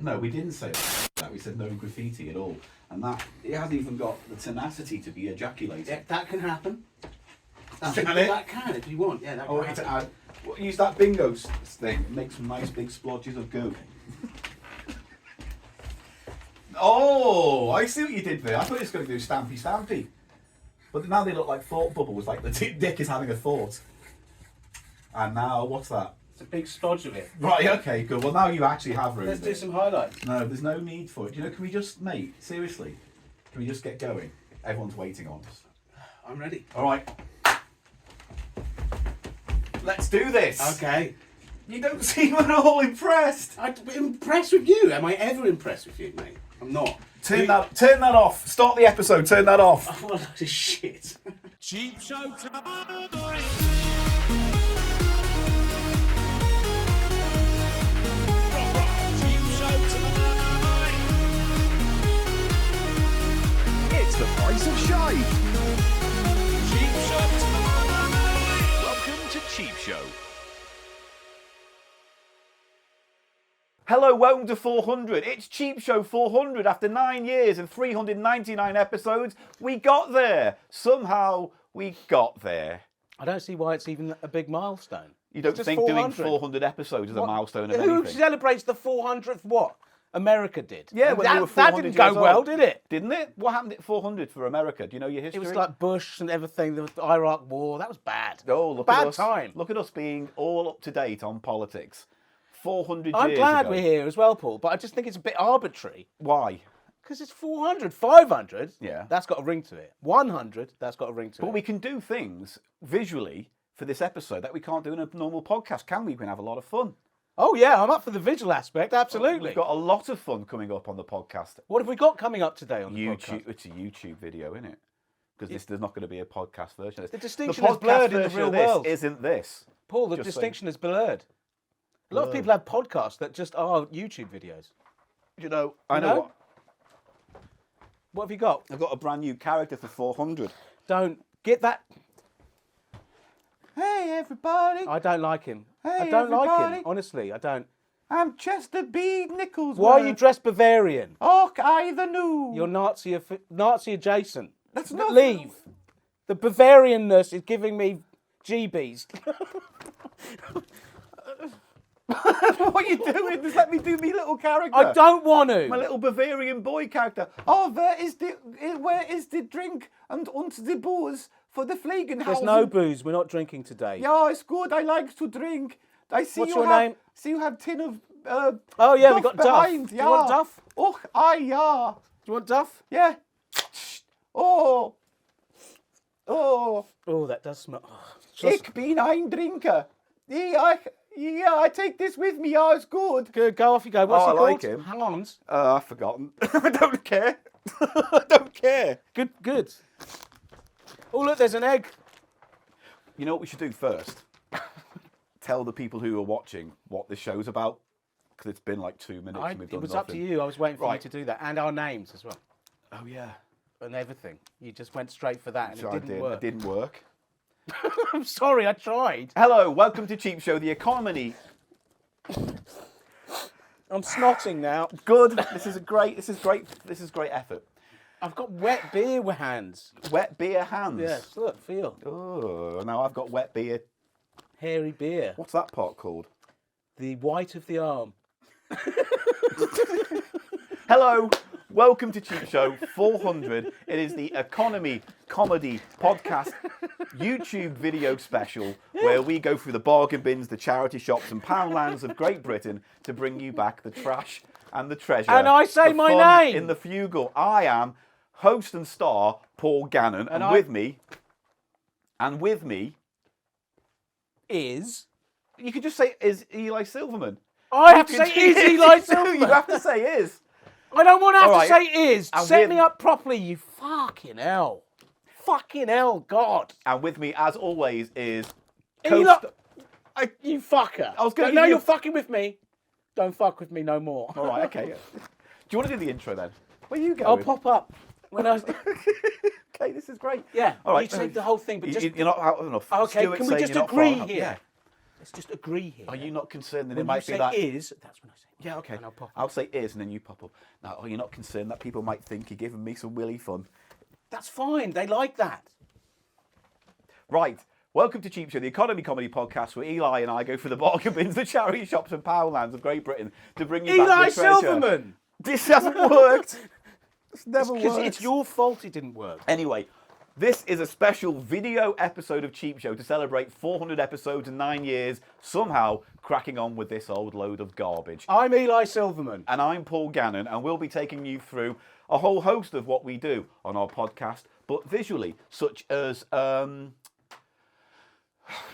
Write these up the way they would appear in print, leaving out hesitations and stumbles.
No, we didn't say that. We said no graffiti at all. And that, it hasn't even got the tenacity to be ejaculated. Yeah, that can happen. That can if you want. Yeah, that can happen. Use that bingo thing. Make some nice big splodges of goo. Oh, I see what you did there. I thought you were going to do stampy stampy. But now they look like thought bubbles, like the dick is having a thought. And now, what's that? It's a big splodge of it. Right, okay, good. Well, now you actually have room. Let's do some highlights. No, there's no need for it. You know, can we just, mate, seriously, can we just get going? Everyone's waiting on us. I'm ready. All right. Let's do this. Okay. You don't seem at all impressed. I'm impressed with you. Am I ever impressed with you, mate? I'm not. Turn that off. Start the episode. Turn that off. Oh, what a load of shit. Cheap Show time. It's the price of shite. Cheap Show time. Welcome to Cheap Show. Hello, welcome to 400. It's Cheap Show 400. After 9 years and 399 episodes, we got there. Somehow, we got there. I don't see why it's even a big milestone. You don't think 400. Doing 400 episodes is a milestone of anything? Who celebrates the 400th what? America did. Yeah, when they were 400 that didn't go well, did it? Didn't it? What happened at 400 for America? Do you know your history? It was like Bush and everything, the Iraq War. That was bad. Oh, look bad at us. time. Look at us being all up to date on politics. 400 years I'm glad ago. we're here as well, Paul, but I just think it's a bit arbitrary. Why? Because it's 400. 500, yeah, that's got a ring to it. 100, that's got a ring to it. But we can do things visually for this episode that we can't do in a normal podcast, can we? We can have a lot of fun. Oh, yeah, I'm up for the visual aspect, absolutely. We've got a lot of fun coming up on the podcast. What have we got coming up today on the YouTube, podcast? It's a YouTube video, isn't it? Because there's not going to be a podcast version of this. The distinction the is blurred in the podcast real version of world. this isn't this. Paul, the distinction is blurred. A lot of people have podcasts that just are YouTube videos. You know, I know. What have you got? I've got a brand new character for 400. Don't get that. Hey, everybody. I don't like him. Hey, I don't like everybody. him. Honestly, I don't. I'm Chester B. Nichols. Why are you dressed Bavarian? Oh, I the new. You're Nazi adjacent. That's not. Leave. The Bavarianness is giving me GBs. What are you doing? Just let me do me little character. I don't want to. My little Bavarian boy character. Oh, where is the drink and the booze for the Flagenhausen? There's no booze. We're not drinking today. Yeah, it's good. I like to drink. I see What's you your have, name? See you have tin of. Oh yeah, Duff we got behind. Duff. Yeah. Do you want Duff? Oh, yeah. Do you want Duff? Yeah. Oh. Oh. Oh, that does smell. Oh, Ich bin ein Drinker. Yeah, I take this with me. Oh, it's good. Good, go off you go. What's Oh, he I called? like him. Hans. I've forgotten. I don't care. I don't care. Good. Oh, look, there's an egg. You know what we should do first? Tell the people who are watching what this show's about. Because it's been like 2 minutes and we've done It was nothing. up to you. I was waiting for Right. you to do that. And our names as well. Oh, yeah. And everything. You just went straight for that and So it didn't work. It didn't work. I'm sorry, I tried. Hello, welcome to Cheap Show, the economy. I'm snotting now. Good. This is great effort. I've got wet beer with hands. Wet beer hands. Yes, look, feel. Oh, now I've got wet beer. Hairy beer. What's that part called? The white of the arm. Hello, welcome to Cheap Show 400. It is the economy comedy podcast YouTube video special where we go through the bargain bins, the charity shops and poundlands of Great Britain to bring you back the trash and the treasure. And I say the my fun name. in the Fugle. I am host and star Paul Gannon, and with me is. you could just say is Eli Silverman. I have to say is Eli Silverman. You have to say is. I don't want to have All to right. say is. And Set me up properly, you fucking hell. Fucking hell, God. And with me, as always, is Eli. You fucker. I was gonna Now give you you're fucking with me. Don't fuck with me no more. All right, okay. Do you want to do the intro then? Where you going? I'll pop up. When I was... Okay, this is great. Yeah, All right. you take the whole thing, but just... You're not out enough. Okay, Stuart can we saying just you're not agree far enough. here? Let's just agree here. Are you not concerned that when it might you be say that? is, that's when I say Yeah, okay. And I'll pop up. I'll say is, and then you pop up. Now, are you not concerned that people might think you're giving me some willy fun? That's fine. They like that. Right. Welcome to Cheap Show, the economy comedy podcast where Eli and I go through the bargain bins, the charity shops and powerlands of Great Britain to bring you back Eli the treasure. Silverman! This hasn't worked. It's never Because worked. it's your fault it didn't work. Anyway, this is a special video episode of Cheap Show to celebrate 400 episodes and 9 years, somehow cracking on with this old load of garbage. I'm Eli Silverman. And I'm Paul Gannon, and we'll be taking you through a whole host of what we do on our podcast, but visually, such as we've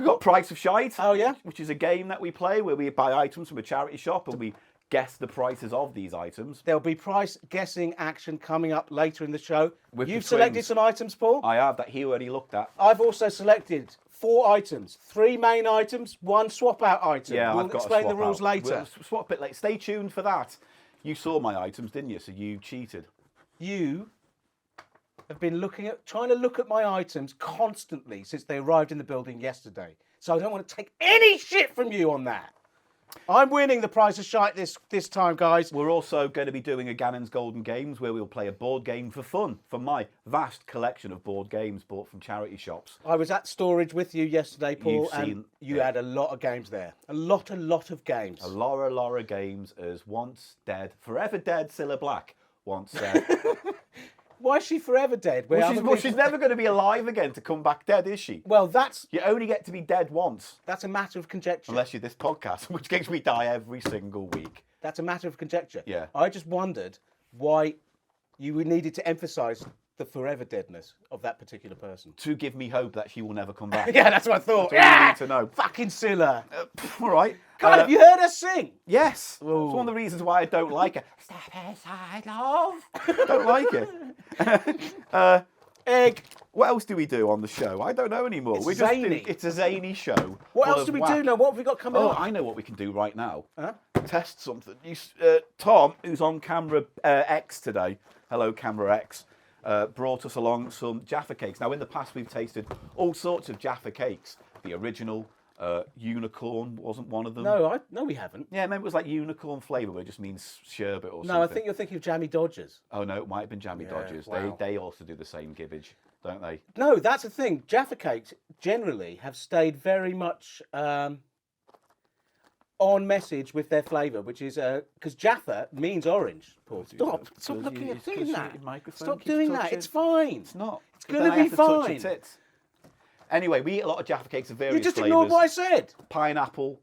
got Price of Shite. Oh, yeah? Which is a game that we play where we buy items from a charity shop and we guess the prices of these items. There'll be price guessing action coming up later in the show. With the You've selected twins. some items, Paul. I have that he already looked at. I've also selected 4 items, 3 main items, 1 swap out item. Yeah, we'll I've got explain to the swap rules out. later. We'll swap it later. Stay tuned for that. You saw my items, didn't you? So you cheated. You have been trying to look at my items constantly since they arrived in the building yesterday. So I don't want to take any shit from you on that. I'm winning the prize of shite this time, guys. We're also going to be doing a Gannon's Golden Games where we'll play a board game for fun from my vast collection of board games bought from charity shops. I was at storage with you yesterday, Paul, You've and seen you it. had a lot of games there. A lot of games. A lot of games as once dead, forever dead, Cilla Black once said. Why is she forever dead? Where other She's people- never going to be alive again to come back dead, is she? Well, that's You only get to be dead once, a matter of conjecture. unless you're this podcast, in which case we die every single week. That's a matter of conjecture. Yeah. I just wondered why you needed to emphasise the forever deadness of that particular person. To give me hope that she will never come back. Yeah, that's what I thought. That's all you Yeah! need to know. Fucking Scylla. All right. God, have you heard her sing? Yes. Ooh. It's one of the reasons why I don't like it. Step aside, love. Don't like it. Egg. What else do we do on the show? I don't know anymore. It's We're just zany. it's a zany show. What full else of do we whack. do now? What have we got coming Oh, up? I know what we can do right now. Huh? Test something. Tom, who's on camera X today, hello camera X, brought us along some Jaffa Cakes. Now, in the past, we've tasted all sorts of Jaffa Cakes. The original unicorn wasn't one of them. No, we haven't. Yeah, maybe it was like unicorn flavour, but it just means sherbet or something. No, I think you're thinking of Jammy Dodgers. Oh, no, it might have been Jammy Yeah, Dodgers. wow. They also do the same gibbage, don't they? No, that's the thing. Jaffa Cakes generally have stayed very much on message with their flavour, which is because Jaffa means orange. Paul, stop looking at doing that. Stop doing that. It's fine. It's not. It's 'cause gonna then I be have to touch your fine. tits. Anyway, we eat a lot of Jaffa Cakes of various You just flavours. ignored what I said. Pineapple,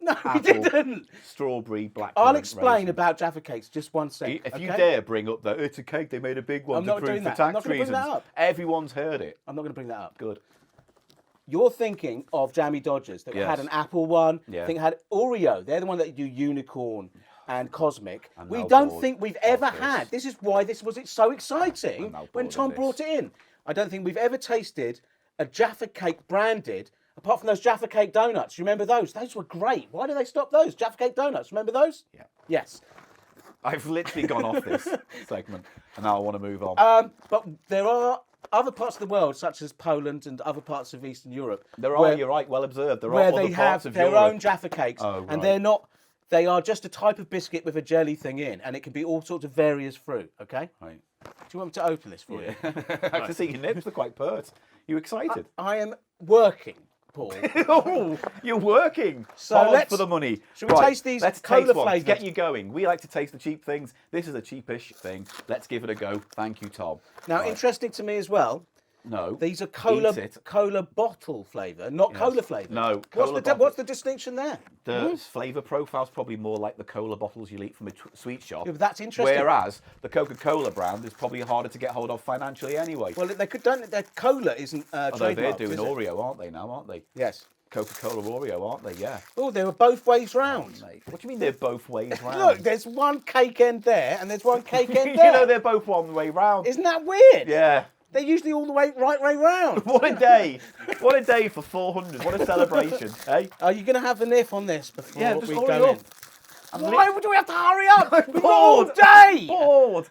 No, you apple, didn't. strawberry, black. I'll explain about Jaffa Cakes just one second. If you okay? dare bring up that it's a cake, they made a big one I'm to not prove doing for that. I'm tax not gonna bring reasons. that up. Everyone's heard it. I'm not going to bring that up. Good. You're thinking of Jammy Dodgers that Yes. had an apple one. Yeah. I think it had Oreo. They're the one that do unicorn and cosmic. I'm We now don't bored think we've of ever this. had. This is why this was so exciting I'm now when bored Tom of this. brought it in. I don't think we've ever tasted a Jaffa Cake branded, apart from those Jaffa Cake donuts. You remember those? Those were great. Why did they stop those? Jaffa Cake donuts. Remember those? Yeah. Yes. I've literally gone off this segment, and now I want to move on. But there are other parts of the world, such as Poland and other parts of Eastern Europe, There are, you're right, well observed. There are where other they parts have of their Europe. own Jaffa Cakes, Oh, right. and they're not. They are just a type of biscuit with a jelly thing in, and it can be all sorts of various fruit. Okay. Right. Do you want me to open this for you? I can see your nips are quite pert. You excited? I am working, Paul. Oh, you're working. So Hard let's- for the money. shall we taste these Let's cola taste one to flavoured? get you going. We like to taste the cheap things. This is a cheapish thing. Let's give it a go. Thank you, Tom. Now, Right. interesting to me as well. No. These are cola Eat it. cola bottle flavour, not cola flavour. No, What's cola the bottle. what's the distinction there? The flavour profile's probably more like the cola bottles you'll eat from a sweet shop. Yeah, but that's interesting. Whereas the Coca-Cola brand is probably harder to get hold of financially anyway. Well, they could don't. Their cola isn't Although they're trademarked, doing is it? Oreo, aren't they now, aren't they? Yes. Coca-Cola Oreo, aren't they? Yeah. Oh, they were both ways round. Mate, what do you mean they're both ways round? Look, there's one cake end there, and there's one cake end you there. know they're both one way round. Isn't that weird? Yeah. They're usually all the right way round. What a day! What a day for 400! What a celebration, eh? Are you going to have a niff on this before Yeah, just we hurry go up. in? Why do we have to hurry up? We've got all bored. day. Bored.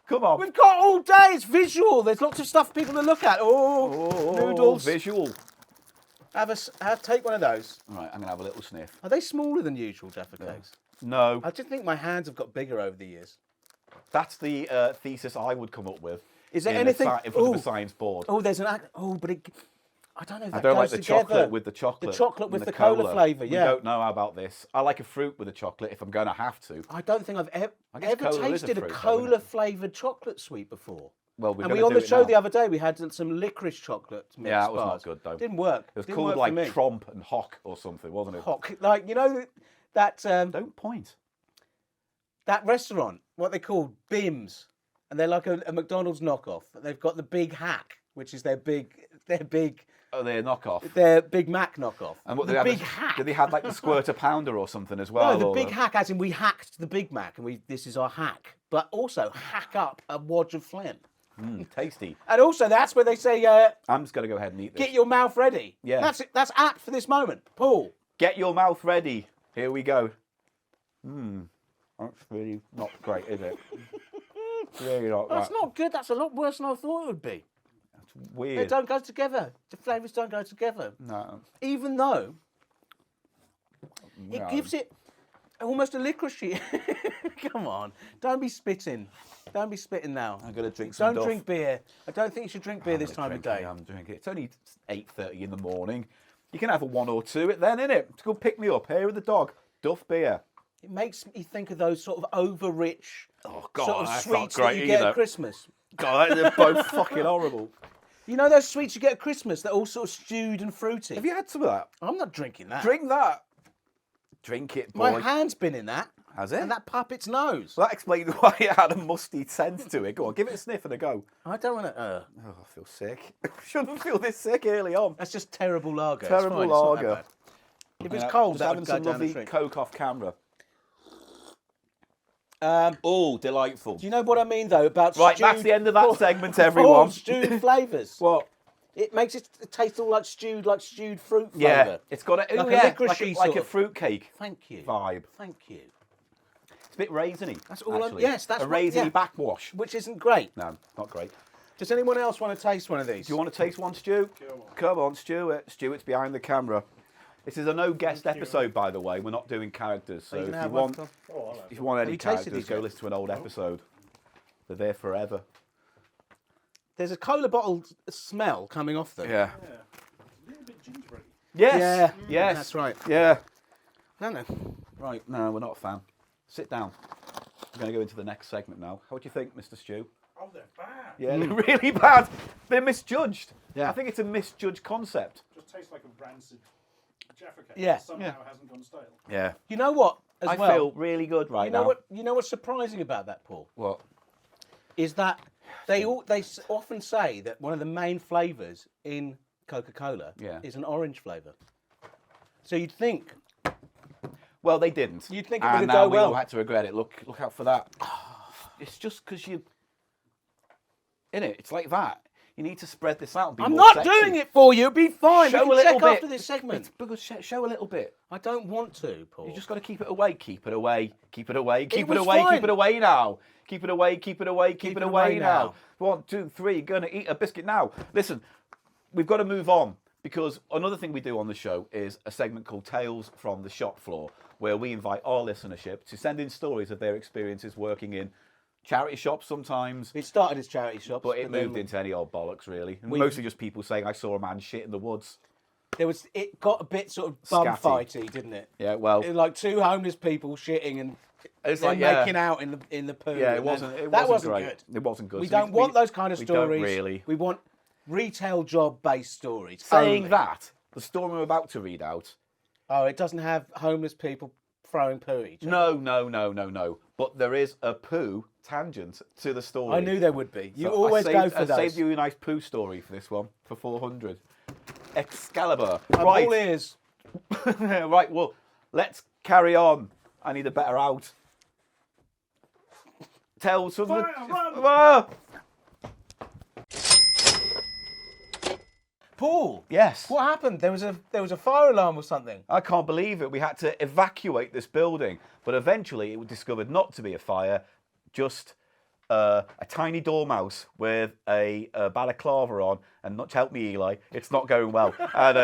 Come on. We've got all day. It's visual. There's lots of stuff for people to look at. Oh, Oh, noodles. Visual. Take one of those. All right, I'm going to have a little sniff. Are they smaller than usual Jaffa Cakes? No, I just think my hands have got bigger over the years. that's the thesis I would come up with. Is there in anything... in front of a science board. Oh, there's an... but it... I don't know if that I don't like goes the together. chocolate with the chocolate. The chocolate and with the cola flavour, yeah. We don't know about this. I like a fruit with a chocolate if I'm going to have to. I don't think I've ever guess cola is a tasted a fruit, though, isn't cola it? flavoured chocolate sweet before. Well, we're And going we to on do the it show now. the other day, we had some licorice chocolate mix Yeah, that was bars. not good, though. Didn't work. It was Didn't called work like for me. Tromp and Hock or something, wasn't it? Hock. Like, you know that Don't point. that restaurant, what they call Bims, and they're like a McDonald's knockoff. They've got the Big Hack, which is their big Oh, they're knockoff. their Big Mac knockoff. And what the they had Big was- Hack. Did they have like the squirter pounder or something as well? No, the or Big Hack, as in we hacked the Big Mac, and this is our hack. But also hack up a wad of phlegm. Tasty. And also, that's where they say, I'm just going to go ahead and eat this. get your mouth ready. Yeah. That's it. That's apt for this moment. Paul. Get your mouth ready. Here we go. That's really not great, is it? Really not. That's that. not good. That's a lot worse than I thought it would be. They Weird. don't go together. The flavours don't go together. No. Even though it No. gives it almost a licorice. Come on. Don't be spitting. Don't be spitting now. I'm going to drink some Don't Duff. drink beer. I don't think you should drink beer this time of day. I'm drinking. It's only 8:30 in the morning. You can have a one or two then, innit? It's good pick me up. Here with the dog. Duff beer. It makes me think of those sort of over-rich Oh, God, sort of that's not sweets that great you get either. at Christmas. God, they're both fucking horrible. You know those sweets you get at Christmas that are all sort of stewed and fruity? Have you had some of that? I'm not drinking that. Drink that. Drink it, boy. My hand's been in that. Has it? And that puppet's nose. Well, that explains why it had a musty scent to it. Go on, give it a sniff and a go. I don't want to... Oh, I feel sick. Shouldn't feel this sick early on. That's just terrible lager. It's Terrible fine, it's not that lager. bad. If it's Yeah, cold, just that having would go some down the lovely street. Coke off camera. Do Oh, delightful. you know what I mean, though, about Right, stewed... that's the end of that segment, everyone. Stewed flavours. What? It makes it taste all like stewed fruit flavour. Yeah, it's got a, Like a yeah, licoricey like sort a of- fruit cake Thank you. vibe. Thank you. It's a bit raisiny. That's all. actually. Yes, that's a what- raisiny yeah. backwash. Which isn't great. No, not great. Does anyone else want to taste one of these? Do you want to taste one, Stu? Come on, Stuart. Stuart's behind the camera. This is a no guest episode, by the way. We're not doing characters, so you can if you have want, one, if you want any you tasted characters, these go yet? listen to an old episode. They're there forever. There's a cola bottle smell coming off them. Yeah. A little bit gingery. Yes. Yeah, Yes. that's right. Yeah. I don't know. Right. No, we're not a fan. Sit down. We're going to go into the next segment now. What do you think, Mr. Stu? Oh, they're bad. Yeah, they're really bad. They're misjudged. Yeah. I think it's a misjudged concept. Just tastes like a rancid Jaffa Cake. Yeah. That somehow hasn't gone stale. Yeah. You know what? As I well, feel really good right you know now. what? You know what's surprising about that, Paul? What? Is that they often say that one of the main flavours in Coca-Cola Yeah. is an orange flavour. So you'd think Well, they didn't. You'd think it and would now go we well. all had to regret it. Look out for that. It's just because you... Innit? It's like that. You need to spread this out and be I'm more not sexy. doing it for you. It'll be fine. Show we a can little check bit. after this segment. It's because show a little bit. I don't want to, Paul. You just got to keep it away. Keep it away. Keep it away. Keep it was away. fine. Keep it away now. Keep it away. Keep it away. Keep it away now. now. 1, 2, 3. Gonna eat a biscuit now. Listen, we've got to move on because another thing we do on the show is a segment called Tales from the Shop Floor, where we invite our listenership to send in stories of their experiences working in charity shops sometimes. It started as charity shops, But it then moved into any old bollocks, really. And We've- mostly just people saying, I saw a man shit in the woods. It got a bit sort of bum Scatty. fighty, didn't it? Yeah, well, It was like two homeless people shitting and it's then like, yeah. making out in the poo. Yeah, and it wasn't. then- It that wasn't great. good. It wasn't good. We So don't want those kind of we stories. Don't really. We want retail job-based stories. Saying only. that, the story I'm about to read out. Oh, it doesn't have homeless people throwing poo at each other. No. But there is a poo tangent to the story. I knew there would be. You So always I go saved, for I those. saved you a nice poo story for this one, for 400. Excalibur. I'm right. all ears. Right, well, let's carry on. I need a better out. Tell some... Fire, run! Ah! Paul, Yes. what happened? There was a fire alarm or something. I can't believe it. We had to evacuate this building, but eventually it was discovered not to be a fire, just a tiny dormouse with a balaclava on, and not to help me, Eli, it's not going well. And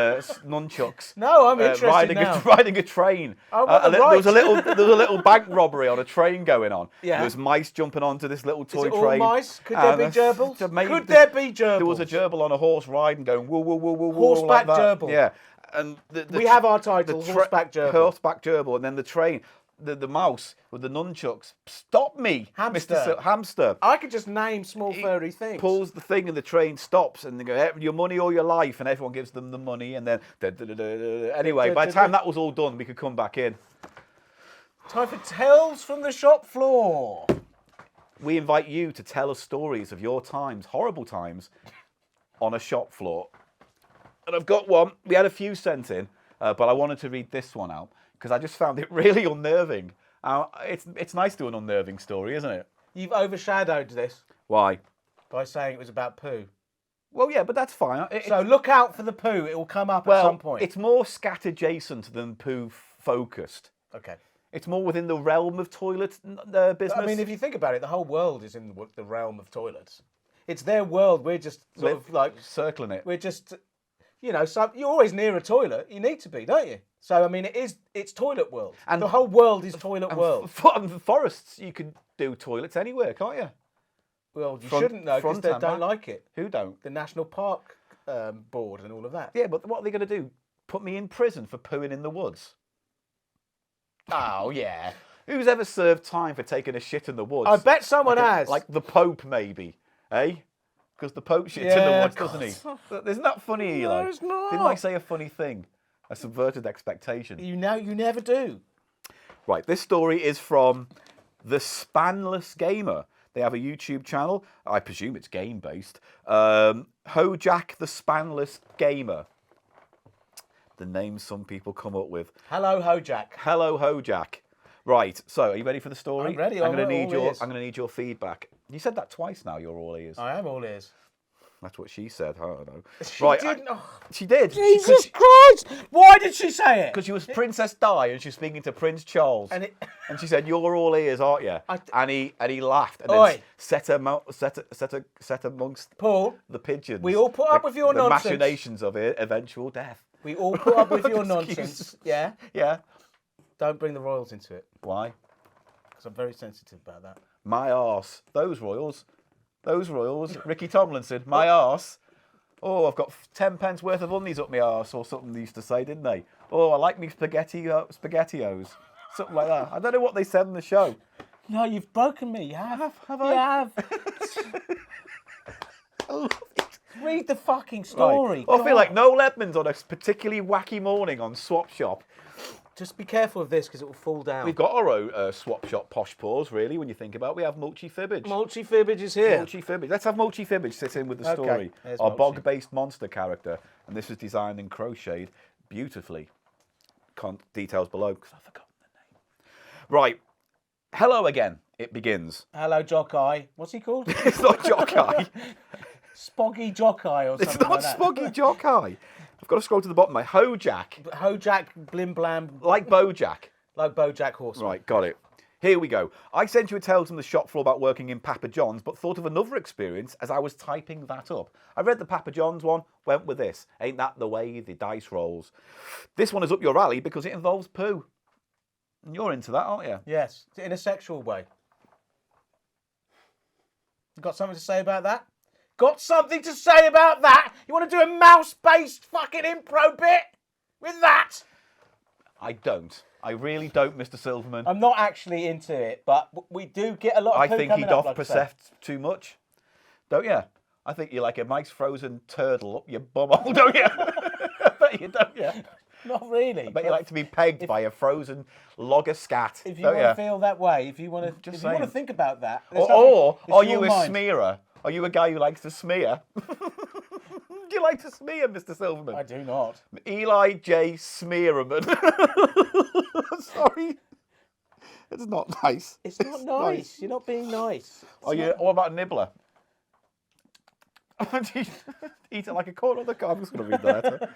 nunchucks. No, I'm interested now. Riding a train. I want the there was a right. little bank robbery on a train going on. Yeah. There was mice jumping onto this little toy Is it train. all mice? Could there be gerbils? Could there be gerbils? There was a gerbil on a horse riding, going woo woo woo woo woo. Horseback like that. gerbil. Yeah. And We have our title, horseback gerbil. Horseback gerbil, and then the train. The mouse with the nunchucks. Stop me, Hamster. Mr. Hamster. I could just name small furry things. Pulls the thing and the train stops, and they go, your money or your life, and everyone gives them the money, and then anyway, by the time that was all done, we could come back in. Time for Tales from the Shop Floor. We invite you to tell us stories of your times, horrible times, on a shop floor. And I've got one. We had a few sent in, but I wanted to read this one out because I just found it really unnerving. It's nice to do an unnerving story, isn't it? You've overshadowed this Why? by saying it was about poo. Well, yeah, but that's fine. So look out for the poo. It will come up at some point. It's more scat-adjacent than poo-focused. Okay. It's more within the realm of toilet business. I mean, if you think about it, the whole world is in the realm of toilets. It's their world. We're just sort of like circling it. We're just, so you're always near a toilet. You need to be, don't you? So I mean, it's toilet world. And the whole world is toilet world. Forests, you can do toilets anywhere, can't you? Well, you shouldn't though, because they don't like it. Who don't? The National Park Board and all of that. Yeah, but what are they going to do? Put me in prison for pooing in the woods? Oh yeah. Who's ever served time for taking a shit in the woods? I bet someone has. Like the Pope, maybe, eh? Because the Pope shits in the woods, doesn't he? Isn't that funny, Eli? No, it's not. Didn't I say a funny thing? A subverted expectation. You never do. Right, this story is from the Spanless Gamer. They have a YouTube channel. I presume it's game-based. Hojack the Spanless Gamer. The name some people come up with. Hello, Hojack. Hello, Hojack. Right, so are you ready for the story? I'm ready. I'm going to need your feedback. You said that twice now. You're all ears. I am all ears. That's what she said. I don't know. She didn't. She did. Jesus Christ! Why did she say it? Because she was Princess Di and she was speaking to Prince Charles. And she said, "You're all ears, aren't you?" And he laughed and then set amongst Paul the pigeons. We all put up with your nonsense. The machinations of eventual death. We all put up with your nonsense. Yeah. Yeah. Don't bring the royals into it. Why? Because I'm very sensitive about that. My arse. Those royals. Ricky Tomlinson. My arse. Oh, I've got 10 pence worth of undies up my arse, or something they used to say, didn't they? Oh, I like me spaghettios. Something like that. I don't know what they said on the show. No, you've broken me. You have. Have I? You have. I love it. Read the fucking story. Right. I feel like Noel Edmonds on a particularly wacky morning on Swap Shop. Just be careful of this because it will fall down. We've got our own Swap Shop posh paws, really, when you think about it. We have Mulchi Fibbage. Mulchi Fibbage is here. Mulchi Fibbage. Let's have Mulchi Fibbage sit in with the story. Our bog-based monster character. And this was designed and crocheted beautifully. Details below, because I've forgotten the name. Right. Hello again. It begins. Hello, Jockeye. What's he called? It's not Jockeye. Spoggy Jockeye or something It's not like that. Spoggy Jockeye. I've got to scroll to the bottom. My Hojack. Hojack, Blim Blam. Like Bojack. Like Bojack Horseman. Right, got it. Here we go. I sent you a tale from the shop floor about working in Papa John's, but thought of another experience as I was typing that up. I read the Papa John's one, went with this. Ain't that the way the dice rolls? This one is up your alley because it involves poo. And you're into that, aren't you? Yes, in a sexual way. You got something to say about that? Got something to say about that? You want to do a mouse-based fucking impro bit with that? I don't. I really don't, Mr. Silverman. I'm not actually into it, but we do get a lot of I poo think he coming up, doth like I say. perceive too much. Don't you? I think you're like a nice frozen turtle up your bumhole, don't you? I bet you don't, you? Not really. I bet you like to be pegged by a frozen log of scat. If you want to feel that way, if you want to think about that. Or are you a mind. smearer? Are you a guy who likes to smear? Do you like to smear, Mr. Silverman? I do not. Eli J. Smearman. Sorry. It's not nice. It's not nice. You're not being nice. What about a nibbler? Eat it like a corn on the cob. I'm just going to read the letter.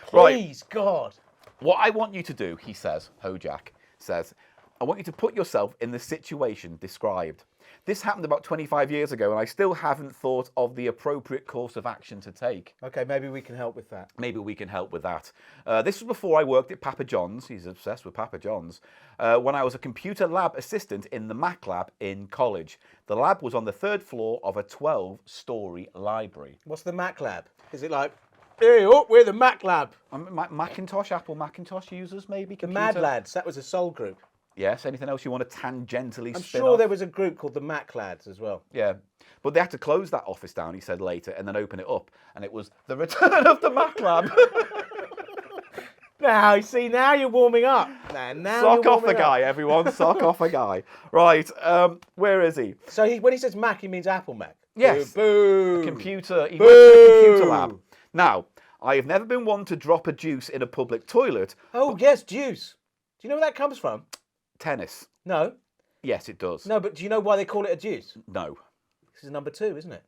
Please, right. God. What I want you to do, he says, Hojack says, I want you to put yourself in the situation described. This happened about 25 years ago, and I still haven't thought of the appropriate course of action to take. Okay, maybe we can help with that. Maybe we can help with that. This was before I worked at Papa John's. He's obsessed with Papa John's. When I was a computer lab assistant in the Mac lab in college. The lab was on the 3rd floor of a 12-storey library. What's the Mac lab? Is it like, hey, oh, we're the Mac lab? Macintosh, Apple Macintosh users, maybe? The Mad Lads, that was a soul group. Yes, anything else you want to tangentially I'm spin sure off? there was a group called the Mac Lads as well. Yeah, but they had to close that office down, he said later, and then open it up, and it was the return of the Mac lab. Now, you see, now you're warming up. Now Sock you're off the warming guy, up. everyone. Sock off a guy. Right, where is he? So when he says Mac, he means Apple Mac. Yes. Boo. Computer. He works in a computer lab. Now, I have never been one to drop a juice in a public toilet. Oh, yes, juice. Do you know where that comes from? Tennis. No. Yes, it does. No, but do you know why they call it a juice? No. This is number 2, isn't it?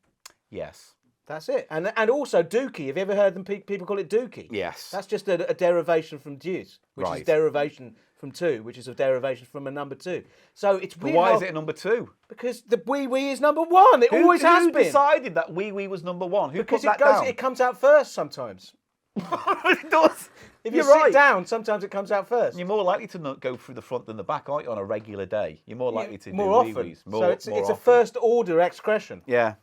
Yes. That's it. And also dookie. Have you ever heard them people call it dookie? Yes. That's just a derivation from juice, which Right. is derivation from 2, which is a derivation from a number 2. So it's But weird. why how- is it a number 2? Because the wee wee is number 1. It always has Who been. decided that wee wee was number 1? Who Because put that down? it comes out first sometimes. It does. If you You're right. sit down, sometimes it comes out first. You're more likely to not go through the front than the back, aren't you, on a regular day? You're more likely to more do often. wee-wees. So it's more a often. first order excretion. Yeah.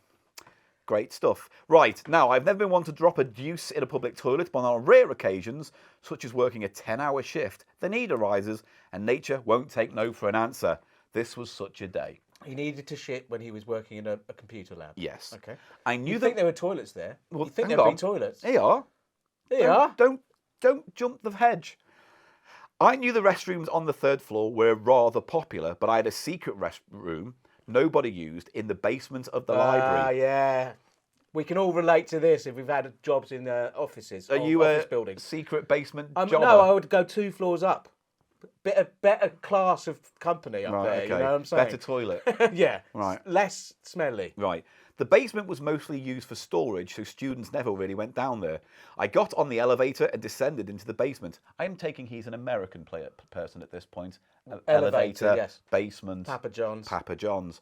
Great stuff. Right, now, I've never been one to drop a deuce in a public toilet, but on rare occasions, such as working a 10-hour shift, the need arises, and nature won't take no for an answer. This was such a day. He needed to shit when he was working in a computer lab. Yes. Okay. I knew You that... think there were toilets there? Well, you think hang there'd on. be toilets? They are. They are. Don't jump the hedge. I knew the restrooms on the 3rd floor were rather popular, but I had a secret restroom nobody used in the basement of the library. Yeah. We can all relate to this if we've had jobs in offices. Are you office a buildings? secret basement No, jobber? I would go 2 floors up. Better class of company up there. You know what I'm saying? Better toilet. Yeah. Right. Less smelly. Right. The basement was mostly used for storage, so students never really went down there. I got on the elevator and descended into the basement. I am taking he's an American person at this point. Elevator, yes. Basement. Papa John's. Papa John's.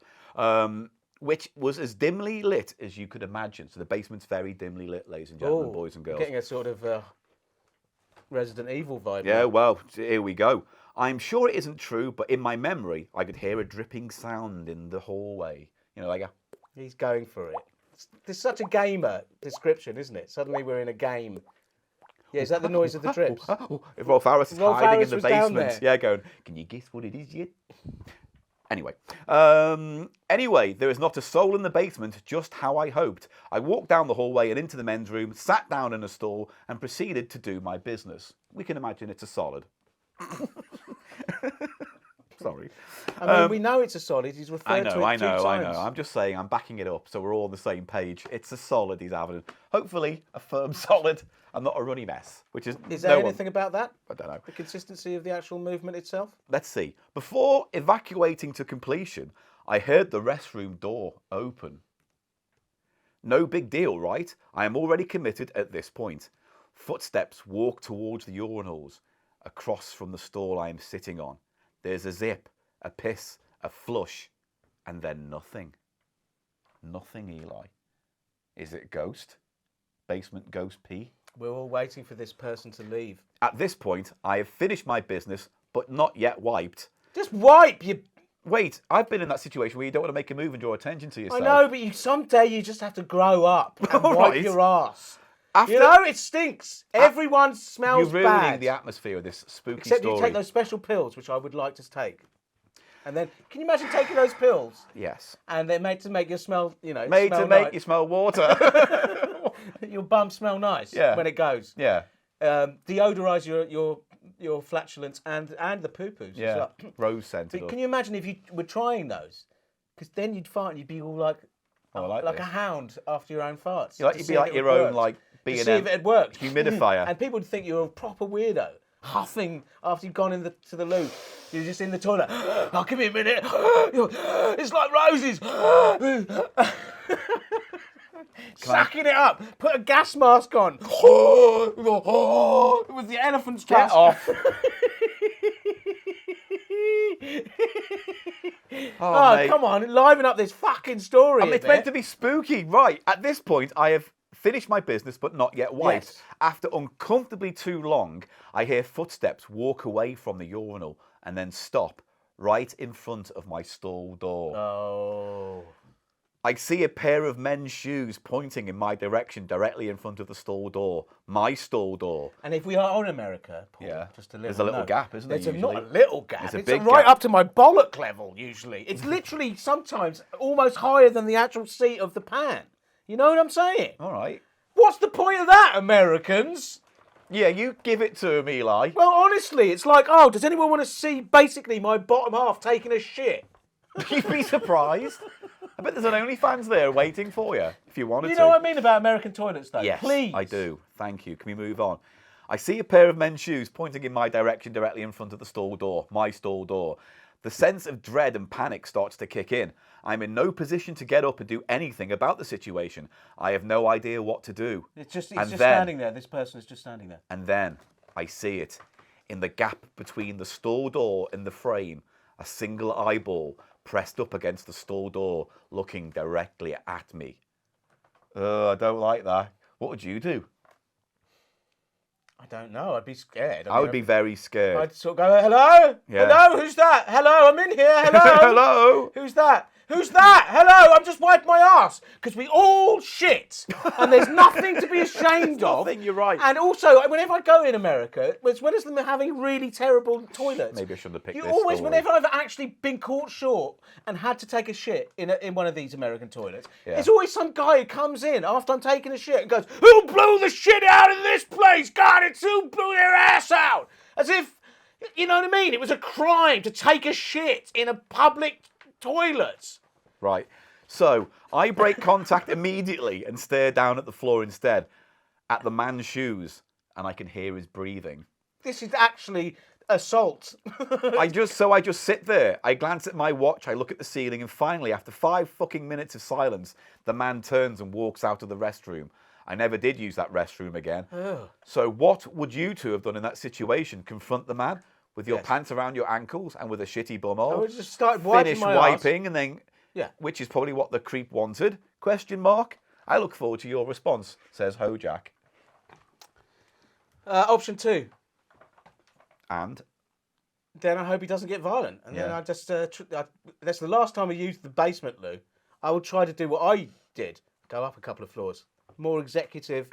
Which was as dimly lit as you could imagine. So the basement's very dimly lit, ladies and gentlemen, boys and girls. Getting a sort of Resident Evil vibe. Yeah, now. well, here we go. I'm sure it isn't true, but in my memory, I could hear a dripping sound in the hallway. You know, like a... He's going for it. There's such a gamer description, isn't it? Suddenly we're in a game. Yeah, is that the noise of the drips? If Rolf Harris is Rolf hiding Harris in the was down basement. there. Yeah, going, can you guess what it is yet? Anyway. Anyway, there is not a soul in the basement, just how I hoped. I walked down the hallway and into the men's room, sat down in a stall, and proceeded to do my business. We can imagine it's a solid. Sorry. I mean, we know it's a solid. He's referred to it 2 times. I know. I'm just saying, I'm backing it up so we're all on the same page. It's a solid he's having. Hopefully, a firm solid and not a runny mess, which is Is there anything about that? I don't know. The consistency of the actual movement itself? Let's see. Before evacuating to completion, I heard the restroom door open. No big deal, right? I am already committed at this point. Footsteps walk towards the urinals, across from the stall I am sitting on. There's a zip, a piss, a flush, and then nothing. Nothing, Eli. Is it ghost? Basement ghost pee? We're all waiting for this person to leave. At this point, I have finished my business, but not yet wiped. Just wipe, you... Wait, I've been in that situation where you don't want to make a move and draw attention to yourself. I know, but someday you just have to grow up and All wipe right. your ass. After You know, it stinks. Everyone you're smells ruining bad. the atmosphere of this spooky Except story. you take those special pills, which I would like to take. And then, can you imagine taking those pills? Yes. And they're made to make you smell, you know, Made smell to make nice. you smell water. Your bum smell nice when it goes. Yeah. Deodorize your flatulence and the poo-poos as Yeah. well. Rose scented. But can you imagine if you were trying those? Because then you'd fart and you'd be all like, I like a hound after your own farts. You'd to be see if like it your would own work. like To see if it B&M had worked. humidifier. And people would think you're a proper weirdo, huffing after you've gone to the loo. You're just in the toilet. Oh, give me a minute. It's like roses. Sucking it up. Put a gas mask on. With the elephant's Get tusk. off. Oh, mate. come on, liven up this fucking story. It's meant to be spooky. Right, at this point, I have finished my business, but not yet wiped. Yes. After uncomfortably too long, I hear footsteps walk away from the urinal and then stop right in front of my stall door. Oh. I see a pair of men's shoes pointing in my direction directly in front of the stall door. My stall door. And if we are in America, Paul, Yeah. just a There's a little note, gap, isn't there, There's not a usually? little gap. It's a It's big right gap. up to my bollock level, usually. It's literally sometimes almost higher than the actual seat of the pan. You know what I'm saying? All right. What's the point of that, Americans? Yeah, you give it to him, Eli. Well, honestly, it's like, oh, does anyone want to see basically my bottom half taking a shit? You'd be surprised. I bet there's an OnlyFans there waiting for you if you wanted to. You know what I mean about American toilets, though? Yes, Please. I do. Thank you. Can we move on? I see a pair of men's shoes pointing in my direction directly in front of the stall door, my stall door. The sense of dread and panic starts to kick in. I'm in no position to get up and do anything about the situation. I have no idea what to do. He's just And standing there. This person is just standing there. And then I see it. In the gap between the stall door and the frame, a single eyeball pressed up against the stall door, looking directly at me. Oh, I don't like that. What would you do? I don't know. I'd be scared. I would be very scared. I'd sort of go, hello? Yeah. Hello? Who's that? Hello? I'm in here. Hello? Hello? Who's that? Who's that? Hello? I'm just wiping my ass. Because we all shit. And there's nothing to be ashamed of. Nothing, you're right. And also, whenever I go in America, as well as them having really terrible toilets. Maybe I shouldn't have picked You this always, story. whenever I've actually been caught short and had to take a shit in one of these American toilets, Yeah. there's always some guy who comes in after I'm taking a shit and goes, "Who blew the shit out of this place? God, it's who blew their ass out?" As if, you know what I mean? It was a crime to take a shit in a public toilet. Right. So I break contact immediately and stare down at the floor instead, at the man's shoes, and I can hear his breathing. This is actually assault. I just sit there. I glance at my watch. I look at the ceiling, and finally, after 5 fucking minutes of silence, the man turns and walks out of the restroom. I never did use that restroom again. Ugh. So what would you two have done in that situation? Confront the man with your Yes. pants around your ankles and with a shitty bumhole? I would just start wiping Finish my arse. wiping and then, Yeah. which is probably what the creep wanted? Question mark. I look forward to your response, says Hojack. Option 2. And Then I hope he doesn't get violent. And then Yeah. I just, that's the last time I used the basement loo. I would try to do what I did, go up a couple of floors. More executive.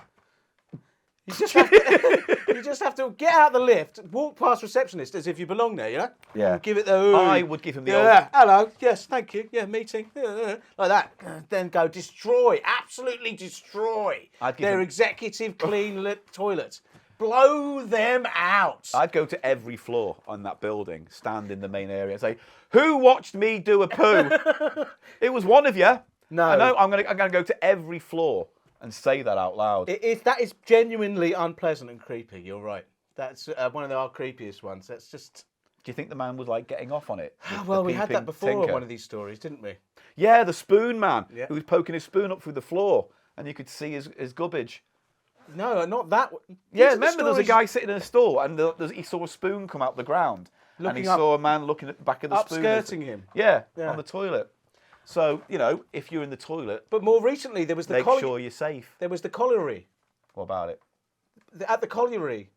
You just have to, you just have to get out the lift, walk past receptionist as if you belong there, you know? Yeah. And give it the... I would give him the yeah, hello, yes, thank you, yeah, meeting, like that. Then go destroy, absolutely destroy I'd give their him- executive clean lit toilets. Blow them out. I'd go to every floor on that building, stand in the main area and say, "Who watched me do a poo?" It was one of you. No. I know. I'm gonna go to every floor and say that out loud. If that is genuinely unpleasant and creepy, you're right. That's one of our creepiest ones. That's just... Do you think the man was like getting off on it? The Well, we had peeping that before on tinker? one of these stories, didn't we? Yeah, the spoon man Yeah. who was poking his spoon up through the floor, and you could see his gubbage. No, not that one. Yeah, These are the remember there was a stories- guy sitting in a stall, and he saw a spoon come out the ground, and he Looking up- saw a man looking at the back of the spoon. upskirting him. Yeah, Yeah. on the toilet. So if you're in the toilet, But more recently, there was the make sure you're safe. there was the colliery. What about it? At the colliery,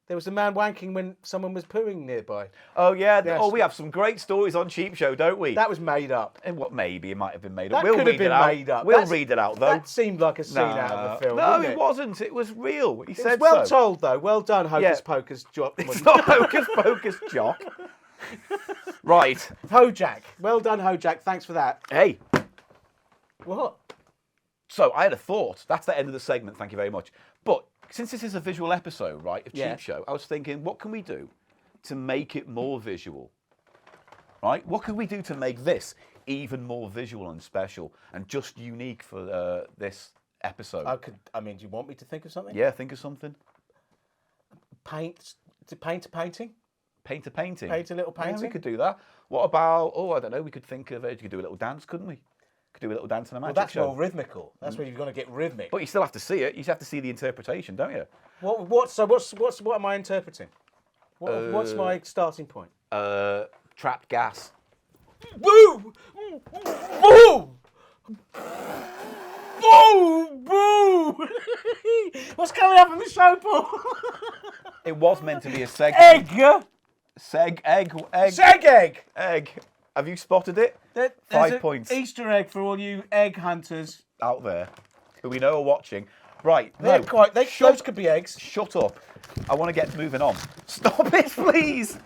there was a man wanking when someone was pooing nearby. Oh yeah. Yes. Oh, we have some great stories on CheapShow, don't we? That was made up. And what maybe it might have been made up. That We'll could read have been it out. made up. We'll That's- read it out though. That seemed like a scene out of a film. No, didn't it wasn't. It was real. He It said was well so. told, though. Well done, Hocus Yeah. Pocus Jock. It's not hocus pocus, Jock. Right. Hojack. Well done, Hojack. Thanks for that. Hey. What? So I had a thought. That's the end of the segment. Thank you very much. But since this is a visual episode, right, of Yeah. CheapShow, I was thinking, what can we do to make it more visual? Right? What can we do to make this even more visual and special and just unique for this episode? Do you want me to think of something? Yeah, think of something. Paint a painting? Paint a painting. Paint a little Yeah, painting? we could do that. What about? I don't know. We could think of it. You could do a little dance, couldn't we? Could do a little dance in a Well, magic that's show. more rhythmical. That's where you've got to get rhythmic. But you still have to see it. You have to see the interpretation, don't you? What am I interpreting? What's my starting point? trapped gas. Boo! Boo! Boo! Boo! What's coming up in the show, Paul? It was meant to be a seg. Egg! Seg, egg. Seg egg! Egg. Have you spotted it? There's 5 an points. Easter egg for all you egg hunters. Out there, who we know are watching. Right, They're no, quite. Those could be eggs. shut up. I want to get moving on. Stop it, please.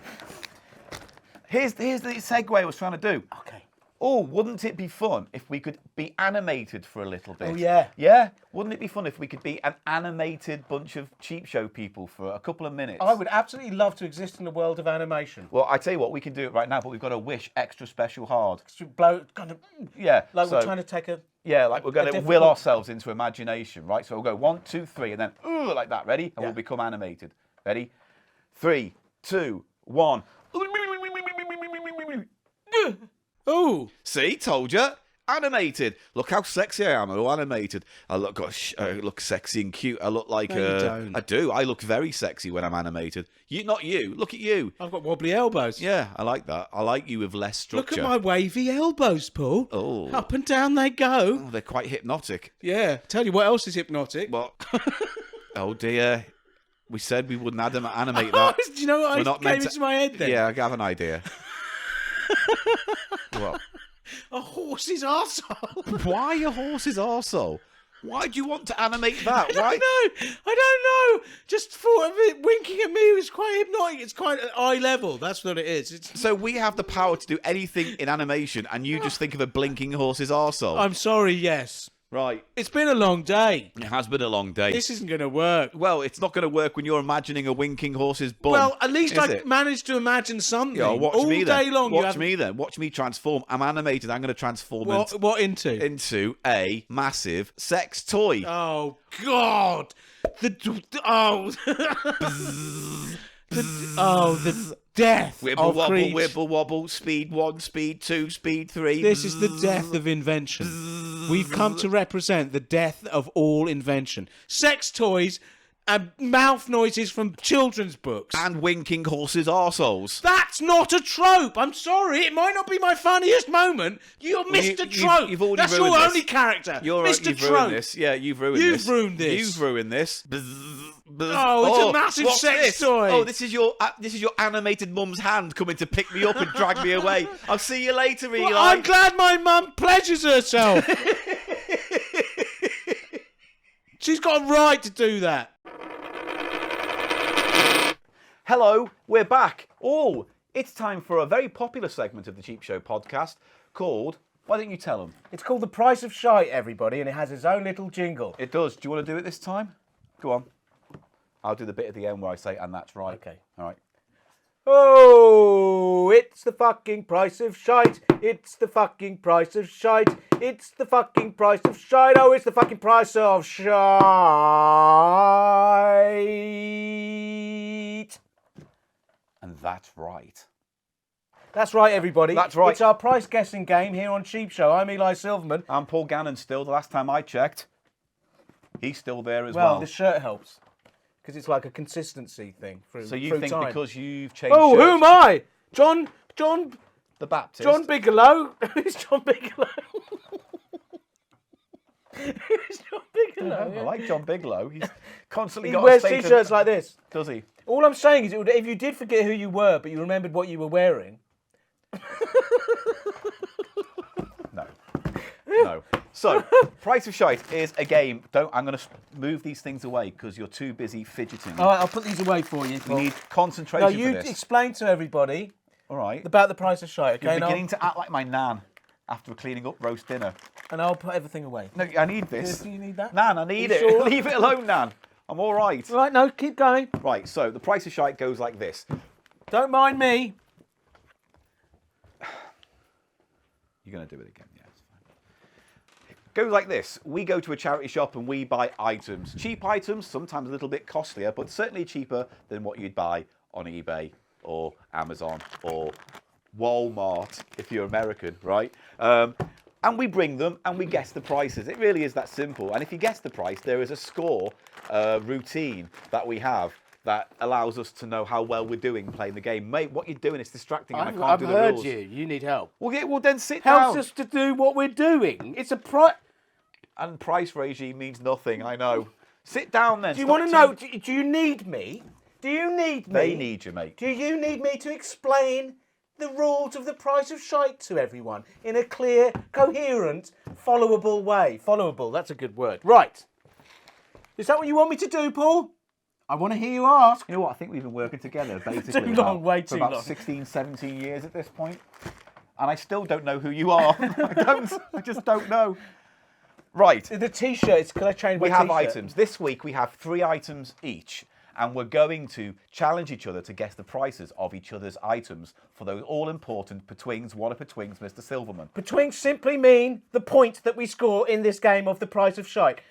Here's the segue I was trying to do. Okay. Oh, wouldn't it be fun if we could be animated for a little bit? Oh, yeah. Yeah? Wouldn't it be fun if we could be an animated bunch of cheap show people for a couple of minutes? I would absolutely love to exist in the world of animation. Well, I tell you what, we can do it right now, but we've got to wish extra special hard. Like Yeah. we're trying to take a. Yeah, like we're going to difficult- will ourselves into imagination, right? So we'll go 1, 2, 3, and then ooh, like that. Ready? And we'll become animated. Ready? 3, 2, 1. Ooh. See, told you. Animated. Look how sexy I am. Oh, animated. I look sexy and cute. I look like No, you don't. I do. I look very sexy when I'm animated. You, not you. Look at you. I've got wobbly elbows. Yeah, I like that. I like you with less structure. Look at my wavy elbows, Paul. Oh. Up and down they go. Oh, they're quite hypnotic. Yeah. Tell you what else is hypnotic. What? Oh dear. We said we wouldn't animate that. Do you know We're what not came meant to- into my head then? Yeah, I have an idea. What? A horse's arsehole. Why a horse's arsehole? Why do you want to animate that? Why? I don't know. Just thought of it winking at me. It was quite hypnotic. It's quite at eye level. That's what it is. It's... So we have the power to do anything in animation, and you just think of a blinking horse's arsehole. I'm sorry, yes. Right. It's been a long day. It has been a long day. This isn't going to work. Well, it's not going to work when you're imagining a winking horse's bum. Well, at least is I it? managed to imagine something. Yeah, watch all me then. day long. Watch me then. Watch me transform. I'm animated. I'm going to transform What into? into a massive sex toy. Oh God! The death Wibble of wobble, creeds. wibble wobble. Speed 1, speed 2, speed 3. This is the death of invention. We've come to represent the death of all invention. Sex toys and mouth noises from children's books. And winking horses' arseholes. That's not a trope. I'm sorry. It might not be my funniest moment. You're Mr. Trope. You've already That's ruined your this. only character. Mr. You've Trope. ruined this. Yeah, you've ruined this. You've ruined this. You've ruined this. Oh, it's a massive what's sex this? toy. Oh, this is your animated mum's hand coming to pick me up and drag me away. I'll see you later, Eli. Well, I'm glad my mum pleasures herself. She's got a right to do that. Hello, we're back. Oh, it's time for a very popular segment of the Cheap Show podcast called, why don't you tell them? It's called The Price of Shite, everybody, and it has its own little jingle. It does. Do you want to do it this time? Go on. I'll do the bit at the end where I say, and that's right. Okay. All right. Oh, it's the fucking price of shite. It's the fucking price of shite. It's the fucking price of shite. Oh, it's the fucking price of shite. And that's right. That's right, everybody. That's right. It's our price guessing game here on Cheap Show. I'm Eli Silverman. I'm Paul Gannon still. The last time I checked, he's still there as well. Well, the shirt helps because it's like a consistency thing. So you through think time. because you've changed Oh, shirts, who am I? John the Baptist? John Bigelow. Who's John Bigelow? Who's John Bigelow? I like John Bigelow. He's constantly He got wears a state t-shirts of... like this. Does he? All I'm saying is, if you did forget who you were, but you remembered what you were wearing. No. So, Price of Shite is a game. I'm going to move these things away because you're too busy fidgeting. All right, I'll put these away for you. We need concentration Now, you for this. explain to everybody All right. about the price of shite, okay? You're beginning to act like my nan after cleaning up roast dinner. And I'll put everything away. No, I need this. Do you need that? Nan, I need Are it. you sure? Leave it alone, Nan. I'm all right. Right, no, keep going. Right, so the Price of Shite goes like this. Don't mind me. You're going to do it again, yeah. It's fine. It goes like this. We go to a charity shop and we buy items. Cheap items, sometimes a little bit costlier, but certainly cheaper than what you'd buy on eBay or Amazon or Walmart if you're American, right? And we bring them and we guess the prices. It really is that simple. And if you guess the price, there is a score routine that we have that allows us to know how well we're doing playing the game. Mate, what you're doing is distracting and I can't I've do the heard rules. you. You need help. Well, then sit Helps down. us to do what we're doing. It's a price. And price regime means nothing, I know. Sit down then. Do you want to know? Do you need me? Do you need me? They need you, mate. Do you need me to explain the rules of the price of shite to everyone in a clear, coherent, followable way? Followable, that's a good word. Right. Is that what you want me to do, Paul? I want to hear you ask. You know what? I think we've been working together basically Too long, way for too about long. 16, 17 years at this point. And I still don't know who you are. I just don't know. Right. The T-shirts, can I change my We have T-shirt? items. This week we have 3 items each. And we're going to challenge each other to guess the prices of each other's items for those all-important petwings. What are petwings, Mr. Silverman? Petwings simply mean the point that we score in this game of the price of shite.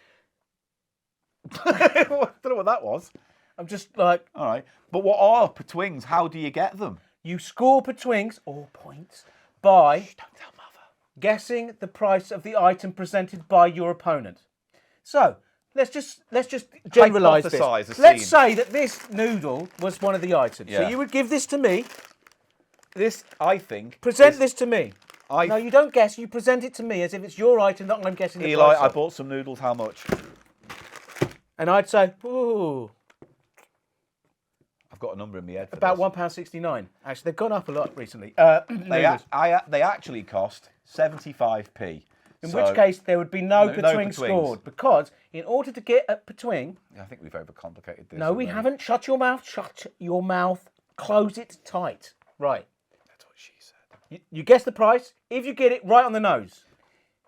I don't know what that was. I'm just like, All right. But what are petwings? How do you get them? you score petwings, or points, by Don't tell Mother. guessing the price of the item presented by your opponent. So, let's just generalise Hypothesise this. a Let's scene. say that this noodle was one of the items. So Yeah. you would give this to me, This, I think... present is- this to me. I- No, you don't guess, you present it to me as if it's your item that I'm guessing the Eli, price I of. bought some noodles. How much? And I'd say, ooh, I've got a number in my head for about this. £1.69. Actually, they've gone up a lot recently. They actually cost 75p. In So- which case, there would be no No petwing petwings. scored. Because in order to get a petwing, I think we've overcomplicated this. no, we already. haven't. Shut your mouth. Shut your mouth. Close it tight. Right. That's what she said. You guess the price. If you get it right on the nose.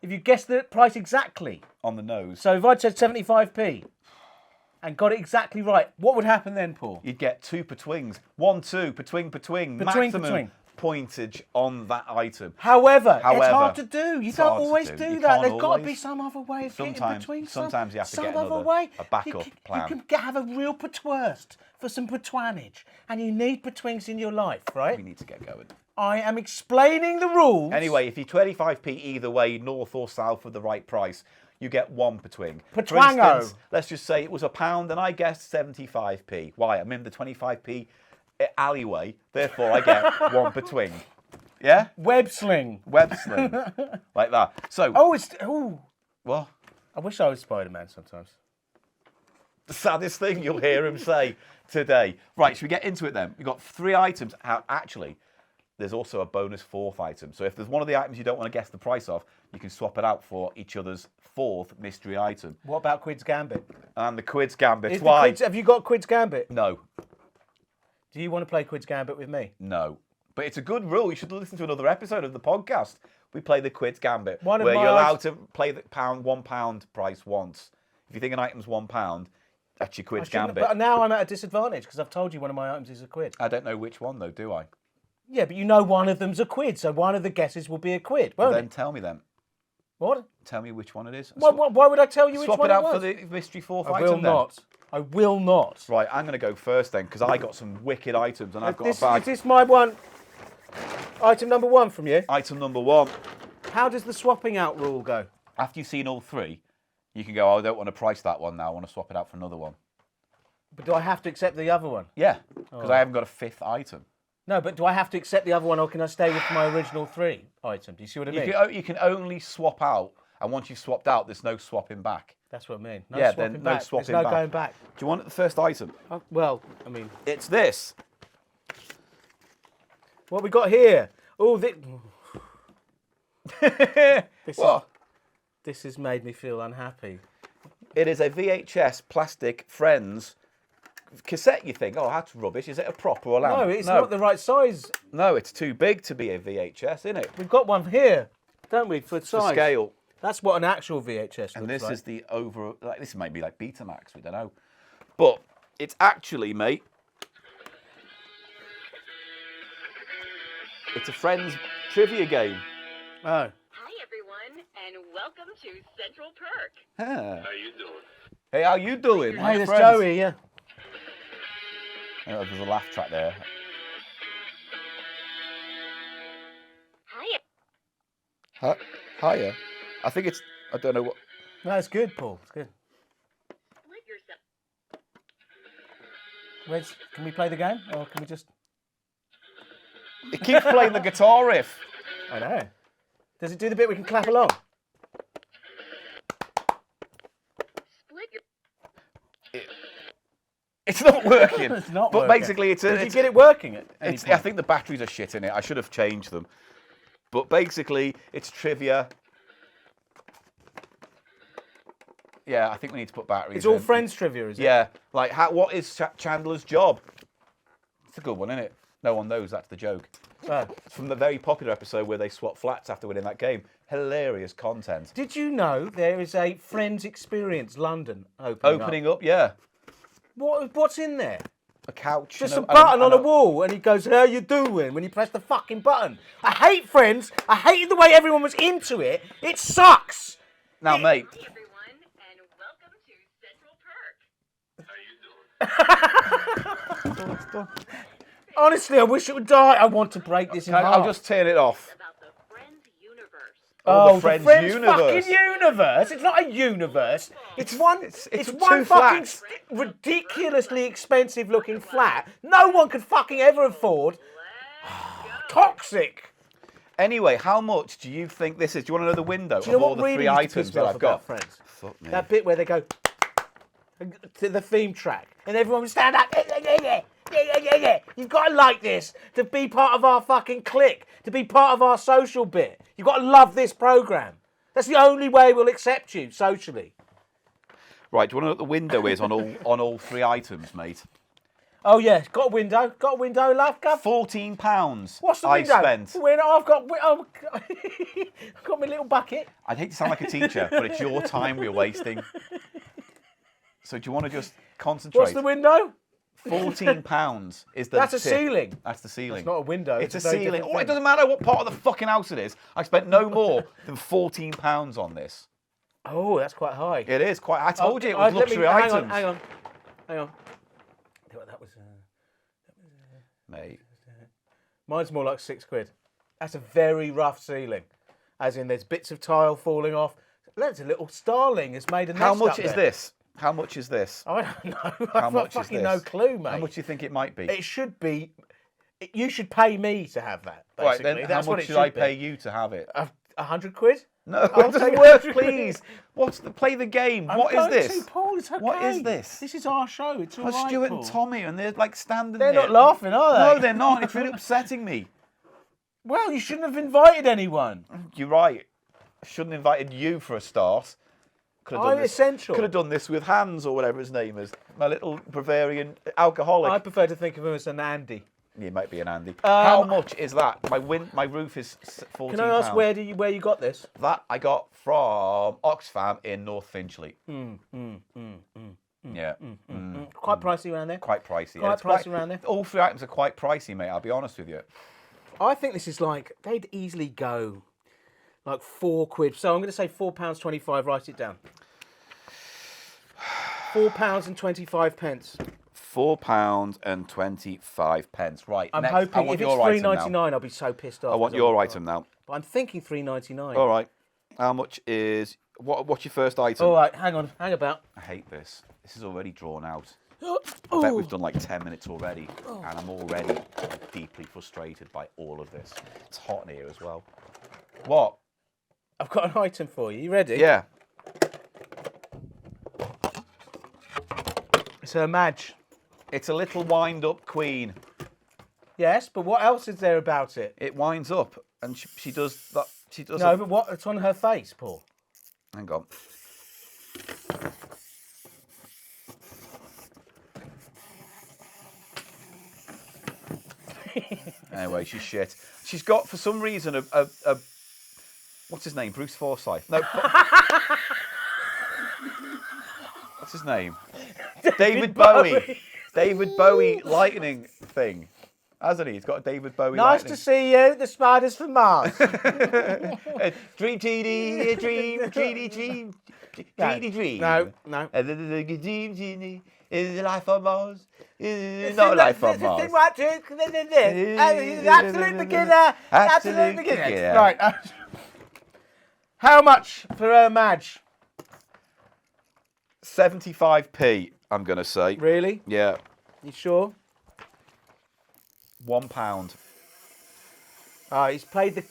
If you guess the price exactly. On the nose. So if I'd said 75p and got it exactly right, what would happen then, Paul? You'd get 2 petwings. 1, 2, petwing. Petwing, Maximum petwing. pointage on that item. However, it's However, hard to do. You it's don't hard to always do. do You that. can't There's got to be always. some other way of Sometimes- getting between. sometimes you have to some get other another- way. a backup plan. You can have a real petwurst for some petwanage, and you need petwings in your life, right? We need to get going. I am explaining the rules. Anyway, if you're 25p either way, north or south for the right price, you get 1 petwing. For Petwango. instance, let's just say it was £1 and I guessed 75p. Why? I'm in the 25p alleyway, therefore I get 1 petwing. Yeah? Web sling. Web sling. Like that. So, what? I wish I was Spider-Man sometimes. The saddest thing you'll hear him say today. Right, should we get into it then? We've got 3 items. Actually, there's also a bonus 4th item. So if there's one of the items you don't want to guess the price of, you can swap it out for each other's 4th mystery item. What about Quid's Gambit? And the Quid's Gambit. Is the Why? Quid's- have you got Quid's Gambit? No, Do you want to play Quid's Gambit with me? no. But it's a good rule. You should listen to another episode of the podcast. We play the Quid's Gambit, One of where my you're allowed to play the £1 price once. If you think an item's £1, that's your Quid's Gambit. But now I'm at a disadvantage because I've told you one of my items is a quid. I don't know which one though, do I? Yeah, but you know one of them's a quid, so one of the guesses will be a quid, won't Then it? tell me then. What? Tell me which one it is. Why would I tell you which Swap one it out was? for the mystery 4th I item will then. not. I will not. Right, I'm going to go first then, because I got some wicked items and I've got Is a bag. this my one? Item number 1 from you. Item number 1. How does the swapping out rule go? After you've seen all 3, you can go, oh, I don't want to price that one now. I want to swap it out for another one. But do I have to accept the other one? Yeah, because I haven't got a 5th item. No, but do I have to accept the other one, or can I stay with my original 3 item? Do you see what I mean? You can only swap out, and once you've swapped out, there's no swapping back. That's what I mean. No Yeah, swapping then no back. swapping There's no back. going back. Do you want the first item? Well, I mean, It's this. what we got here? Oh, What? This has made me feel unhappy. It is a VHS plastic Friends cassette. You think, oh, that's rubbish. Is it a prop or a lamp? No, it's not the right size. No, it's too big to be a VHS, isn't it? We've got one here, don't we, for The size? scale. That's what an actual VHS And looks this like. is the over. Like, this might be like Betamax. We don't know. But it's actually, mate. It's a Friends trivia game. Oh. Hi, everyone, and welcome to Central Perk. Huh. How you doing? Hey, how you doing? my Hey, there's friends? Joey, yeah. Oh, there's a laugh track there. Hi. Hiya. I think it's. I don't know what. No, it's good, Paul. It's good. Let yourself. Can we play the game, or can we just? It keeps playing the guitar riff. I know. Does it do the bit we can clap along? Split your It's not working. It's not But working. basically, Did you get it working? I think the batteries are shit in it. I should have changed them. But basically, it's trivia. Yeah, I think we need to put batteries It's all in. friends trivia, is it? Yeah, like what is Chandler's job? It's a good one, isn't it? No one knows that's the joke. Oh. It's from the very popular episode where they swap flats after winning that game. Hilarious content. Did you know there is a Friends Experience London opening up? Up, yeah. What's in there? A couch. Just and a button on and a wall, and he goes, "How you doing?" when you press the fucking button. I hate Friends. I hated the way everyone was into it. It sucks. Now, mate, Hey everyone, and welcome to Central Perk. Honestly, I wish it would die. I want to break this in half. I'll just turn it off. About the Friends universe. Oh, the Friends universe. fucking universe. It's not a universe. It's one. It's it's one two fucking flats. ridiculously expensive looking flat. No one could fucking ever afford. Toxic. Anyway, how much do you think this is? Do you want to know the window Do you know of all what the really three used to items piss me that off I've got? about Friends? Fuck me. That bit where they go to the theme track and everyone would stand up. You've got to like this to be part of our fucking clique, to be part of our social bit. You've got to love this programme. That's the only way we'll accept you socially. Right, do you want to know what the window is on all three items, mate? Oh yeah, got a window. Got a window, love. Gav? £14. What's the I window? spent. I've got I've got my little bucket. I'd hate to sound like a teacher, but it's your time we're wasting. So do you want to just concentrate? What's the window? £14 is the That's a tip. ceiling. That's the ceiling. It's not a window. It's a very ceiling. different Oh, it thing. doesn't matter what part of the fucking house it is. I spent no more than £14 on this. Oh, that's quite high. It is quite. I told you it Let was me- luxury items. Hang on. That was. Mate. Mine's more like £6. That's a very rough ceiling, as in there's bits of tile falling off. There's a little starling has made a nest How much up is there. this? How much is this? I don't know. How I've much got is fucking this? no clue, mate. How much do you think it might be? It should be. You should pay me to have that. Right, Basically. then That's how what much it should I be. pay you to have it? £100? No, I'll it doesn't take work, 100. please. Play the game. I'm What is going this? to, Paul, it's okay. What is this? This is our show. It's all That's right, Stuart Paul. and Tommy, and they're like standing They're there. not laughing, are they? No, they're not. It's really upsetting me. Well, you shouldn't have invited anyone. You're right. I shouldn't have invited you for a start. I'm essential. Could have done this with Hans or whatever his name is. My little Bavarian alcoholic. I prefer to think of him as an Andy. He might be an Andy. How much is that? My roof is £14. Can I ask where you got this? That I got from Oxfam in North Finchley. Yeah. Quite pricey around there. Quite pricey. Quite It's pricey around there. All three items are quite pricey, mate. I'll be honest with you. I think this is like they'd easily go like £4. So I'm going to say £4.25. Write it down. £4.25. £4.25. Right. I'm next, I hoping want if it's your item now. £3.99, I'll be so pissed off. I want your item now. But I'm thinking £3.99. All right. How much is what's your first item? All right, hang about. I hate this. This is already drawn out. Oh. I bet we've done like 10 minutes already, and I'm already deeply frustrated by all of this. It's hot in here as well. What? I've got an item for you. You ready? Yeah. It's her Madge. It's a little wind-up queen. Yes, but what else is there about it? It winds up, and she does that. She does. No, but what? It's on her face, Paul. Hang on. Anyway, she's shit. She's got, for some reason, a what's his name? Bruce Forsyth. No. What's his name? David Bowie. David Bowie lightning thing. Hasn't he? He's got a David Bowie Nice lightning. to see you, the spiders from Mars. Dream, dream, dream, dream, dream, dream. No. Is it life on Mars? Is it not life on Mars? Absolute beginner. Absolute beginner. Right. How much for her Madge? 75p, I'm going to say. Really? Yeah. You sure? £1. He's played the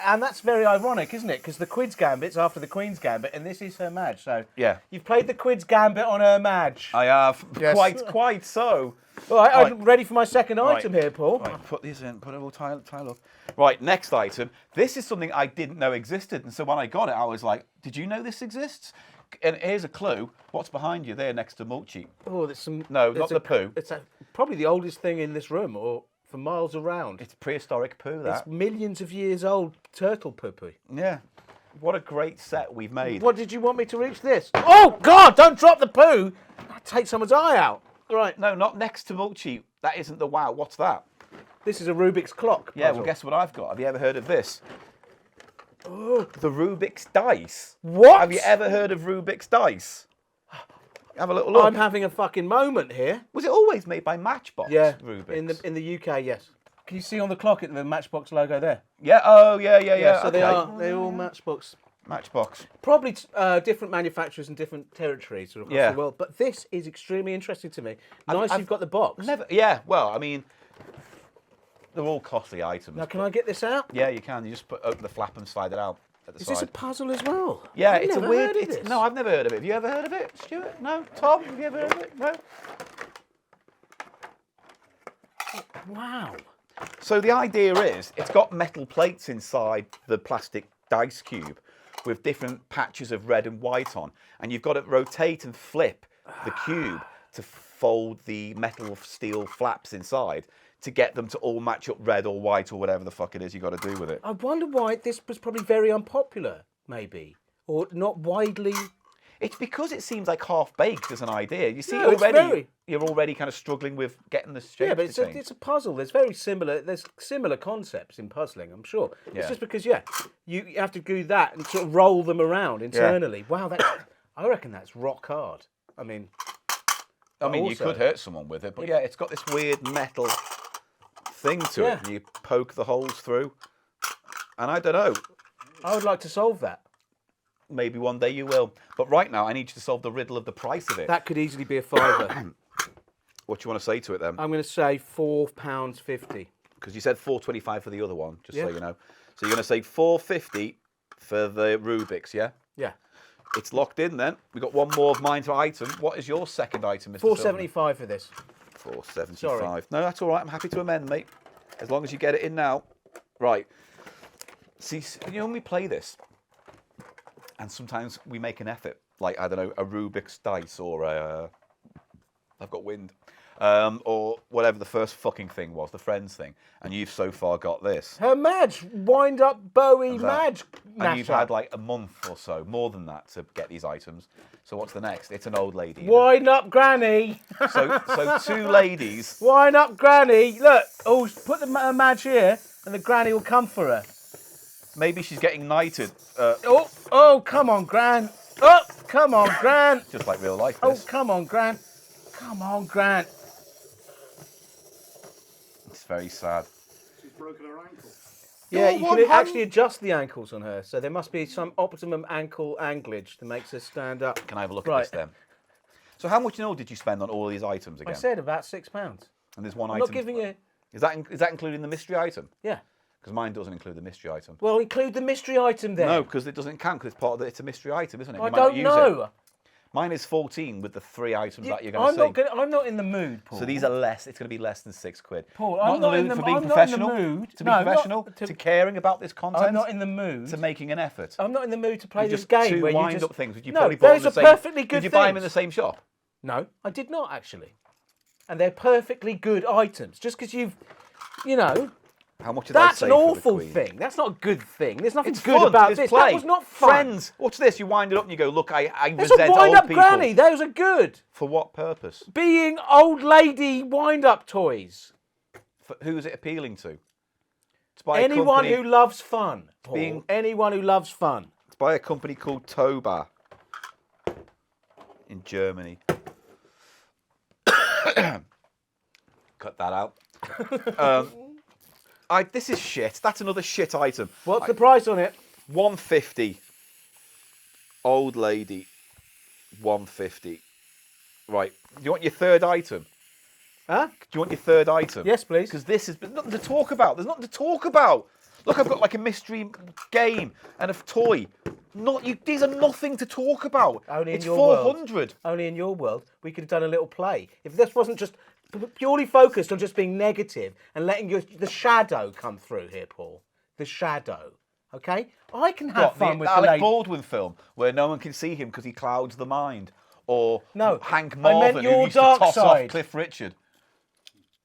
and that's very ironic, isn't it? Because the Queen's Gambit's after the Queen's Gambit, and this is her Madge. So Yeah. you've played the Queen's Gambit on her Madge. I have. Yes. Quite so. All right, Right. I'm ready for my second Right. item here, Paul. Right, put these in, put it all tile up. Right, next item. This is something I didn't know existed, and so when I got it, I was like, did you know this exists? And here's a clue. What's behind you there next to Mulchy? Oh, there's some. No, there's not the poo. It's probably the oldest thing in this room, or for miles around. It's prehistoric poo, that. It's millions of years old turtle poo-poo. Yeah. What a great set we've made. What did you want me to reach this? Oh, God, don't drop the poo. That'd take someone's eye out. Right. No, not next to Mulchy. That isn't the wow. What's that? This is a Rubik's clock. Yeah, puzzle. well, guess what I've got? Have you ever heard of this? Oh, the Rubik's dice. What? Have you ever heard of Rubik's dice? Have a little look. I'm having a fucking moment here. Was it always made by Matchbox? Yeah, Rubik's. in the UK, yes. Can you see on the clock the Matchbox logo there? Yeah. Oh, yeah. So Okay. they're all Matchbox. Matchbox. Probably different manufacturers in different territories across Yeah. the world. But this is extremely interesting to me. Nice, I've you've got the box. Never. Yeah. Well, I mean, they're all costly items. Now, can I get this out? Yeah, you can. You just open the flap and slide it out at the Is side. this a puzzle as well? Yeah, I've it's a never weird. heard of this. No, I've never heard of it. Have you ever heard of it, Stuart? No. Tom, have you ever heard of it? No. Wow. So the idea is, it's got metal plates inside the plastic dice cube with different patches of red and white on, and you've got to rotate and flip the cube to fold the metal steel flaps inside to get them to all match up red or white or whatever the fuck it is you got to do with it. I wonder why this was probably very unpopular, maybe, or not widely. It's because it seems like half-baked as an idea. You see, No, it's you're already kind of struggling with getting the shape Yeah, but to it's change. it's a puzzle. There's similar concepts in puzzling, I'm sure. Yeah. It's just because, you have to do that and sort of roll them around internally. Wow, I reckon that's rock hard. I mean, you also- could hurt someone with it, but yeah, it's got this weird metal thing to it. And you poke the holes through, and I don't know. I would like to solve that. Maybe one day you will. But right now, I need you to solve the riddle of the price of it. That could easily be a fiver. What do you want to say to it then? I'm going to say £4.50. Because you said $4.25 for the other one, just so Yeah. you know. So you're going to say $4.50 for the Rubik's, yeah? Yeah. It's locked in then. We've got one more of mine to item. What is your second item, Mr. £4.75 for this. $4.75. Sorry. No, that's all right. I'm happy to amend, mate. As long as you get it in now. Right. See, when we play this, and sometimes we make an effort, like, I don't know, a Rubik's dice or I've got wind, or whatever the first fucking thing was, the Friends thing, and you've so far got this. Her Madge, wind up Bowie Madge. And you've mashup. had like a month or so, more than that, to get these items. So what's the next? It's an old lady. Wind up Granny. So two ladies. Wind up Granny. Look, put the Madge here and the Granny will come for her. Maybe she's getting knighted. Oh, come on, Gran. Oh, come on, Gran. Just like real life. Oh, This. come on, Gran. Come on, Gran. It's very sad. She's broken her ankle. Yeah, Go you on, can hun. actually adjust the ankles on her, so there must be some optimum ankle anglage that makes her stand up. Can I have a look Right. at this then? So how much did you spend on all these items I again? said about £6. And there's one I'm item. not giving you. Is that including the mystery item? Yeah. Because mine doesn't include the mystery item. Well, include the mystery item then. No, because it doesn't count. Because it's part of it's a mystery item, isn't it? I You might not don't use know. It. Mine is 14 with the 3 items that you're going to see. I'm not in the mood, Paul. So these are less. It's going to be less than £6. Paul, I'm not in the for being I'm not in the professional. mood. To be No, professional. not To caring about this content. I'm not in the mood. To making an effort. I'm not in the mood to play You this just game two where you wind just up things which you no, probably bought in those the are same. perfectly good Did you buy them in things. the same shop? No, I did not actually. And they're perfectly good items. Just because How much did I that's say an for the awful Queen? thing. That's not a good thing. There's nothing It's good fun. about It's this. play. That was not fun. Friends. What's this? You wind it up and you go, look, I There's a resent wind old up people. granny. Those are good. For what purpose? Being old lady wind up toys. Who is it appealing to? It's by Anyone a company, who loves fun. Paul. being- Anyone who loves fun. It's by a company called Toba in Germany. Cut that out. This is shit. That's another shit item. What's the price on it? $150. Old lady. $150. Right. Do you want your third item? Huh? Do you want your third item? Yes, please. Because this is nothing to talk about. There's nothing to talk about. Look, I've got like a mystery game and a toy. These are nothing to talk about. Only in it's your 400. world. Only in your world, we could have done a little play. If this wasn't just purely focused on just being negative and letting the shadow come through here, Paul. The shadow. Okay? I can have fun with the Alec lady. Baldwin film where no one can see him because he clouds the mind. Or No, Hank I meant Marvin, your who used to dark toss side. off Cliff Richard.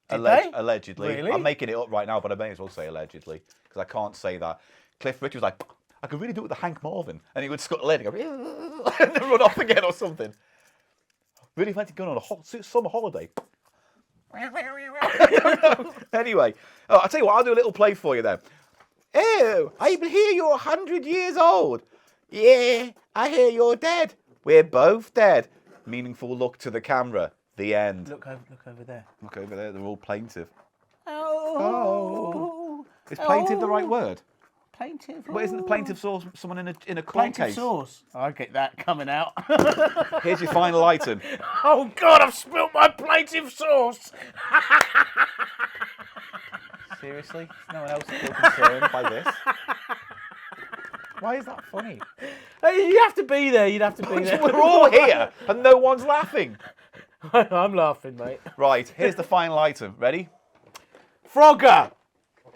Did they? Allegedly. Really? I'm making it up right now, but I may as well say allegedly, because I can't say that. Cliff Richard was like, I could really do it with the Hank Marvin. And he would scuttle in and go, and then run off again or something. Really fancy going on a summer holiday. Anyway, I'll tell you what, I'll do a little play for you then. Oh, I hear you're 100 years old. Yeah, I hear you're dead. We're both dead. Meaningful look to the camera. The end. Look over there. Look over there, they're all plaintive. Oh. Is plaintive the right word? Plaintive. But isn't the plaintive source someone in a clock Plaintive case? sauce. I get that coming out. Here's your final item. Oh God, I've spilt my plaintive sauce. Seriously? Is no one else feel concerned by this? Why is that funny? Hey, you have to be there. You'd have to be there. We're all here and no one's laughing. I'm laughing, mate. Right, here's the final item. Ready? Frogger.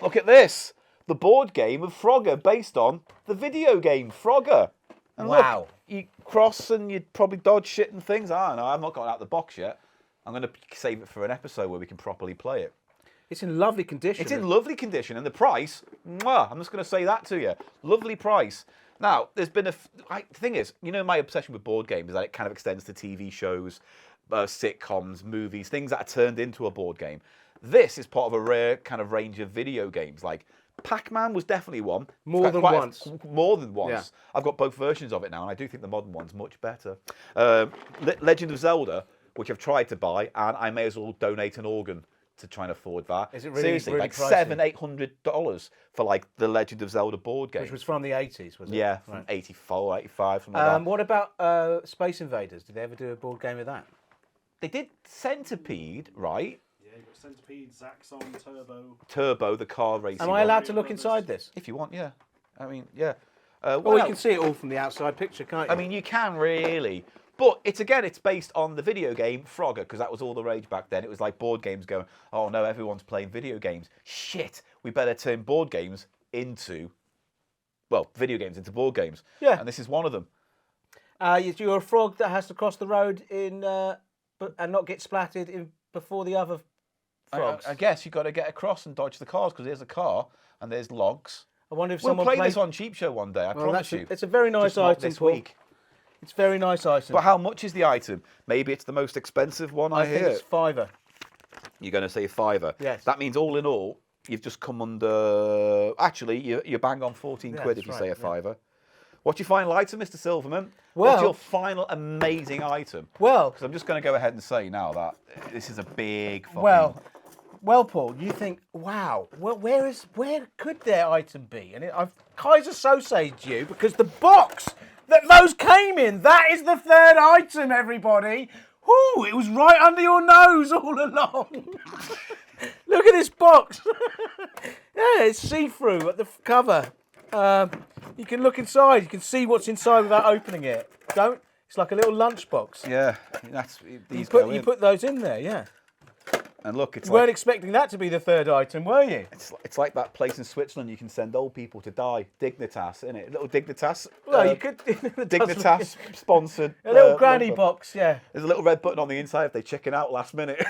Look at this. The board game of Frogger based on the video game Frogger. And Wow. Look, you cross and you'd probably dodge shit and things. I don't know. I've not got it out of the box yet. I'm going to save it for an episode where we can properly play it. It's in lovely condition. It's in lovely condition, and the price, mwah, I'm just going to say that to you. Lovely price. Now, there's been the thing is, you know, my obsession with board games is that it kind of extends to TV shows, sitcoms, movies, things that are turned into a board game. This is part of a rare kind of range of video games. Like Pac-Man was definitely one. More than once. More than once. Yeah. I've got both versions of it now, and I do think the modern one's much better. Legend of Zelda, which I've tried to buy, and I may as well donate an organ to try and afford that. Is it really, seriously really like pricey? $700-800 for like the Legend of Zelda board game? Which was from the 80s, was it? Yeah, from 84, 85, something like that. What about Space Invaders? Did they ever do a board game of that? They did Centipede, right? Yeah, you've got Centipede, Zaxxon, Turbo, the car racing. Am I allowed to look inside this? If you want, yeah. I mean, yeah. Well, you can see it all from the outside picture, can't you? I mean, you can really. But it's based on the video game Frogger, because that was all the rage back then. It was like board games going, oh no, everyone's playing video games. Shit, we better turn board games into, well, video games into board games. Yeah. And this is one of them. You're a frog that has to cross the road and not get splattered before the other frogs. I guess you've got to get across and dodge the cars, because there's a car and there's logs. I wonder if We'll someone play played this on CheapShow one day, I Well, promise you. It's a very nice Just not item, this Paul. week. It's a very nice item. But how much is the item? Maybe it's the most expensive one I think hear. it's £5. You're going to say £5. Yes. That means all in all, you've just come under... Actually, you bang on 14 quid if you say a £5. What's your final item, Mr. Silverman? Well- What's your final amazing item? Well, Because I'm just going to go ahead and say now that this is a big fucking... Well, Paul, you think, wow, well, where could their item be? And I've Kaiser Sose'd you because the box that those came in, that is the third item, everybody. Whoo, it was right under your nose all along. Look at this box. Yeah, it's see-through at the cover. You can look inside. You can see what's inside without opening it. Don't. It's like a little lunchbox. Yeah, that's... These go You in. put those in there, yeah. And look, it's You weren't like... expecting that to be the third item, were you? It's like that place in Switzerland you can send old people to die. Dignitas, isn't it? A little Dignitas. Well, you could. Dignitas sponsored. A little granny number. box, yeah. There's a little red button on the inside if they chicken out last minute.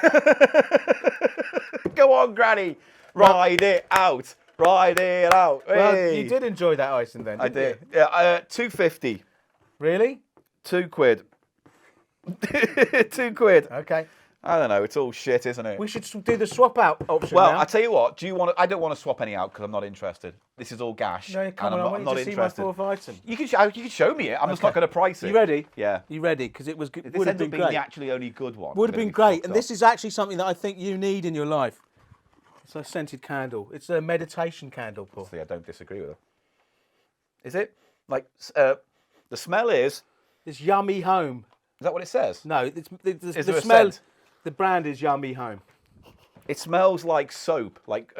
Go on, Granny. Ride it out. Ride it out. Well, Hey. you did enjoy that item then, I didn't did. Yeah, £2.50. Really? £2. £2. Okay. I don't know. It's all shit, isn't it? We should do the swap out option Well, now. I tell you what. Do you want? I don't want to swap any out because I'm not interested. This is all gash. No, come and on, I I'm want not you to see interested. my fourth item. You can show me it. I'm just not going to price it. You ready? Yeah. You ready? Because it was If would this have ends up been being great. the actually only good one. Would have been great. And this is actually something that I think you need in your life. It's a scented candle. It's a meditation candle, Paul. See, I don't disagree with her. Is it? Like, the smell is... It's Yummy Home. Is that what it says? No, it's Is the there a smell. scent? The brand is Yummy Home. It smells like soap, like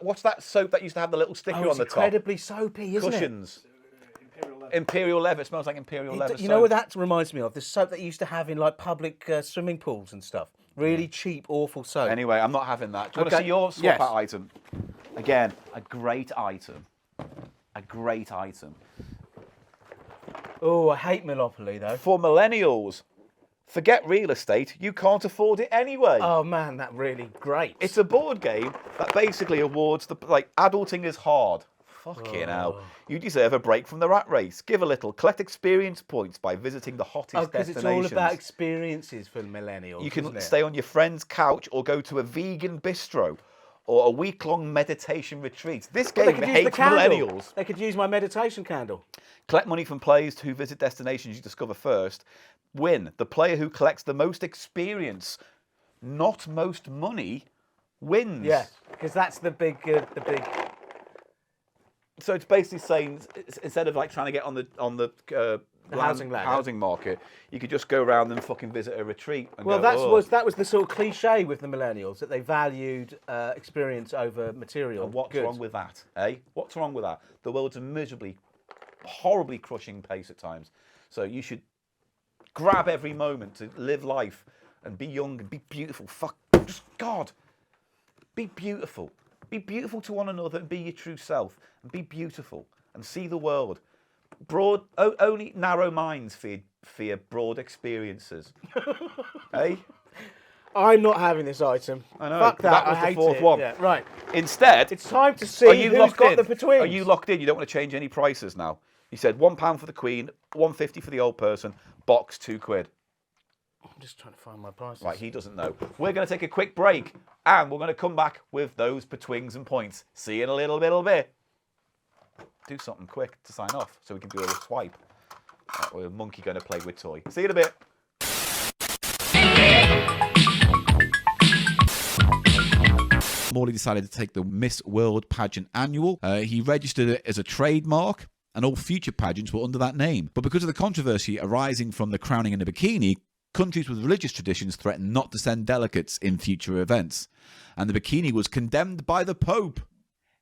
what's that soap that used to have the little sticker on the top? Incredibly soapy, isn't Cushions. Imperial leather. Imperial leather. It smells like Imperial leather. it? You know what that reminds me of? The soap that you used to have in like public swimming pools and stuff. Really cheap, awful soap. Anyway, I'm not having that. Do you want to Okay. see your swap Yes. out item? Again, a great item. A great item. Oh, I hate Monopoly though. For millennials, forget real estate. You can't afford it anyway. Oh man, that really great. It's a board game that basically awards the adulting is hard. Fucking hell. You deserve a break from the rat race. Give a little. Collect experience points by visiting the hottest because destinations. it's all about experiences for millennials. You can isn't it? stay on your friend's couch or go to a vegan bistro or a week-long meditation retreat. This But they game could use the hates candle. millennials. They could use my meditation candle. Collect money from players who visit destinations you discover first. Win. The player who collects the most experience, not most money, wins. Yeah, because that's the big. So it's basically saying instead of trying to get on the housing ladder. housing market, you could just go around and fucking visit a retreat. And Well, go, that was the sort of cliche with the millennials that they valued experience over material. What's goods. wrong with that, eh? What's wrong with that? The world's a miserably, horribly crushing pace at times. So you should grab every moment to live life and be young and be beautiful. Fuck, just God, be beautiful. Be beautiful to one another and be your true self and be beautiful and see the world. Only narrow minds fear broad experiences. Eh? I'm not having this item. I know. Fuck that. That was I the hate fourth it. one. Yeah, right. Instead, It's time to see who's got the betweens. Are you locked in? You don't want to change any prices now. You said £1 for the Queen, £1.50 for the old person, box £2. I'm just trying to find my prices. Right, he doesn't know. We're going to take a quick break, and we're going to come back with those betwings and points. See you in a little bit. Do something quick to sign off, so we can do a little swipe. Or a monkey going to play with toy. See you in a bit. Morley decided to take the Miss World pageant annual. He registered it as a trademark, and all future pageants were under that name. But because of the controversy arising from the crowning in a bikini, countries with religious traditions threatened not to send delegates in future events. And the bikini was condemned by the Pope.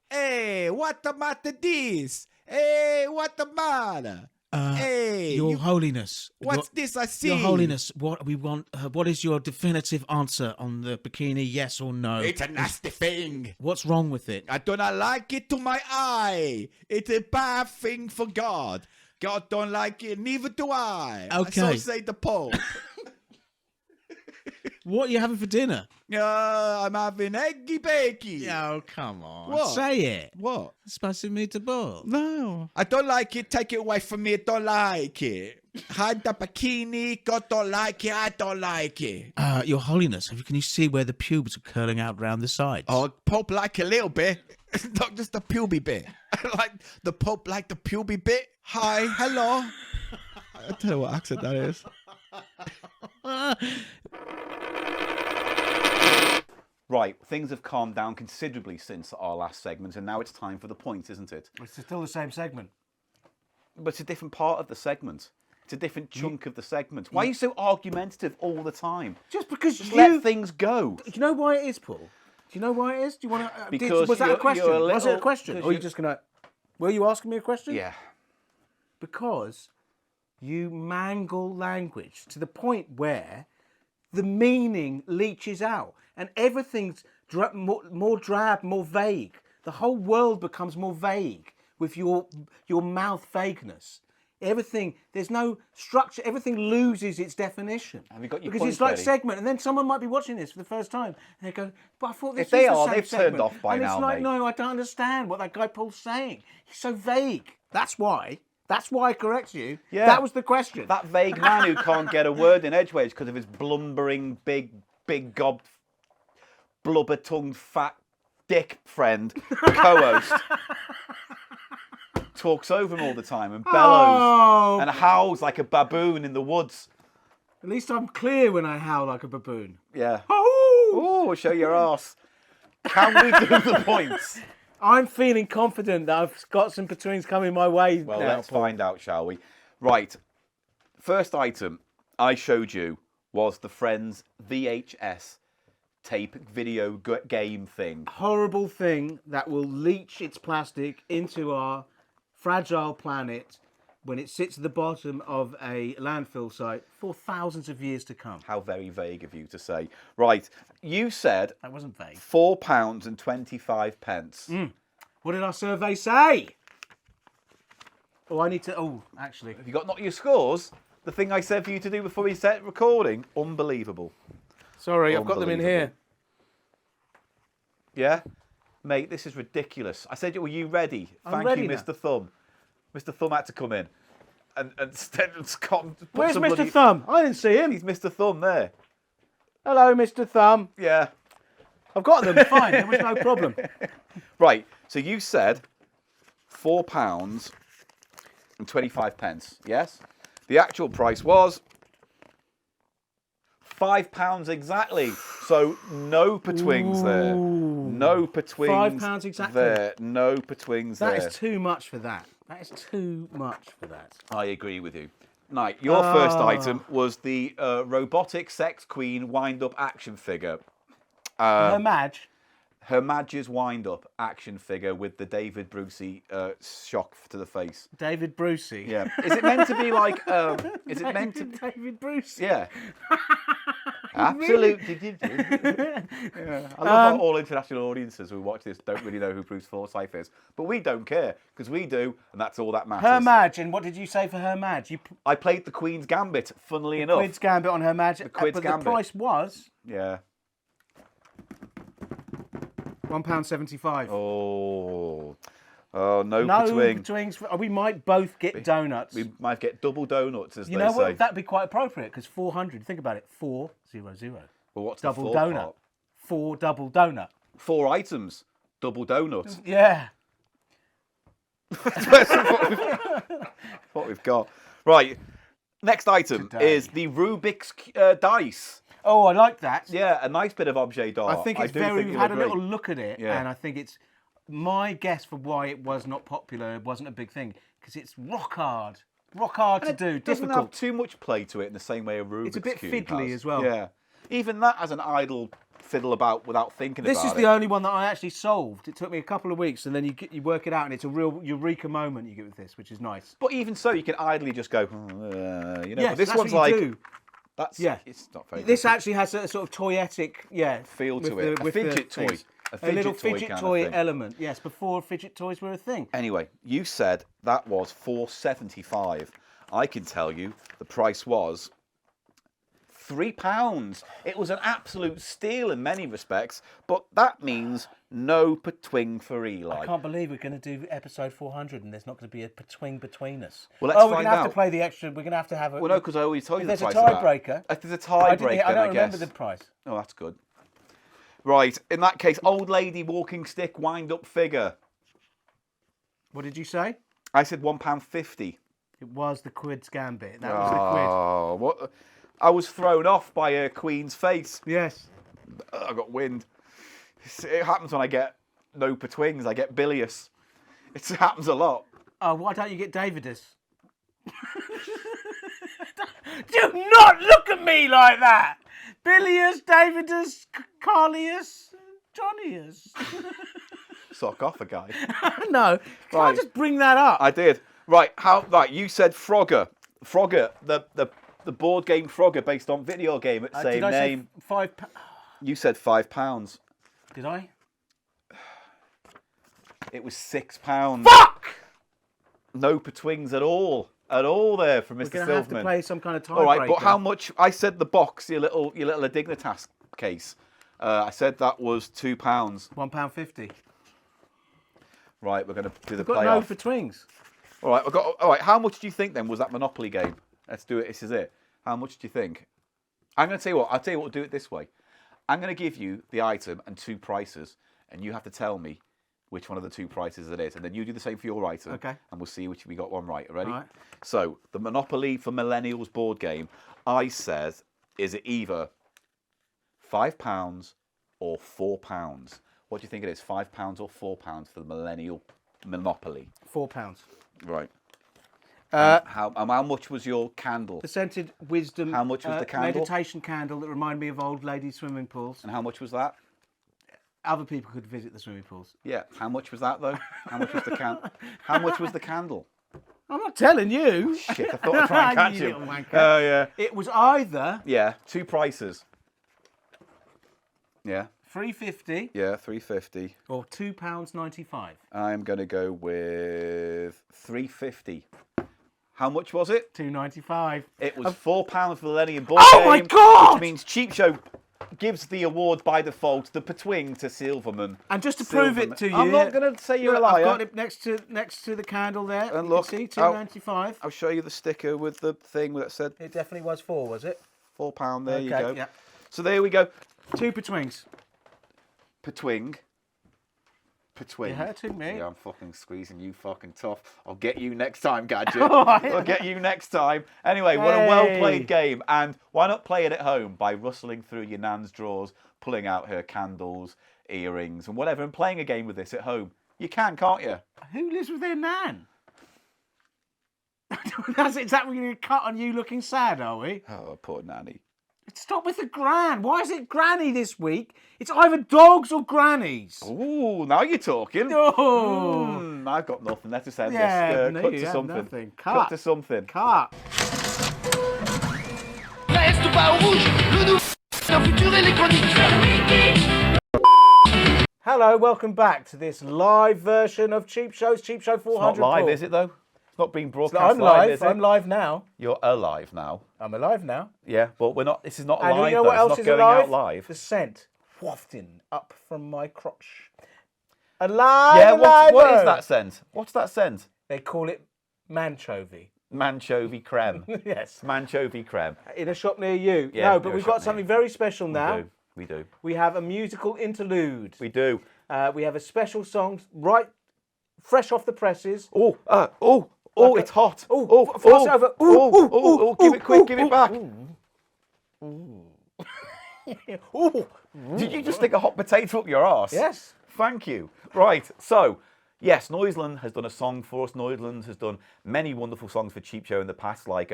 Hey, what the matter this? Hey, what the matter? Hey, Your Holiness. what's this I see? Your Holiness, what we want? What is your definitive answer on the bikini? Yes or no? It's a nasty thing. What's wrong with it? I do not like it to my eye. It's a bad thing for God. God don't like it, neither do I. Okay. So say the Pope. What are you having for dinner? I'm having eggy bakey. Oh, come on. What? Say it. What? Spicy meatball. No. I don't like it. Take it away from me. I don't like it. Hide the bikini. God don't like it. I don't like it. Your Holiness, can you see where the pubes are curling out round the sides? Oh, Pope like a little bit. Not just the puby bit. Like the Pope like the puby bit. Hi, hello. I don't know what accent that is. Right, things have calmed down considerably since our last segment, and now it's time for the points, isn't it? It's still the same segment. But it's a different part of the segment. It's a different chunk of the segment. Why are you so argumentative all the time? Just because Just let things go. Do you know why it is, Paul? Do you know why it is? Do you want to? Because was that a you're- question? you're a Was it a little- question? because Or are you you- just gonna? Were you asking me a question? Yeah. Because you mangle language to the point where the meaning leaches out and everything's more drab, more vague. The whole world becomes more vague with your mouth vagueness. Everything, there's no structure. Everything loses its definition. Have you got your because points it's like ready? segment, and then someone might be watching this for the first time, and they go, "But I thought this If they is the are, same they've turned segment." off by and now, it's like, mate. no, I don't understand what that guy Paul's saying. He's so vague. That's why. That's why I correct you. Yeah. That was the question. That vague man who can't get a word in edgeways because of his blumbering, big gob, blubber-tongued, fat dick friend, co-host, talks over him all the time and bellows and howls like a baboon in the woods. At least I'm clear when I howl like a baboon. Yeah. Oh! Oh, show your ass. Can we do the points? I'm feeling confident that I've got some betweens coming my way Well, now, let's Paul. find out, shall we? Right. First item I showed you was the Friends VHS tape video game thing. Horrible thing that will leach its plastic into our fragile planet when it sits at the bottom of a landfill site for thousands of years to come. How very vague of you to say. Right, you said That wasn't vague. £4.25. What did our survey say? Oh, I need to... Oh, actually. Have you got not your scores? The thing I said for you to do before we set recording? Unbelievable. Sorry, I've got them in here. Yeah? Mate, this is ridiculous. I said, were you ready? I'm ready you, now. Mr. Thumb. Mr. Thumb had to come in. And Scott... Where's Mr. Thumb? I didn't see him. He's Mr. Thumb there. Hello, Mr. Thumb. Yeah. I've got them. Fine. There was no problem. Right, so you said £4.25, yes? The actual price was £5 exactly. So no betwings there. No betwings £5 exactly. there. No betwings there. That is too much for that. That is too much for that. I agree with you. Right, your first item was the robotic sex queen wind-up action figure. Her Madge. Her Madge's wind-up action figure with the David Brucey shock to the face. David Brucey. Yeah. Is it meant to be like? Is it meant to? David Brucey. Yeah. Absolutely. Yeah. I love how all international audiences who watch this don't really know who Bruce Forsyth is, but we don't care because we do, and that's all that matters. Her Madge, and what did you say for her Madge? I played the Queen's Gambit. Funnily enough. Quid's Gambit on her Madge. Quid's but Gambit. the price was Yeah. £1.75. Oh, no betwing. betwings. We might both get donuts. We might get double donuts, as You they know say. what? That'd be quite appropriate because 400. Think about it. 400. Well, what's Double the donut. part? 4 double donut. 4 items. Double donut. Yeah. What we've got. Right. Next item Today. is the Rubik's dice. Oh, I like that. Yeah, a nice bit of objet d'art. I think it's do very. think We've you'll had a agree. little look at it, Yeah. and I think it's my guess for why it was not popular. It wasn't a big thing because it's rock hard to do. It doesn't have Difficult. too much play to it in the same way a Rubik's It's a bit Cube fiddly has. as well. Yeah. Even that has an idle fiddle about without thinking This about is it. the only one that I actually solved. It took me a couple of weeks, and then you work it out, and it's a real eureka moment you get with this, which is nice. But even so, you can idly just go, you know. Yes, but this that's one's what you like, do. that's Yeah. It's not very. This good. actually has a sort of toyetic, Feel to with it. the- A with the fidget toy. things. A A little fidget toy fidget kind of toy thing. element. Yes, before fidget toys were a thing. Anyway, you said that was £4.75. I can tell you the price was £3. It was an absolute steal in many respects, but that means no betwing for Eli. I can't believe we're going to do episode 400 and there's not going to be a between between us. Well, let's we're find going to have out. to play the extra. We're going to have a. Well, no, because I already told you the There's a price of that. tiebreaker. If there's a I tiebreaker, don't I remember guess. the price. Oh, that's good. Right, in that case, old lady walking stick wind-up figure. What did you say? I said £1.50. It was the Quid's Gambit. That was the Oh, what? I was thrown off by a queen's face. Quid. Yes. I got wind. It happens when I get no betwings. I get bilious. It happens a lot. Oh, why don't you get Davidus? Do not look at me like that. Bilius, Davidus, Carlius, Johnnyus. Sock off a guy. No, can't Right. just bring that up. I did. Right, right, you said Frogger. Frogger, the board game Frogger based on video game, same did I name. say £5? You said £5. Did I? It was £6. Fuck! No betwings at all. At all there from We're Mr. going to have to Silverman. play some kind of tiebreaker. All right, but how much? I said the box, your little Dignitas case. I said that was £2. £1.50. Right, we're going to do the We've got no playoff. betwings. All right, all right. How much do you think then was that Monopoly game? Let's do it. This is it. How much do you think? I'm going to tell you what. I'll tell you what. We'll do it this way. I'm going to give you the item and 2 prices, and you have to tell me which one of the 2 prices it is, and then you do the same for your item. Okay. And we'll see which we got one right. Ready? All right. So the Monopoly for Millennials board game, I said, is it either £5 or £4? What do you think it is? £5 or £4 for the Millennial Monopoly? £4. Right. How much was your candle? The scented wisdom. How much was the candle? Meditation candle that reminded me of old ladies' swimming pools. And how much was that? Other people could visit the swimming pools. Yeah. How much was that though? How much was the How much was the candle? I'm not telling you. Shit, I thought I'd try and catch You you. little wanker. Oh yeah. It was either Yeah. 2 prices. Yeah. £3.50 Yeah. 350. or £2.95. I'm gonna go with 350. How much was it? £2.95. It was £4 for the Millennium Board Oh Game, my God! Which means Cheap Show gives the award by default, the Petwing, to Silverman. And just to prove it to you, I'm not going to say you're a liar. I've got it next to the candle there. And You look, can see £2.95. I'll show you the sticker with the thing that said It definitely was £4, was it? £4. There you Okay, go. yeah. So there we go. 2 Petwings. Petwing. You hurting me. Yeah, I'm fucking squeezing you fucking tough. I'll get you next time, Gadget. All right. I'll get you next time. Anyway, what a well-played game. And why not play it at home by rustling through your nan's drawers, pulling out her candles, earrings and whatever, and playing a game with this at home. You can, can't you? Who lives with their nan? Is that we're going to cut on you looking sad, are we? Oh, poor nanny. Stop with the gran. Why is it granny this week? It's either dogs or grannies. Ooh, now you're talking. Oh. I've got nothing. Let's just end Yeah, this. no, Cut you to have something. nothing. Cut Cut. to something. Cut. Hello, welcome back to this live version of Cheap Show's Cheap Show 400. It's not live, Paul. is it, though? It's not being broadcast I'm live, live. is it? I'm live now. You're alive now. I'm alive now. Yeah, but we're not. This is not And live, you know though. what else It's is not going alive? out live. The scent wafting up from my crotch. Alive, Yeah, alive. what is that scent? What's that scent? They call it manchovy. Manchovy creme. Yes. Manchovy creme. In a shop near you. Yeah, No, but near a we've shop got near something you. very special now. We do. We have a musical interlude. We do. We have a special song right fresh off the presses. Oh, Like it's hot. Pass it over. Give it quick, give it back. Ooh. Did you just stick a hot potato up your arse? Yes. Thank you. Right, so, yes, Noiseland has done a song for us. Noiseland has done many wonderful songs for Cheap Show in the past, like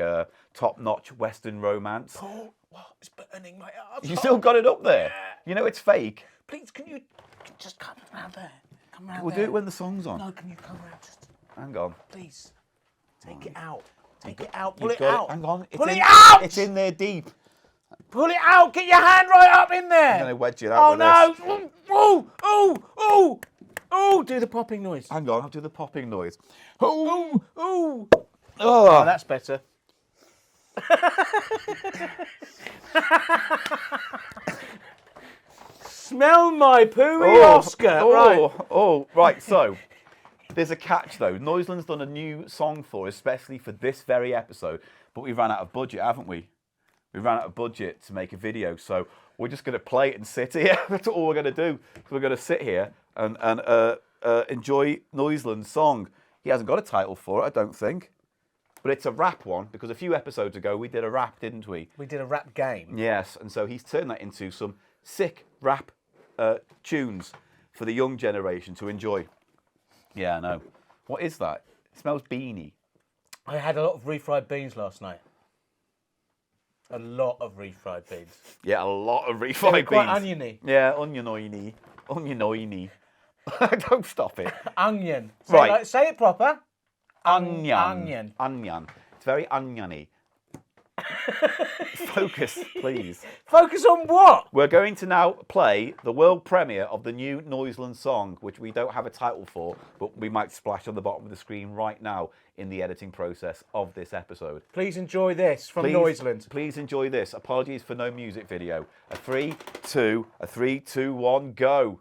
Top Notch Western Romance. Oh, it's burning my arse. You still got it up there. You know it's fake. Please, can you just come around there? Come around We'll there. do it when the song's on. No, can you come around? Just Hang on. please. Take it out. Take it out. Pull You've it got out. Hang on. Pull in, it out! It's in there deep. Pull it out. Get your hand right up in there. I'm going to wedge it out Oh with no! this. Oh! Do the popping noise. Hang on, I'll do the popping noise. Oh! Oh, Oh, that's better. Smell my pooey, Oscar. Right, so there's a catch though. Noiseland's done a new song for us, especially for this very episode, but we ran out of budget, haven't we? We ran out of budget to make a video, so we're just going to play it and sit here. That's all we're going to do. We're going to sit here and enjoy Noiseland's song. He hasn't got a title for it, I don't think. But it's a rap one, because a few episodes ago we did a rap, didn't we? We did a rap game. Yes, and so he's turned that into some sick rap tunes for the young generation to enjoy. Yeah, I know. What is that? It smells beanie. I had a lot of refried beans last night. A lot of refried beans. Yeah, a lot of They were refried beans. quite oniony. Yeah, onioiny. Onioiny. Don't stop it. Onion. Right. Say it proper. Onion. Onion. Onion. It's very oniony. Focus, please. Focus on what? We're going to now play the world premiere of the new Noiseland song, which we don't have a title for, but we might splash on the bottom of the screen right now in the editing process of this episode. Please enjoy this from Noiseland. Please enjoy this. Apologies for no music video. A 3, 2, 1, go.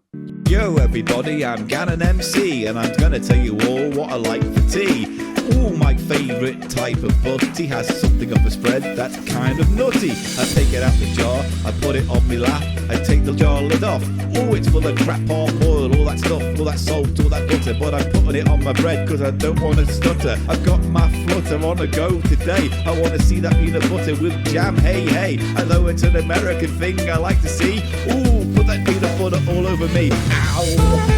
Yo everybody, I'm Gannon MC and I'm gonna tell you all what I like for tea. Ooh, my favourite type of butty has something of a spread that's kind of nutty. I take it out the jar, I put it on my lap, I take the jar lid off. Ooh, it's full of crap, palm oil, all that stuff, all that salt, all that butter, but I'm putting it on my bread because I don't want to stutter. I've got my flutter on a go today. I want to see that peanut butter with jam, hey, hey. I know it's an American thing I like to see. Ooh, put that peanut butter all over me. Ow!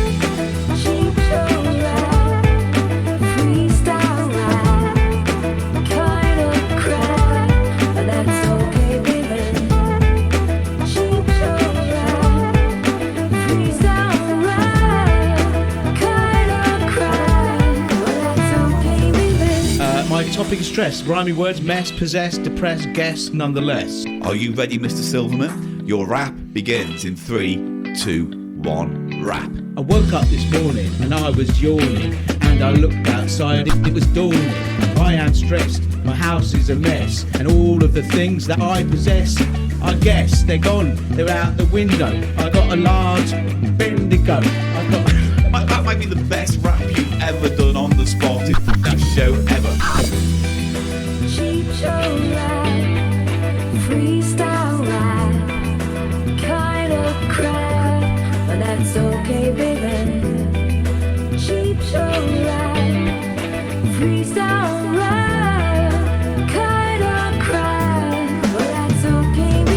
favourite topic is stress. Rhyming words, mess, possess, depress, guess, nonetheless. Are you ready, Mr. Silverman? Your rap begins in 3, 2, 1, rap. I woke up this morning and I was yawning, and I looked outside, it was dawning. I am stressed, my house is a mess, and all of the things that I possess, I guess they're gone, they're out the window. I got a large bendigo. That might be the best rap you've ever done on the spot in that show ever. Cheap show rap, freestyle rap, kind of crap, but that's okay, baby. Cheap show rap, freestyle rap, kind of crap, but that's okay, baby.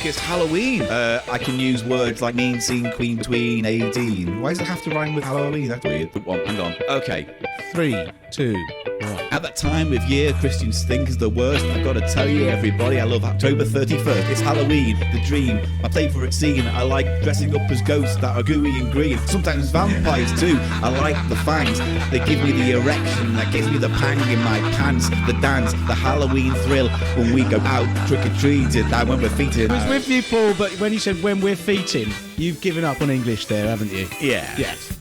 It's Halloween. I can use words like mean, scene, queen, tween, 18. Why does it have to rhyme with Halloween? That's weird. But one, hang on. Okay. 3, 2, 1. At that time of year, Christians think is the worst. I've got to tell you, everybody, I love October 31st. It's Halloween, the dream, my favourite scene. I like dressing up as ghosts that are gooey and green. Sometimes vampires too. I like the fangs. They give me the erection that gives me the pang in my pants. The dance, the Halloween thrill when we go out trick-or-treating. Now when we're feeding. I was with you, Paul, but when you said when we're feeting, you've given up on English there, haven't you? Yeah. Yes.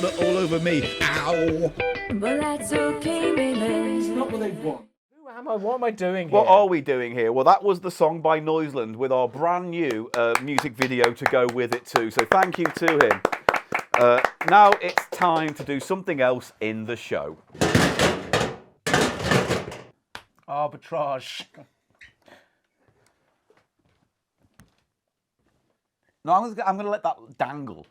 All over me. Ow! But that's okay, baby. It's not what they want. Who am I? What am I doing here? What are we doing here? Well, that was the song by Noiseland with our brand new music video to go with it too. So thank you to him. Now it's time to do something else in the show. Arbitrage. No, I'm going to let that dangle.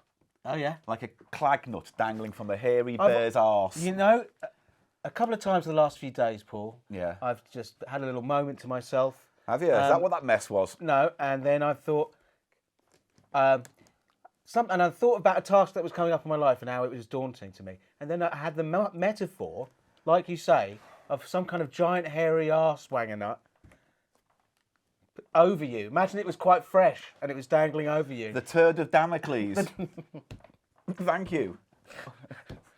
Oh, yeah. Like a clag nut dangling from a hairy bear's arse. You know, a couple of times in the last few days, Paul, Yeah. I've just had a little moment to myself. Have you? Is that what that mess was? No, and then I thought, and I thought about a task that was coming up in my life and how it was daunting to me. And then I had the metaphor, like you say, of some kind of giant hairy arse wanger nut over you. Imagine it was quite fresh and it was dangling over you. The turd of Damocles. Thank you.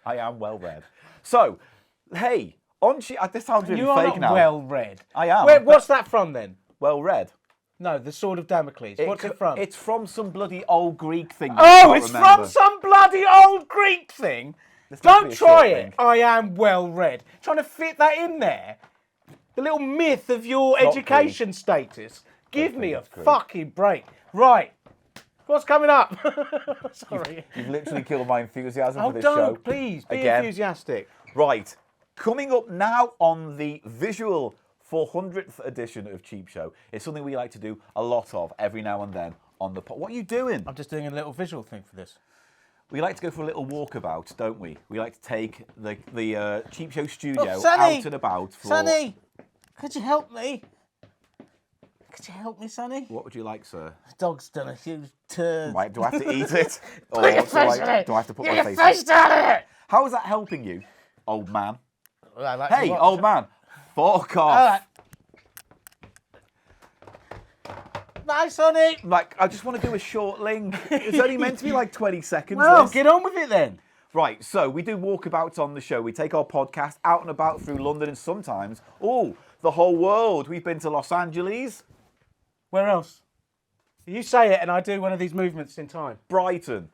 I am well read. So, hey, this sounds really you are fake not now. well read. I am. What's that from then? Well read. No, the Sword of Damocles. What's it from? It's from some bloody old Greek thing. Oh, it's from some bloody old Greek thing. Don't definitely a try short it. link. I am well read. Trying to fit that in there. The little myth of your Not education status. Give me a it's Greek. fucking break. Right. What's coming up? Sorry. You've literally killed my enthusiasm Oh, for this show. don't. Please, be Again. enthusiastic. Right. Coming up now on the visual 400th edition of Cheap Show is something we like to do a lot of every now and then on the pod. What are you doing? I'm just doing a little visual thing for this. We like to go for a little walkabout, don't we? We like to take the Cheap Show studio Sonny! out and about. For... Sonny, could you help me? Could you help me, Sonny? What would you like, sir? The dog's done a huge turn. Right, do I have to eat it? Or Put your do face in it. I have to put Get my your face face down in it. How is that helping you, old man? Well, I like Hey, to watch old it. man, fuck off. All right. Bye, Sonny. Like, I just want to do a short link. It's only meant to be like 20 seconds. Well, this. get on with it then. Right, so we do walkabouts on the show. We take our podcast out and about through London and sometimes, the whole world. We've been to Los Angeles, Where else? You say it and I do one of these movements in time. Brighton.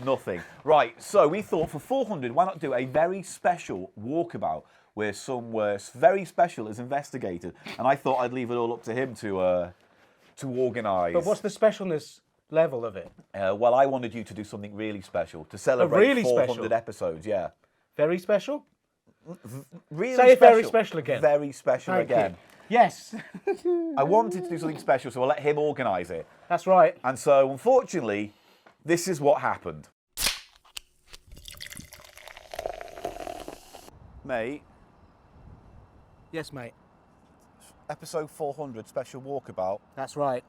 Nothing. Right, so we thought for 400, why not do a very special walkabout where somewhere very special is investigated. And I thought I'd leave it all up to him to organise. But what's the specialness level of it? Well, I wanted you to do something really special to celebrate really 400 special? episodes, yeah. Very special? really Say it very special again. Very special Thank again. you. Yes, I wanted to do something special, so I'll let him organise it. that's right. And so, unfortunately, this is what happened. Mate, Yes, mate. episode 400, special walkabout. That's right.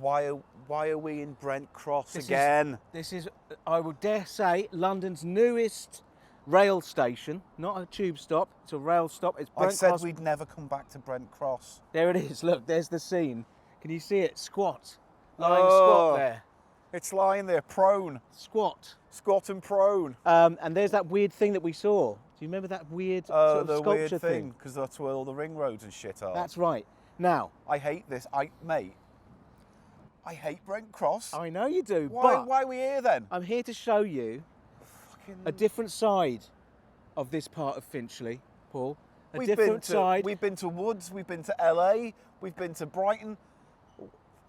Why are we in Brent Cross again? This is, I would dare say, London's newest rail station. Not a tube stop, it's a rail stop. It's I Brent said Cross. we'd never come back to Brent Cross. There it is, look, there's the scene. Can you see it? Squat. Lying Oh. squat there. It's lying there, prone. Squat. Squat and prone. And there's that weird thing that we saw. Do you remember that weird sort of the sculpture weird thing, because that's where all the ring roads and shit are. That's right. Now, I hate this. Mate, I hate Brent Cross. I know you do, Why but are we here then? I'm here to show you a different side of this part of Finchley, Paul. We've been to Woods, we've been to LA, we've been to Brighton.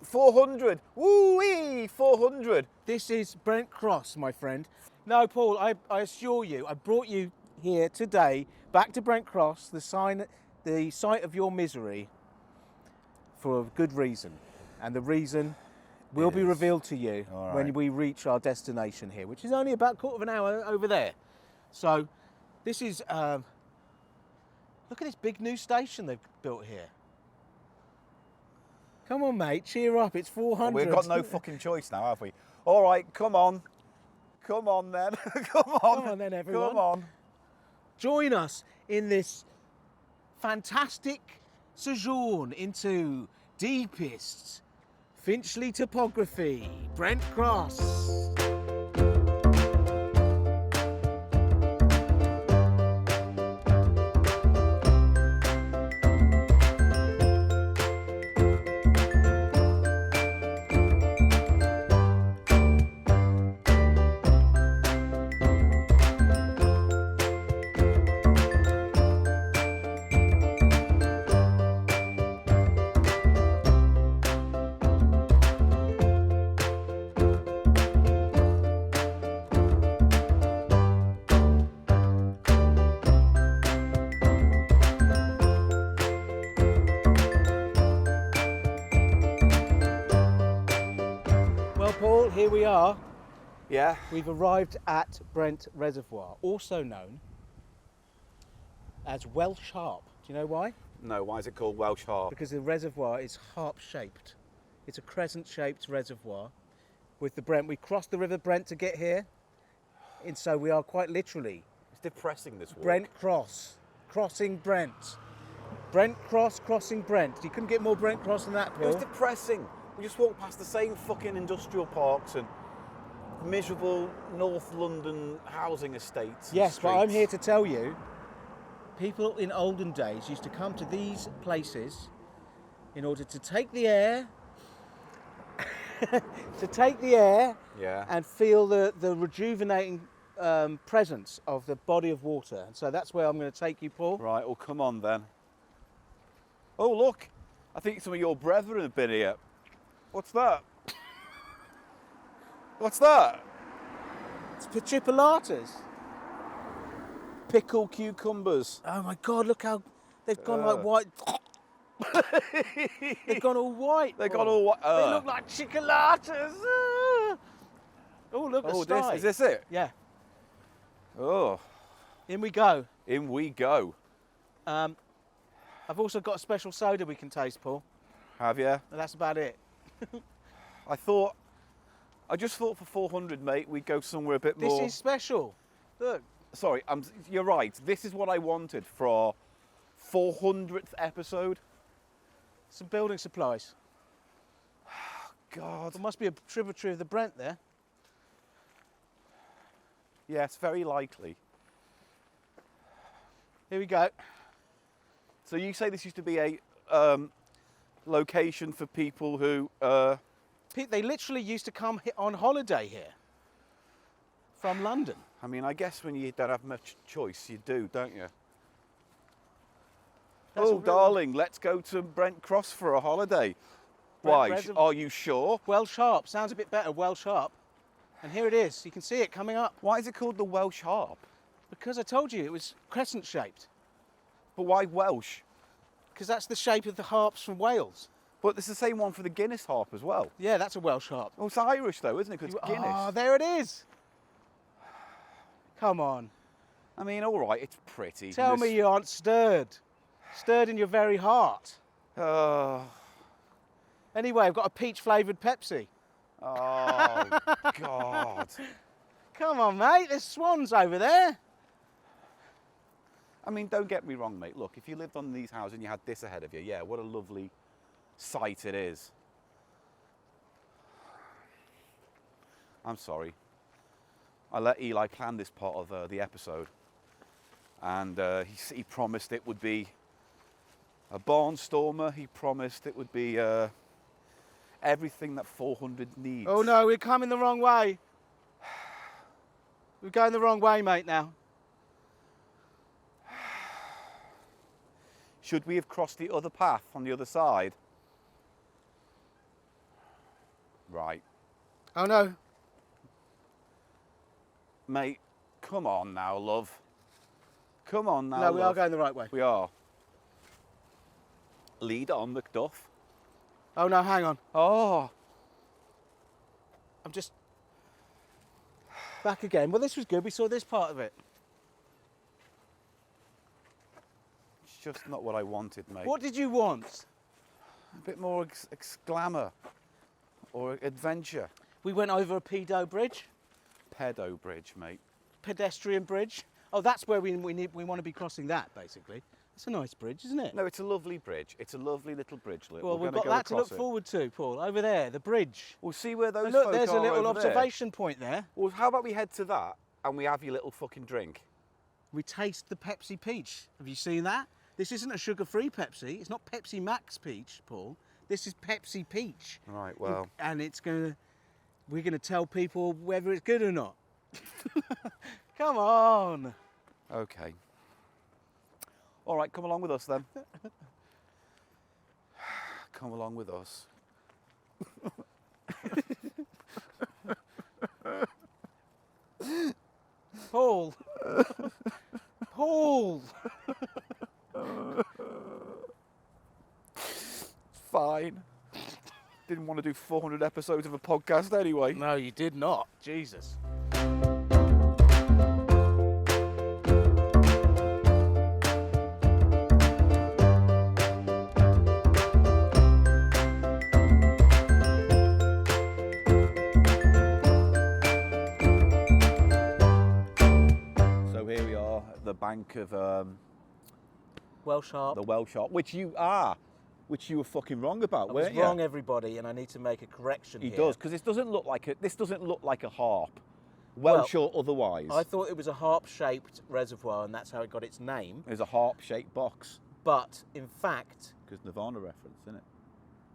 400. Woo-wee, 400. This is Brent Cross, my friend. No, Paul, I assure you, I brought you here today, back to Brent Cross, the site of your misery, for a good reason. And the reason will be revealed to you when we reach our destination here, which is only about a quarter of an hour over there. So, this is, look at this big new station they've built here. Come on, mate, cheer up, it's 400. We've got no fucking choice now, have we? All right, come on. Come on then. Come on. Come on then, everyone. Come on. Join us in this fantastic sojourn into deepest Finchley topography, Brent Cross. Well, Paul, here we are. Yeah. We've arrived at Brent Reservoir, also known as Welsh Harp. Do you know why? No, why is it called Welsh Harp? Because the reservoir is harp-shaped. It's a crescent-shaped reservoir with the Brent. We crossed the River Brent to get here, and so we are quite literally It's depressing, this walk. Brent Cross, crossing Brent. Brent Cross, crossing Brent. You couldn't get more Brent Cross than that, It was Paul. depressing. We just walked past the same fucking industrial parks and miserable North London housing estates. and Yes, but I'm streets. here to tell you, people in olden days used to come to these places in order to take the air, Yeah. and feel the rejuvenating presence of the body of water. And so that's where I'm going to take you, Paul. Right, well, come on then. Oh, look. I think some of your brethren have been here. What's that? What's that? It's for chipolatas. Pickled cucumbers. Oh my God! Look how they've gone like white. They've gone all white. They got Paul. all what? They look like chocolatas. Oh, look, Oh, the sty. is this it? Yeah. Oh, In we go. in we go. I've also got a special soda we can taste, Paul. Have you? And that's about it. I just thought for 400, mate, we'd go somewhere a bit This more. is special. Look. Sorry, you're right. This is what I wanted for our 400th episode. Some building supplies. God. There must be a tributary of the Brent there. Yes, very likely. Here we go. So you say this used to be a location for people who... They literally used to come on holiday here from London. I mean, I guess when you don't have much choice, you do, don't you? That's a Oh, real- darling, let's go to Brent Cross for a holiday. Why? Reservoir. Are you sure? Welsh Harp. Sounds a bit better, Welsh Harp. And here it is. You can see it coming up. Why is it called the Welsh Harp? Because I told you it was crescent shaped. But why Welsh? Because that's the shape of the harps from Wales. But it's the same one for the Guinness harp as well. Yeah, that's a Welsh harp. Oh, it's Irish though, isn't it? Because it's Guinness. Oh, there it is. Come on. I mean, all right, it's pretty. Tell me you aren't stirred. Stirred in your very heart. Oh, Anyway, I've got a peach flavoured Pepsi. oh God. Come on, mate. There's swans over there. I mean, don't get me wrong, mate. Look, if you lived on these houses and you had this ahead of you, yeah, what a lovely sight it is. I'm sorry. I let Eli plan this part of the episode, and he promised it would be a barnstormer. He promised it would be everything that 400 needs. Oh no, we're coming the wrong way. We're going the wrong way, mate, now. Should we have crossed the other path on the other side? Right. Oh no. Mate, come on now, love. Come on now, No, we are love. going the right way. We are. Lead on, Macduff. Oh no, hang on. Oh, I'm just back again. Well, this was good. We saw this part of it. it's just not what I wanted, mate. What did you want? A bit more glamour or adventure. We went over a pedo bridge, Pedo bridge, mate. pedestrian bridge. Oh, that's where we want to be crossing that, basically. It's a nice bridge, isn't it? No, it's a lovely bridge. It's a lovely little bridge. Look. Well, We're we've gonna got go that to look across it. forward to, Paul. Over there, the bridge. We'll see where those And look, folk there's a are little over there. observation point there. Well, how about we head to that and we have your little fucking drink? We taste the Pepsi Peach. Have you seen that? This isn't a sugar-free Pepsi. It's not Pepsi Max Peach, Paul. This is Pepsi Peach. Right, well. And we're gonna tell people whether it's good or not. Come on. Okay. All right, come along with us then. Come along with us. Paul. Paul. Fine. Didn't want to do 400 episodes of a podcast anyway. No, you did not. Jesus. So here we are at the bank of Welsh harp. the Welsh harp, which you were fucking wrong about, I was weren't you? wrong, everybody, and I need to make a correction He here. does, because this doesn't look like a harp, Welsh or otherwise. I thought it was a harp-shaped reservoir, and that's how it got its name. There's a harp-shaped box, But in fact, because Nirvana reference, isn't it?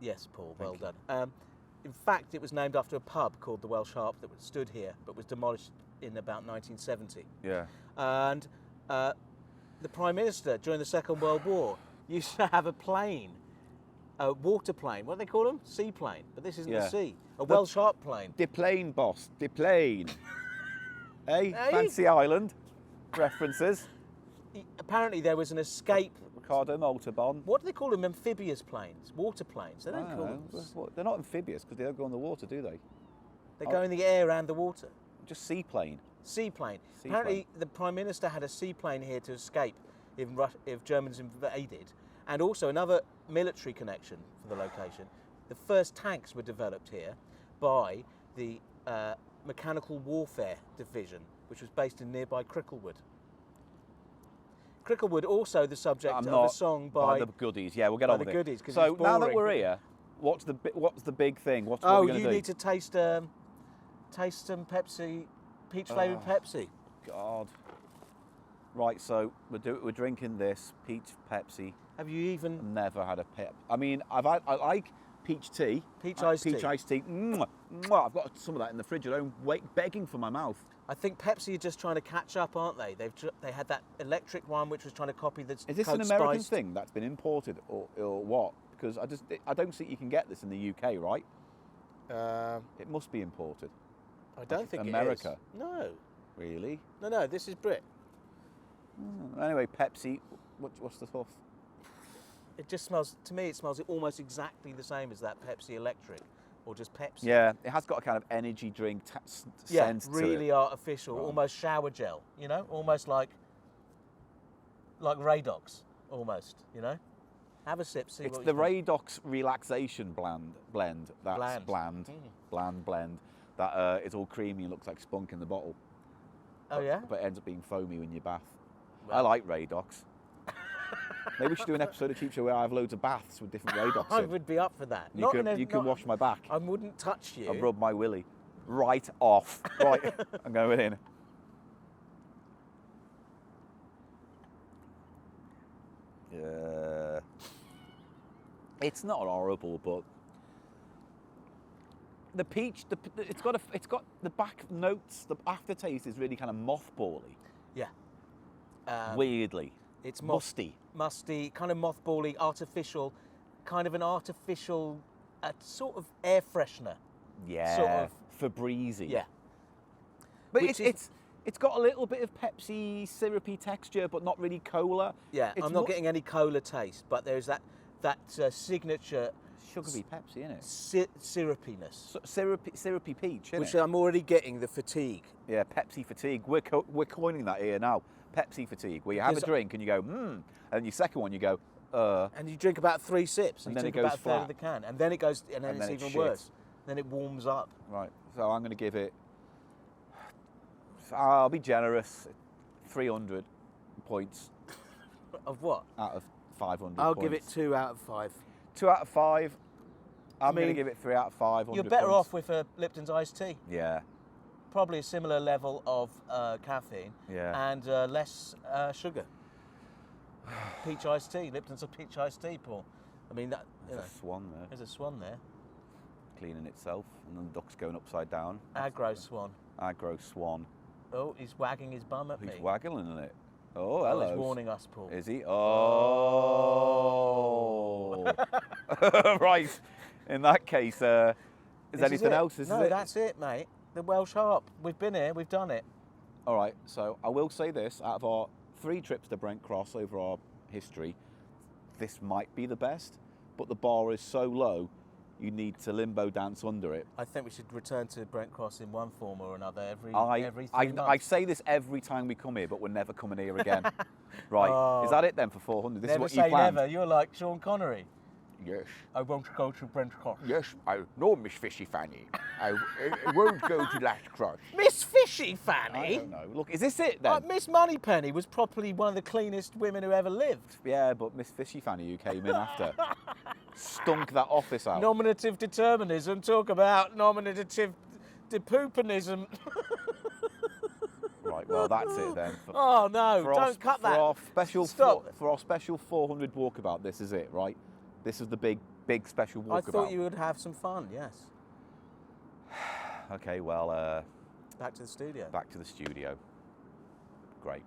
yes, Paul, well Thank you. done. In fact, it was named after a pub called the Welsh Harp that stood here, but was demolished in about 1970. Yeah. And the Prime Minister during the Second World War used to have a plane, a water plane. What do they call them? Seaplane. But this isn't Yeah. a sea. A Welsh harp plane. De plane, boss. De plane. Hey, Hey? fancy island references. Apparently there was an escape. Ricardo Montalban. What do they call them? Amphibious planes, water planes. They don't call them. They're not amphibious because they don't go in the water, do they? They go in the air and the water. Just seaplane. Seaplane. Seaplane. Apparently, the Prime Minister had a seaplane here to escape if Germans invaded, and also another military connection for the location. The first tanks were developed here by the Mechanical Warfare Division, which was based in nearby Cricklewood. Cricklewood also the subject of a song by the Goodies. Yeah, we'll get by on the with Goodies, it. 'cause So it's now that boring. we're here, what's the big thing? What Oh, are we going to you do? need to taste some Pepsi, peach flavoured Pepsi. God. Right, so we're drinking this peach Pepsi. Have you even I've never had a pep. I mean, I like peach tea. Peach I like iced tea. Peach iced tea. Mwah, mwah. I've got some of that in the fridge at home, begging for my mouth. I think Pepsi are just trying to catch up, aren't they? They had that electric one which was trying to copy the Is this Coke an American spiced. thing that's been imported or what? Because I don't think you can get this in the UK, right? It must be imported. I don't think America. it is. No, Really? no, this is Brit. Anyway, Pepsi. What's the stuff? It just smells, to me, it smells almost exactly the same as that Pepsi Electric, or just Pepsi. Yeah, it has got a kind of energy drink sense to it. Really artificial, almost shower gel, you know, almost like Radox, almost, you know. Have a sip, see It's what the you think. Radox relaxation blend. That's Bland. bland blend. That is all creamy and looks like spunk in the bottle. Oh yeah? But it ends up being foamy when you bath. I Well. like Radox. Maybe we should do an episode of Cheap Show where I have loads of baths with different Radox I in. would be up for that. You can wash my back. I wouldn't touch you. I'll rub my willy. Right off. Right, I'm going in. It's not horrible, but the peach, it's got the back notes. The aftertaste is really kind of mothbally. Yeah. Weirdly, It's musty. kind of mothbally, artificial, kind of an artificial sort of air freshener. Yeah, Sort of. Febreze. Yeah. But Which it's got a little bit of Pepsi syrupy texture, but not really cola. Yeah, It's I'm not more getting any cola taste, but there's that signature sugary Pepsi, isn't it? syrupiness, Syrupy peach, isn't which it? I'm already getting the fatigue. Yeah, Pepsi fatigue. We're coining that here now. Pepsi fatigue, where you have a Because- drink and you go, and then your second one you go, And you drink about 3 sips, And you then drink it goes about a third of flat. the can, and then it goes, and then And it's then it's even shit. worse. Then it warms up. Right, so I'm going to give it, I'll be generous, 300 points Of what? out of 500 I'll points. give it 2 out of 5. 2 out of 5. I'm going to mean, give it 3 out of 5. You're better points. off with a Lipton's iced tea. Yeah, Probably a similar level of caffeine Yeah. and less sugar. Peach iced tea, Lipton's a peach iced tea, Paul. I mean, that, you know, there's a swan there, there's a swan there. cleaning itself, and then the duck's going upside down. Aggro swan. Aggro swan. Oh, he's wagging his bum at me. He's waggling it. Oh, Oh, hello. he's warning us, Paul. Is he? Oh. Right. In that case, is This anything it. else? This No, is it? that's it, mate. The Welsh Harp. We've been here, we've done it. All right. So I will say this: out of our 3 trips to Brent Cross over our history, this might be the best. But the bar is so low, you need to limbo dance under it. I think we should return to Brent Cross in one form or another every I 3 I months. say this every time we come here, but we're never coming here again. Right? Oh. Is that it then for 400? This Never is what you say planned? never. You're like Sean Connery. Yes. I won't go to Brent Cross. Yes, no, Miss Fishy Fanny. I won't go to that cross. Miss Fishy I Fanny? don't know. Look, is this it then? Miss Moneypenny was probably one of the cleanest women who ever lived. Yeah, but Miss Fishy Fanny, who came in after, stunk that office out. Nominative determinism. Talk about nominative depoopanism. Right, well, that's it then. Oh no! For our- Don't cut for that. Our special Stop. For our special 400 walkabout, this is it, right? This is the big special walkabout. I thought you would have some fun. Yes. Okay, well, Back to the studio. back to the studio. Great.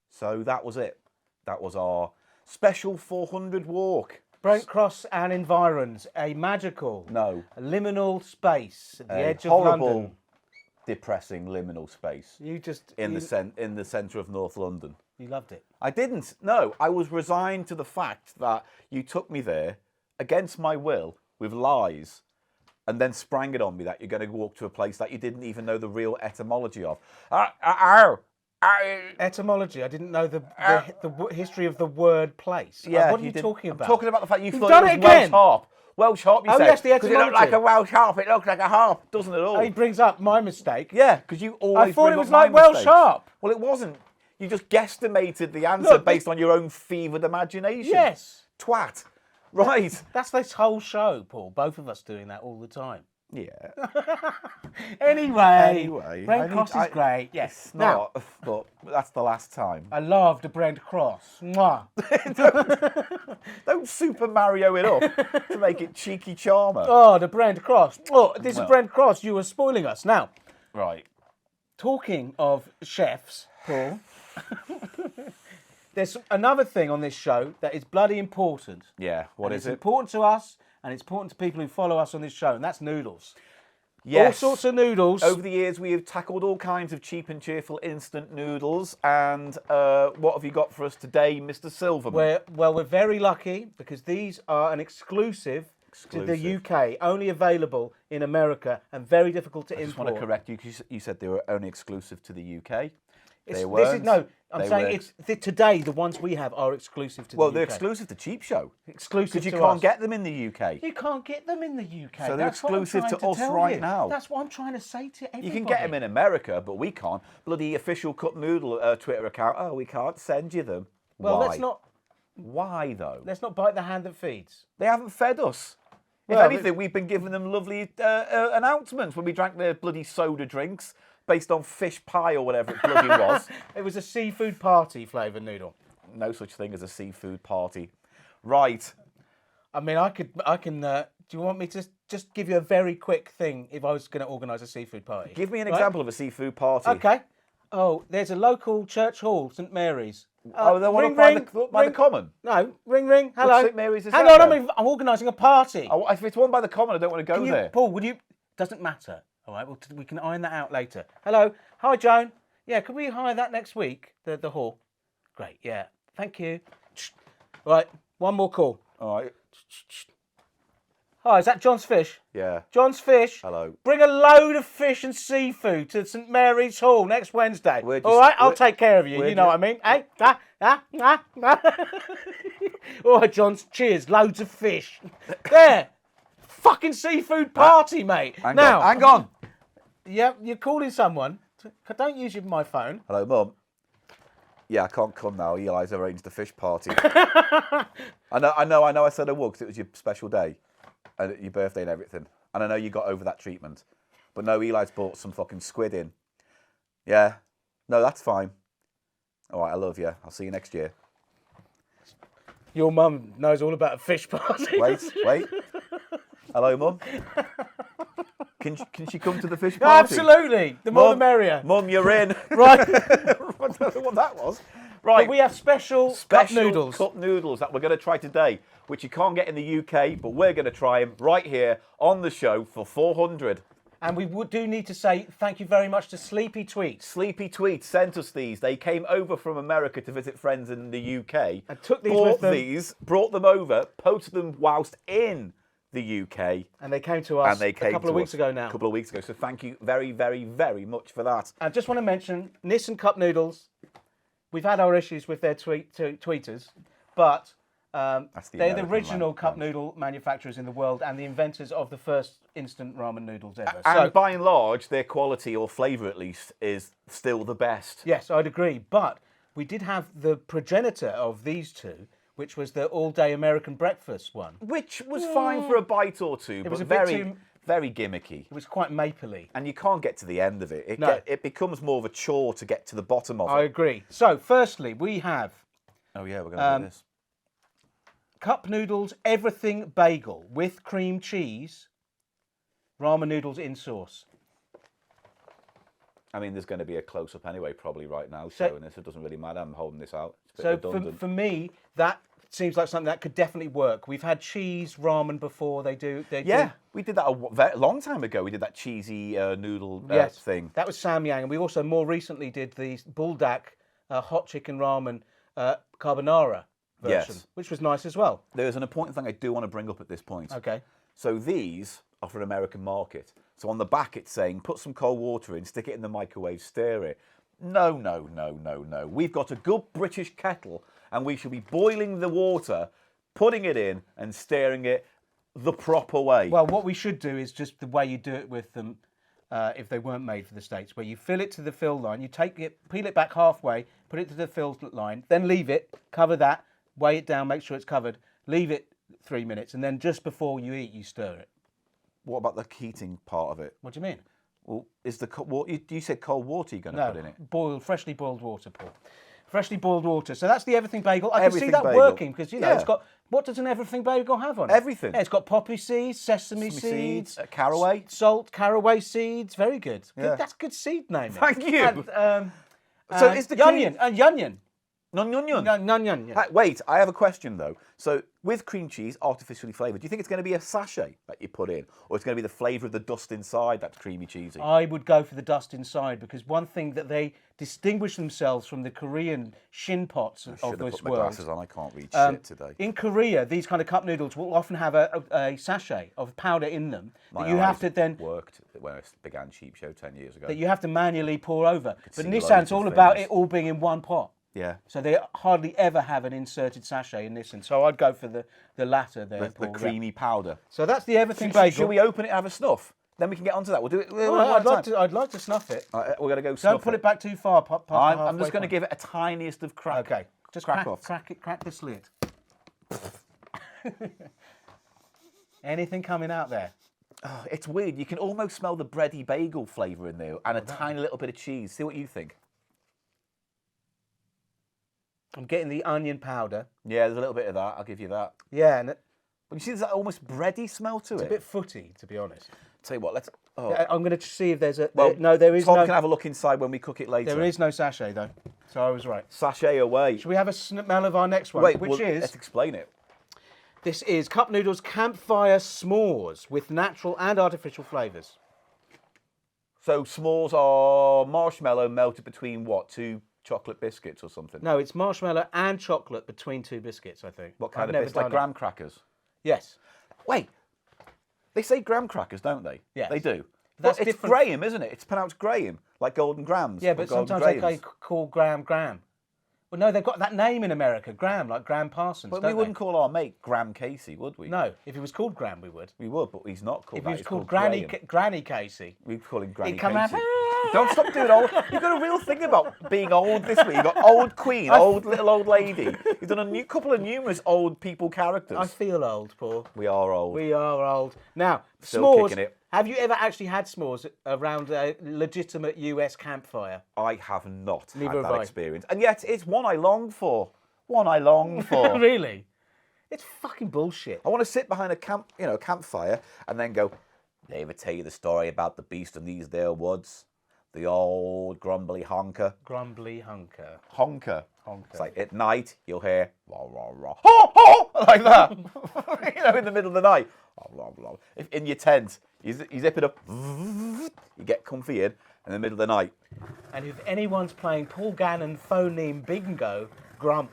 So that was it. That was our special 400 walk. Brent Cross and environs, a magical, No, liminal space at the a edge of horrible, London. depressing liminal space You just in you, the centre of North London. you loved it. I didn't. No, I was resigned to the fact that you took me there against my will with lies and then sprang it on me that you're going to walk to a place that you didn't even know the real etymology of. Etymology. I didn't know the history of the word place. Yeah, what are you did. talking about? I'm talking about the fact you You've thought done it was it again. Welsh harp. Welsh harp, you Oh, said. yes, the Because it looked like etymology. a Welsh harp. It looked like a harp. Doesn't it all? He brings up my mistake. Yeah, because you always I thought bring it up was my like Welsh mistakes. harp. Well, it wasn't. You just guesstimated the answer Look, based on your own fevered imagination. Yes. Twat. Right. That's this whole show, Paul. Both of us doing that all the time. Yeah. Anyway, I Brent need- Cross is great. Yes. Now, Not, but that's the last time. I loved Brent Cross. Mwah. Don't Super Mario it up to make it cheeky charmer. Oh, the Brent Cross. Oh, this Well. is Brent Cross. You were spoiling us. Now, Right. talking of chefs, Paul, there's another thing on this show that is bloody important. Yeah. What And is it's it? important to us, and it's important to people who follow us on this show, and that's noodles. Yes. All sorts of noodles. Over the years, we have tackled all kinds of cheap and cheerful instant noodles. And what have you got for us today, Mr. Silverman? We're very lucky because these are an exclusive to the UK, only available in America and very difficult to import. I just want to correct you because you said they were only exclusive to the UK. Today the ones we have are exclusive to the UK. Well, they're exclusive to CheapShow. Exclusive because you to can't us. get them in the UK. You can't get them in the UK. So they're That's what I'm exclusive trying to us tell right you. now. That's what I'm trying to say to everybody. You can get them in America, but we can't. Bloody official Cup Noodle Twitter account. Oh, we can't send you them. Well, Why? let's not. Why though? Let's not bite the hand that feeds. They haven't fed us. If Well, anything, we've been giving them lovely announcements when we drank their bloody soda drinks based on fish pie or whatever it bloody was. It was a seafood party flavoured noodle. No such thing as a seafood party. Right. I mean, I can. Do you want me to just give you a very quick thing if I was going to organise a seafood party? Give me an Right? example of a seafood party. Okay. Oh, there's a local church hall, St Mary's. Oh, the one ring, up by, ring, by the ring. Common? No, ring. Hello. St Mary's is Hang that on, then? I'm organising a party. Oh, if it's one by the Common, I don't want to go Can you, there. Paul, would you? Doesn't matter. All right, we can iron that out later. Hello. Hi, Joan. Yeah, can we hire that next week, the hall? Great, yeah. Thank you. Right, one more call. All right. Hi, is that John's Fish? Yeah. John's Fish. Hello. Bring a load of fish and seafood to St Mary's Hall next Wednesday. All right, I'll take care of you. You know what I mean? Hey, All right, John. Cheers. Loads of fish. There. Fucking seafood party, mate. Hang on. Yeah, you're calling someone. Don't use my phone. Hello, Mum. Yeah, I can't come now. Eli's arranged a fish party. I know. I said I would because it was your special day, and your birthday and everything. And I know you got over that treatment, but no, Eli's brought some fucking squid in. Yeah. No, that's fine. All right, I love you. I'll see you next year. Your mum knows all about a fish party. Wait. Hello, Mum. Can she come to the fish party? Absolutely. The more the merrier. Mum, you're in. Right. I don't know what that was. Right. But we have special cup noodles. Cup noodles that we're going to try today, which you can't get in the UK, but we're going to try them right here on the show for 400. And we do need to say thank you very much to Sleepy Tweets. Sleepy Tweets sent us these. They came over from America to visit friends in the UK. And took these with them. Brought them over, posted them whilst in the UK. And they came to us a couple of weeks ago now. A couple of weeks ago. So thank you very, very, very much for that. I just want to mention Nissan Cup Noodles. We've had our issues with their tweeters, but they're the original cup noodle manufacturers in the world and the inventors of the first instant ramen noodles ever. And by and large, their quality or flavour at least is still the best. Yes, I'd agree. But we did have the progenitor of these two, which was the all-day American breakfast one. Which was fine for a bite or two, but was a bit very, very gimmicky. It was quite mapley. And you can't get to the end of it. It becomes more of a chore to get to the bottom of it. I agree. So, firstly, we have... Oh, yeah, we're going to do this. Cup noodles, everything bagel with cream cheese, ramen noodles in sauce. I mean, there's going to be a close-up anyway, probably right now, showing this. It doesn't really matter. I'm holding this out. It's a bit redundant. For me, that seems like something that could definitely work. We've had cheese ramen before. They do. We did that a long time ago. We did that cheesy noodle thing. That was Samyang. And we also more recently did the buldak hot chicken ramen carbonara version, which was nice as well. There's an important thing I do want to bring up at this point. Okay. So these are for an American market. So on the back it's saying, put some cold water in, stick it in the microwave, stir it. No. We've got a good British kettle and we should be boiling the water, putting it in and stirring it the proper way. Well, what we should do is just the way you do it with them if they weren't made for the States, where you fill it to the fill line, you take it, peel it back halfway, put it to the fill line, then leave it, cover that, weigh it down, make sure it's covered, leave it 3 minutes, and then just before you eat, you stir it. What about the heating part of it? What do you mean? Well, is the you said cold water you're going to put in it? Freshly boiled water, Paul. Freshly boiled water. So that's the everything bagel. I Everything can see that bagel. working because it's got. What does an everything bagel have on it? Everything. Yeah, it's got poppy seeds, sesame seeds, caraway, salt, caraway seeds. Very good. Yeah. That's good seed naming. Thank you. And, so is the onion and onion. None. None. Wait, I have a question though. So with cream cheese, artificially flavoured, do you think it's going to be a sachet that you put in, or it's going to be the flavour of the dust inside that's creamy cheesy? I would go for the dust inside because one thing that they distinguish themselves from the Korean shin pots of Should have this put my world. glasses on. I can't read shit today. In Korea, these kind of cup noodles will often have a sachet of powder in them that you have to then worked when I began CheapShow 10 years ago. that you have to manually pour over. But see Nissan's loads of all about things. it all being in one pot. Yeah. So they hardly ever have an inserted sachet in Nissan. So I'd go for the latter there, The Paul. creamy powder. So that's the everything bagel. Should we open it and have a snuff? Then we can get onto that. We'll do it. I'd like to snuff it. We're going to go snuff Don't put it back too far. Past the I'm just halfway going to point. give it a tiniest of crack. Okay. Just crack off. Crack the slit. Anything coming out there? Oh, it's weird. You can almost smell the bready bagel flavour in there and a tiny little bit of cheese. See what you think. I'm getting the onion powder. Yeah, there's a little bit of that. I'll give you that. Yeah, and But you see, there's that almost bready smell to it's it. a bit footy, to be honest. Tell you what, let's. Oh. I'm going to see if there's a. Well, no, there is Tom no. can have a look inside when we cook it later. There is no sachet though, so I was right. Sachet away. Should we have a smell of our next one? Wait, which well, is let's explain it. this is cup noodles campfire s'mores with natural and artificial flavours. So s'mores are marshmallow melted between what? Two chocolate biscuits or something? No, it's marshmallow and chocolate between two biscuits. I think. What kind I've of never biscuits? Like done it. graham crackers? Yes. Wait. They say graham crackers, don't they? Yes. They do. That's But it's different. Graham, isn't it? It's pronounced Graham, like Golden Grams. Yeah, or but Golden sometimes Grahams. they call Graham. Well, no, they've got that name in America, Graham, like Graham Parsons. But don't we they? wouldn't call our mate Graham Casey, would we? No, if he was called Graham, we would. We would, but he's not called If that. he was He's called Graham. Granny Casey, We'd call him Granny he'd come Casey. out. Don't stop doing old. You've got a real thing about being old this week. You've got old queen, old little old lady. You've done a new couple of numerous old people characters. I feel old, Paul. We are old. We are old. Now, Still s'mores. kicking it. Have you ever actually had s'mores around a legitimate US campfire? I have not Neither had have that I. experience. And yet, it's one I long for. One I long for. Really? It's fucking bullshit. I want to sit behind a campfire and then go, "Did I ever tell you the story about the beast in these there woods? The old grumbly honker." Grumbly hunker. Honker. Honker. It's like at night you'll hear rah rah rah ho ho like that. In the middle of the night. Rah, rah, rah. If in your tent, you zip it up, you get comfy in the middle of the night. And if anyone's playing Paul Gannon phoneme bingo, grump.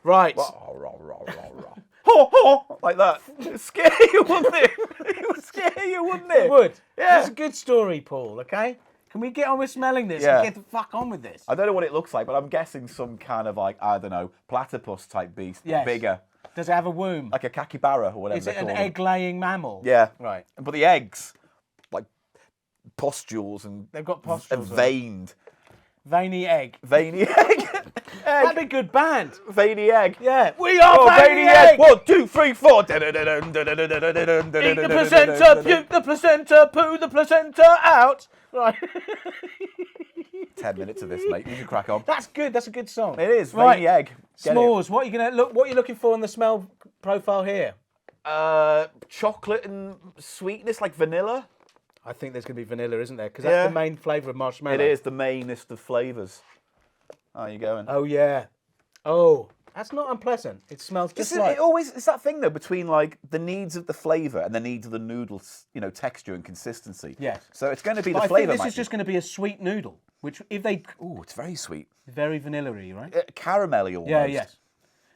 Right. Rah rah rah rah rah. Ho ho like that. It would scare you, wouldn't it? It would scare you, wouldn't it? It would. Yeah. It's a good story, Paul, okay? Can we get on with smelling this Yeah. and get the fuck on with this? I don't know what it looks like, but I'm guessing some kind of like, I don't know, platypus type beast. Yes. Bigger. Does it have a womb? Like a capybara or whatever Is they it an call them. egg-laying mammal? Yeah. Right. But the eggs, like pustules and They've got pustules on them. veined. Veiny egg. Veiny egg. That'd be a good band. Veiny egg. Yeah. We are Oh, veiny, veiny egg. egg. 1, 2, 3, 4. Eat the placenta, puke the placenta, poo the placenta out. Right. 10 minutes of this, mate. You can crack on. That's good. That's a good song. It is. Right. Veiny egg. Get it. S'mores. What are you looking for on the smell profile here? Chocolate and sweetness, like vanilla. I think there's going to be vanilla, isn't there? Because Yeah. that's the main flavour of marshmallow. It is the mainest of flavours. How you going? Oh yeah. Oh, that's not unpleasant. It smells just like. It's that thing though between like the needs of the flavour and the needs of the noodles, texture and consistency. Yes. So it's going to be But the I flavour. think this is just going to be a sweet noodle, which if they Oh, it's very sweet. very vanilla-y, right? Caramelly almost. Yeah. Yes.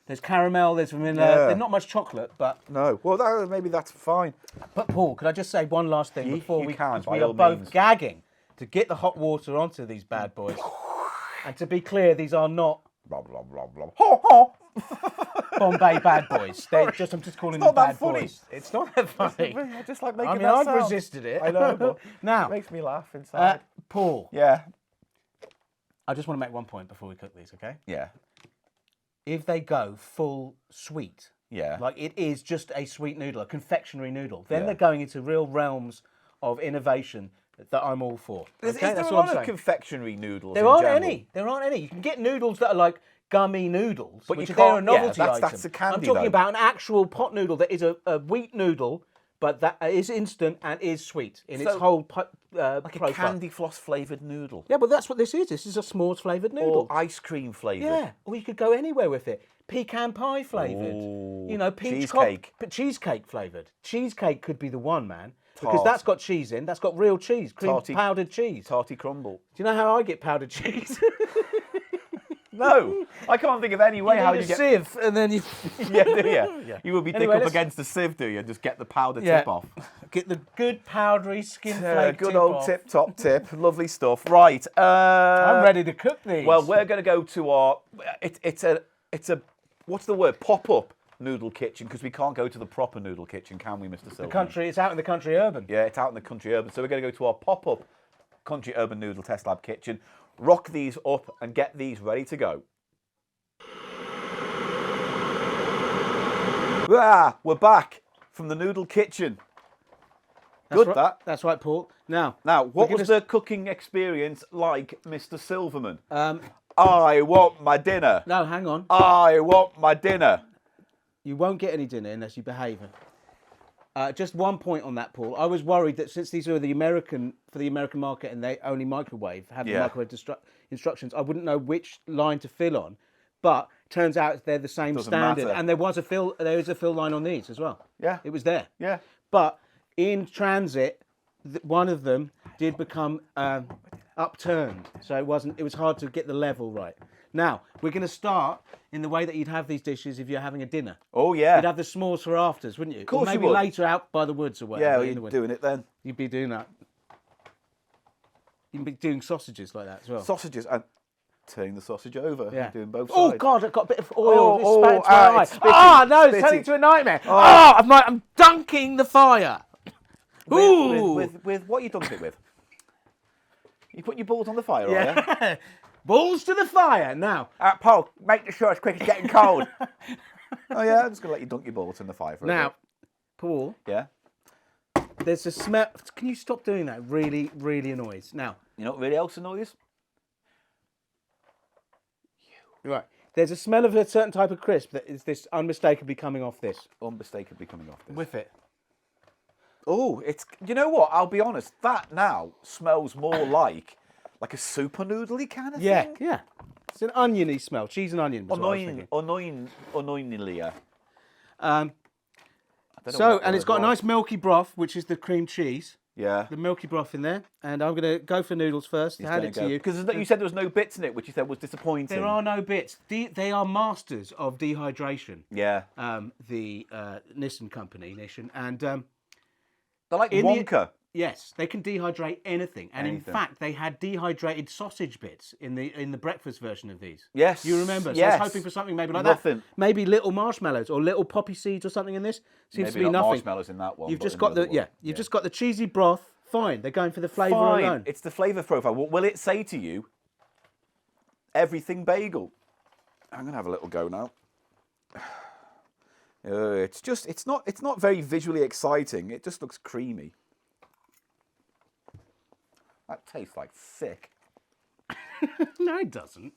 There's caramel. There's vanilla. Yeah. There's not much chocolate, but No. Well, maybe that's fine. Paul, could I just say one last thing before you we? can, 'cause by we are all both means. gagging to get the hot water onto these bad boys. And to be clear, these are not Blah blah blah blah. Ho ho. Bombay bad boys. I'm just calling them not that bad funny. boys. It's not that funny. I just like making I mean, that I've sound. resisted it. I know, but Now, it makes me laugh inside. Paul, Yeah. I just want to make one point before we cook these, okay? Yeah. If they go full sweet, Yeah. like it is just a sweet noodle, a confectionery noodle, then Yeah. they're going into real realms of innovation that I'm all for. Is Okay, there that's a what I'm lot of saying. confectionery noodles? There in aren't general? any. There aren't any. You can get noodles that are like gummy noodles, But which you they're a can't- yeah, novelty that's- item. that's a candy, I'm talking though. about an actual pot noodle that is a wheat noodle but that is instant and is sweet in its So, whole Like a profile. candy floss flavoured noodle. Yeah, but that's what this is. This is a s'mores flavoured noodle. Or ice cream flavoured. Yeah, or you could go anywhere with it. Pecan pie flavoured. Ooh, You know, peach cheesecake. cheesecake flavoured. Cheesecake could be the one, man. Because Tart. that's got cheese in. That's got real cheese, Tarty- powdered cheese. Tarty crumble. Do you know how I get powdered cheese? No, I can't think of any way how need you a get. sieve, and then you Yeah, do you? Yeah. You would be Anyway, thick up let's- against the sieve, do you? Just get the powder Yeah. tip off. get the good powdery skin flake. Good tip old off. tip top tip. Lovely stuff. Right. I'm ready to cook these. Well, we're going to go to our. It's a what's the word? Pop up noodle kitchen, because we can't go to the proper noodle kitchen, can we, Mr. Silverman? the country. It's out in the country urban. Yeah, it's out in the country urban. So we're going to go to our pop up country urban noodle test lab kitchen, rock these up, and get these ready to go. Ah, we're back from the noodle kitchen. Good, right, that. That's right, Paul. Now, Now, what we're was gonna the cooking experience like, Mr. Silverman? Um, I want my dinner. no, hang on. I want my dinner. You won't get any dinner unless you behave. Just one point on that, Paul. I was worried that since these are for the American market and they only microwave, have the Yeah. microwave instructions, I wouldn't know which line to fill on. But turns out they're the same Doesn't standard, matter. and there is a fill line on these as well. Yeah. It was there. Yeah. But in transit, one of them did become upturned, so it was hard to get the level right. Now we're going to start in the way that you'd have these dishes if you're having a dinner. Oh, yeah. You'd have the s'mores for afters, wouldn't you? Of course or you maybe would. later out by the woods or Yeah, whatever. well, in the you're winter. doing it then. You'd be doing that. You'd be doing sausages like that as well. Sausages and turning the sausage over. Yeah. You're doing both Oh sides. God! I've got a bit of oil. Oh, It's spat into my eye. it's spitting, Oh no! It's turning spitting. into a nightmare. Oh, I'm dunking the fire. Ooh. With what you dunked it with? You put your balls on the fire, are you? Yeah. Balls to the fire now. Paul, make sure it's quick, it's getting cold. Oh yeah, I'm just gonna let you dunk your balls in the fire for a Now, bit. Paul, Yeah. there's a smell. Can you stop doing that? Really, really annoys. Now, You know what really else annoys? right. There's a smell of a certain type of crisp that is this unmistakably coming off this. Unmistakably coming off this. Whiff it. Oh, it's. You know what? I'll be honest. That now smells more like a super noodly kind of Yeah, thing. yeah. It's an oniony smell. Cheese and onion. Was what I was thinking. Annoyingly. So, and it's got a nice milky broth, which is the cream cheese. Yeah. The milky broth in there. And I'm going to go for noodles first. Hand it to you. Because you said there was no bits in it, which you said was disappointing. There are no bits. They are masters of dehydration. Yeah. The Nissan company, Nissan. And They're like in the- Wonka. yes, they can dehydrate anything. And in Anything. fact, they had dehydrated sausage bits in the breakfast version of these. Yes, You remember? So I yes. was hoping for something maybe like Nothing. that. Maybe little marshmallows or little poppy seeds or something in this. Seems Maybe to be not nothing. marshmallows in that one. You've but just in got the the other one. you've just got the cheesy broth. Fine, they're going for the flavour Fine. alone. It's the flavour profile. Will it say to you, everything bagel? I'm gonna have a little go now. It's not very visually exciting. It just looks creamy. That tastes like thick. No, it doesn't.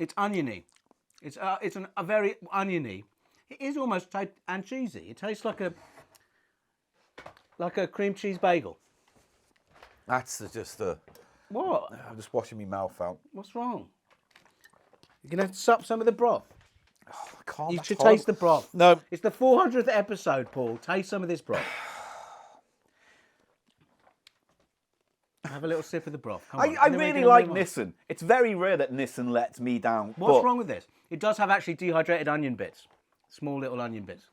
It's oniony. It's a very oniony. It is almost and cheesy. It tastes like a cream cheese bagel. That's just a. What? I'm just washing my mouth out. What's wrong? You're gonna have to sup some of the broth. I can't. You that's should horrible. taste the broth. No. It's the 400th episode, Paul. Taste some of this broth. Have a little sip of the broth. Come on. I And then we're really gonna like move on. Nissan. It's very rare that Nissan lets me down. What's but- wrong with this? It does have actually dehydrated onion bits. Small little onion bits.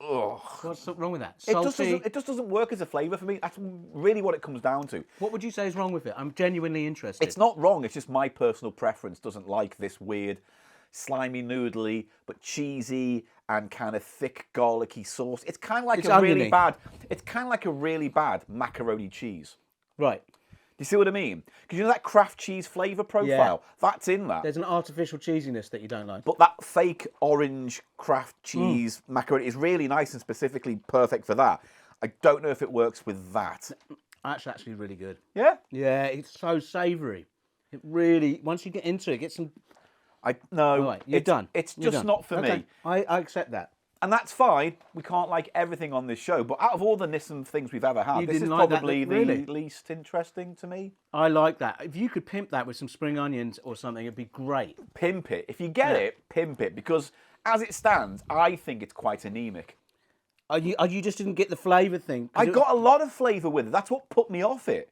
Ugh. What's wrong with that? It just doesn't work as a flavour for me. That's really what it comes down to. What would you say is wrong with it? I'm genuinely interested. It's not wrong. It's just my personal preference doesn't like this weird, slimy, noodly, but cheesy and kind of thick, garlicky sauce. It's kind of like It's a really oniony. bad. It's kind of like a really bad macaroni cheese. Right. Do you see what I mean? Because you know that Kraft cheese flavour profile? That's in that. There's an artificial cheesiness that you don't like. But that fake orange Kraft cheese macaroni is really nice and specifically perfect for that. I don't know if it works with that. That's actually really good. Yeah? Yeah, it's so savoury. It really, once you get into it, get some. No. All right, you're done. It's You're just done. not for Okay, me. I accept that. And that's fine. We can't like everything on this show. But out of all the Nissan things we've ever had, You this is didn't like that, probably really? the least interesting to me. I like that. If you could pimp that with some spring onions or something, it'd be great. Pimp it. If you get it, pimp it. Because as it stands, I think it's quite anemic. You just didn't get the flavour thing? 'Cause I got a lot of flavour with it. That's what put me off it.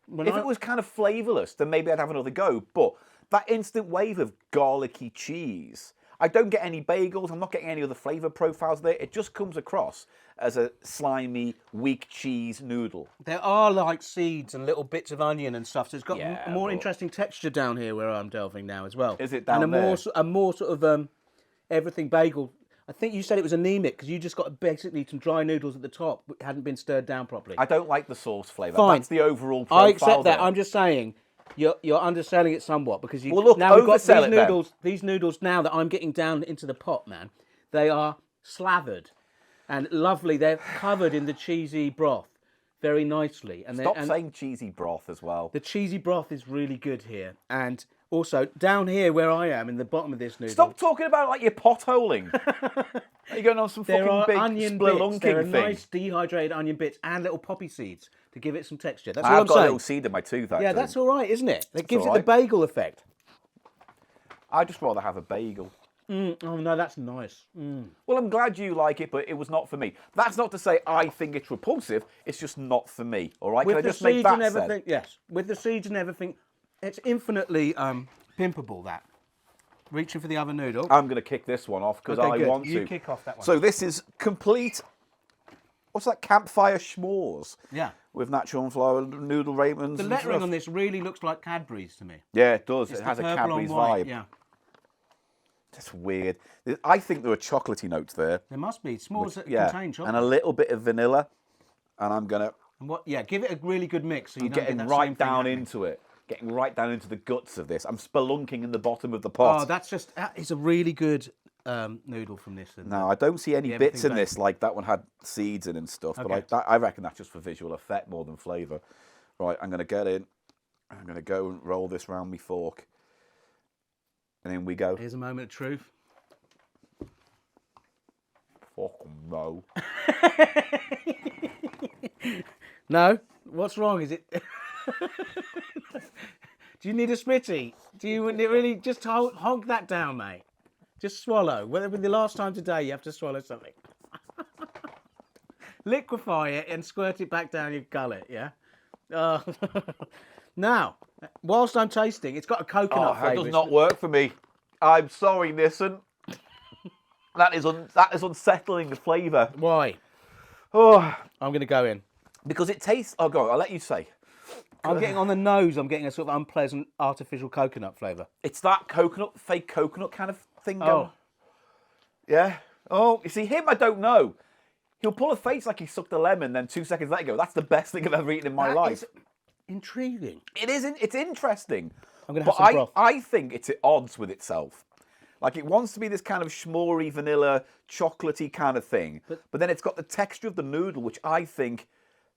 when If I- it was kind of flavourless, then maybe I'd have another go. But that instant wave of garlicky cheese, I don't get any bagels. I'm not getting any other flavour profiles there. It just comes across as a slimy, weak cheese noodle. There are like seeds and little bits of onion and stuff, so it's got Yeah, a more but- interesting texture down here where I'm delving now as well. Is it and down there? a more sort of everything bagel. I think you said it was anemic because you just got basically some dry noodles at the top that hadn't been stirred down properly. I don't like the sauce flavour. Fine. That's the overall profile I accept that. there. I'm just saying you're underselling it somewhat because you Well, look, now we've got oversell these it then. noodles. These noodles now that I'm getting down into the pot, man, they are slathered and lovely. They're covered in the cheesy broth very nicely. And Stop saying cheesy broth as well. the cheesy broth is really good here. And also down here where I am in the bottom of this noodle. Stop talking about like you're potholing. Are you going on some There fucking are big onion bits. spelunking There are thing? nice dehydrated onion bits and little poppy seeds to give it some texture. That's all I'm I've got a saying. little seed in my tooth, actually. Yeah, that's all right, isn't it? It gives all it the right. bagel effect. I'd just rather have a bagel. Oh no, that's nice. Well, I'm glad you like it, but it was not for me. That's not to say I think it's repulsive. It's just not for me. All right? With Can I the just make seeds that and everything, said? yes. With the seeds and everything, it's infinitely pimpable. That. Reaching for the other noodle. I'm going to kick this one off because Okay, I good. want You to. kick off that one. So this is complete. What's that? Campfire s'mores. Yeah. With natural flour, noodle Raymond's. The and lettering stuff. on this really looks like Cadbury's to me. Yeah, it does. It's It the has a purple on Cadbury's white, vibe. Yeah, That's weird. I think there are chocolatey notes there. there must be s'mores that Yeah, contain chocolate. and a little bit of vanilla, and I'm gonna And what? Yeah, give it a really good mix so you don't get getting that right same thing down happening. into it. Getting right down into the guts of this. I'm spelunking in the bottom of the pot. Oh, that is a really good noodle from this. And No, I don't see any the bits in everything this like that one had seeds in and stuff. Okay. But I reckon that's just for visual effect more than flavour. Right, I'm going to get in. I'm going to go and roll this round my fork. And in we go. Here's a moment of truth. Fucking no. No? What's wrong? Is it... Do you need a smitty? Do you really just hog that down, mate? Just swallow. Whether the last time today you have to swallow something. Liquefy it and squirt it back down your gullet, yeah? Now, whilst I'm tasting, it's got a Oh, coconut that flavour. does not work for me. I'm sorry, Nissan. That is unsettling, the flavour. Why? Oh, I'm going to go in. because it tastes... Oh, go on, I'll let you say. I'm getting on the nose, I'm getting a sort of unpleasant artificial coconut flavour. It's that coconut, fake coconut kind of thing going. Oh. Yeah. Oh, you see, him, I don't know. He'll pull a face like he sucked a lemon, then 2 seconds later go, that's the best thing I've ever eaten in my That life. is intriguing. It isn't. It's interesting. I'm going to have But some broth. I think it's at odds with itself. Like, it wants to be this kind of schmoory, vanilla, chocolatey kind of thing. But then it's got the texture of the noodle, which I think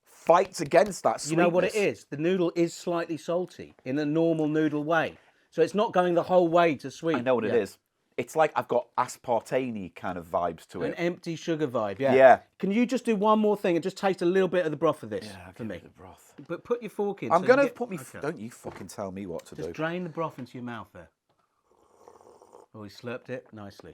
fights against that sweetness. You know what it is? The noodle is slightly salty in a normal noodle way. So it's not going the whole way to sweet. I know what Yeah. it is. It's like I've got aspartame kind of vibes to An it. empty sugar vibe, yeah. Yeah. Can you just do one more thing and just taste a little bit of the broth of this for me? The broth. But put your fork in. I'm so going you to get- put me... Okay. Don't you fucking tell me what to Just do. drain the broth into your mouth there. Oh, he slurped it nicely.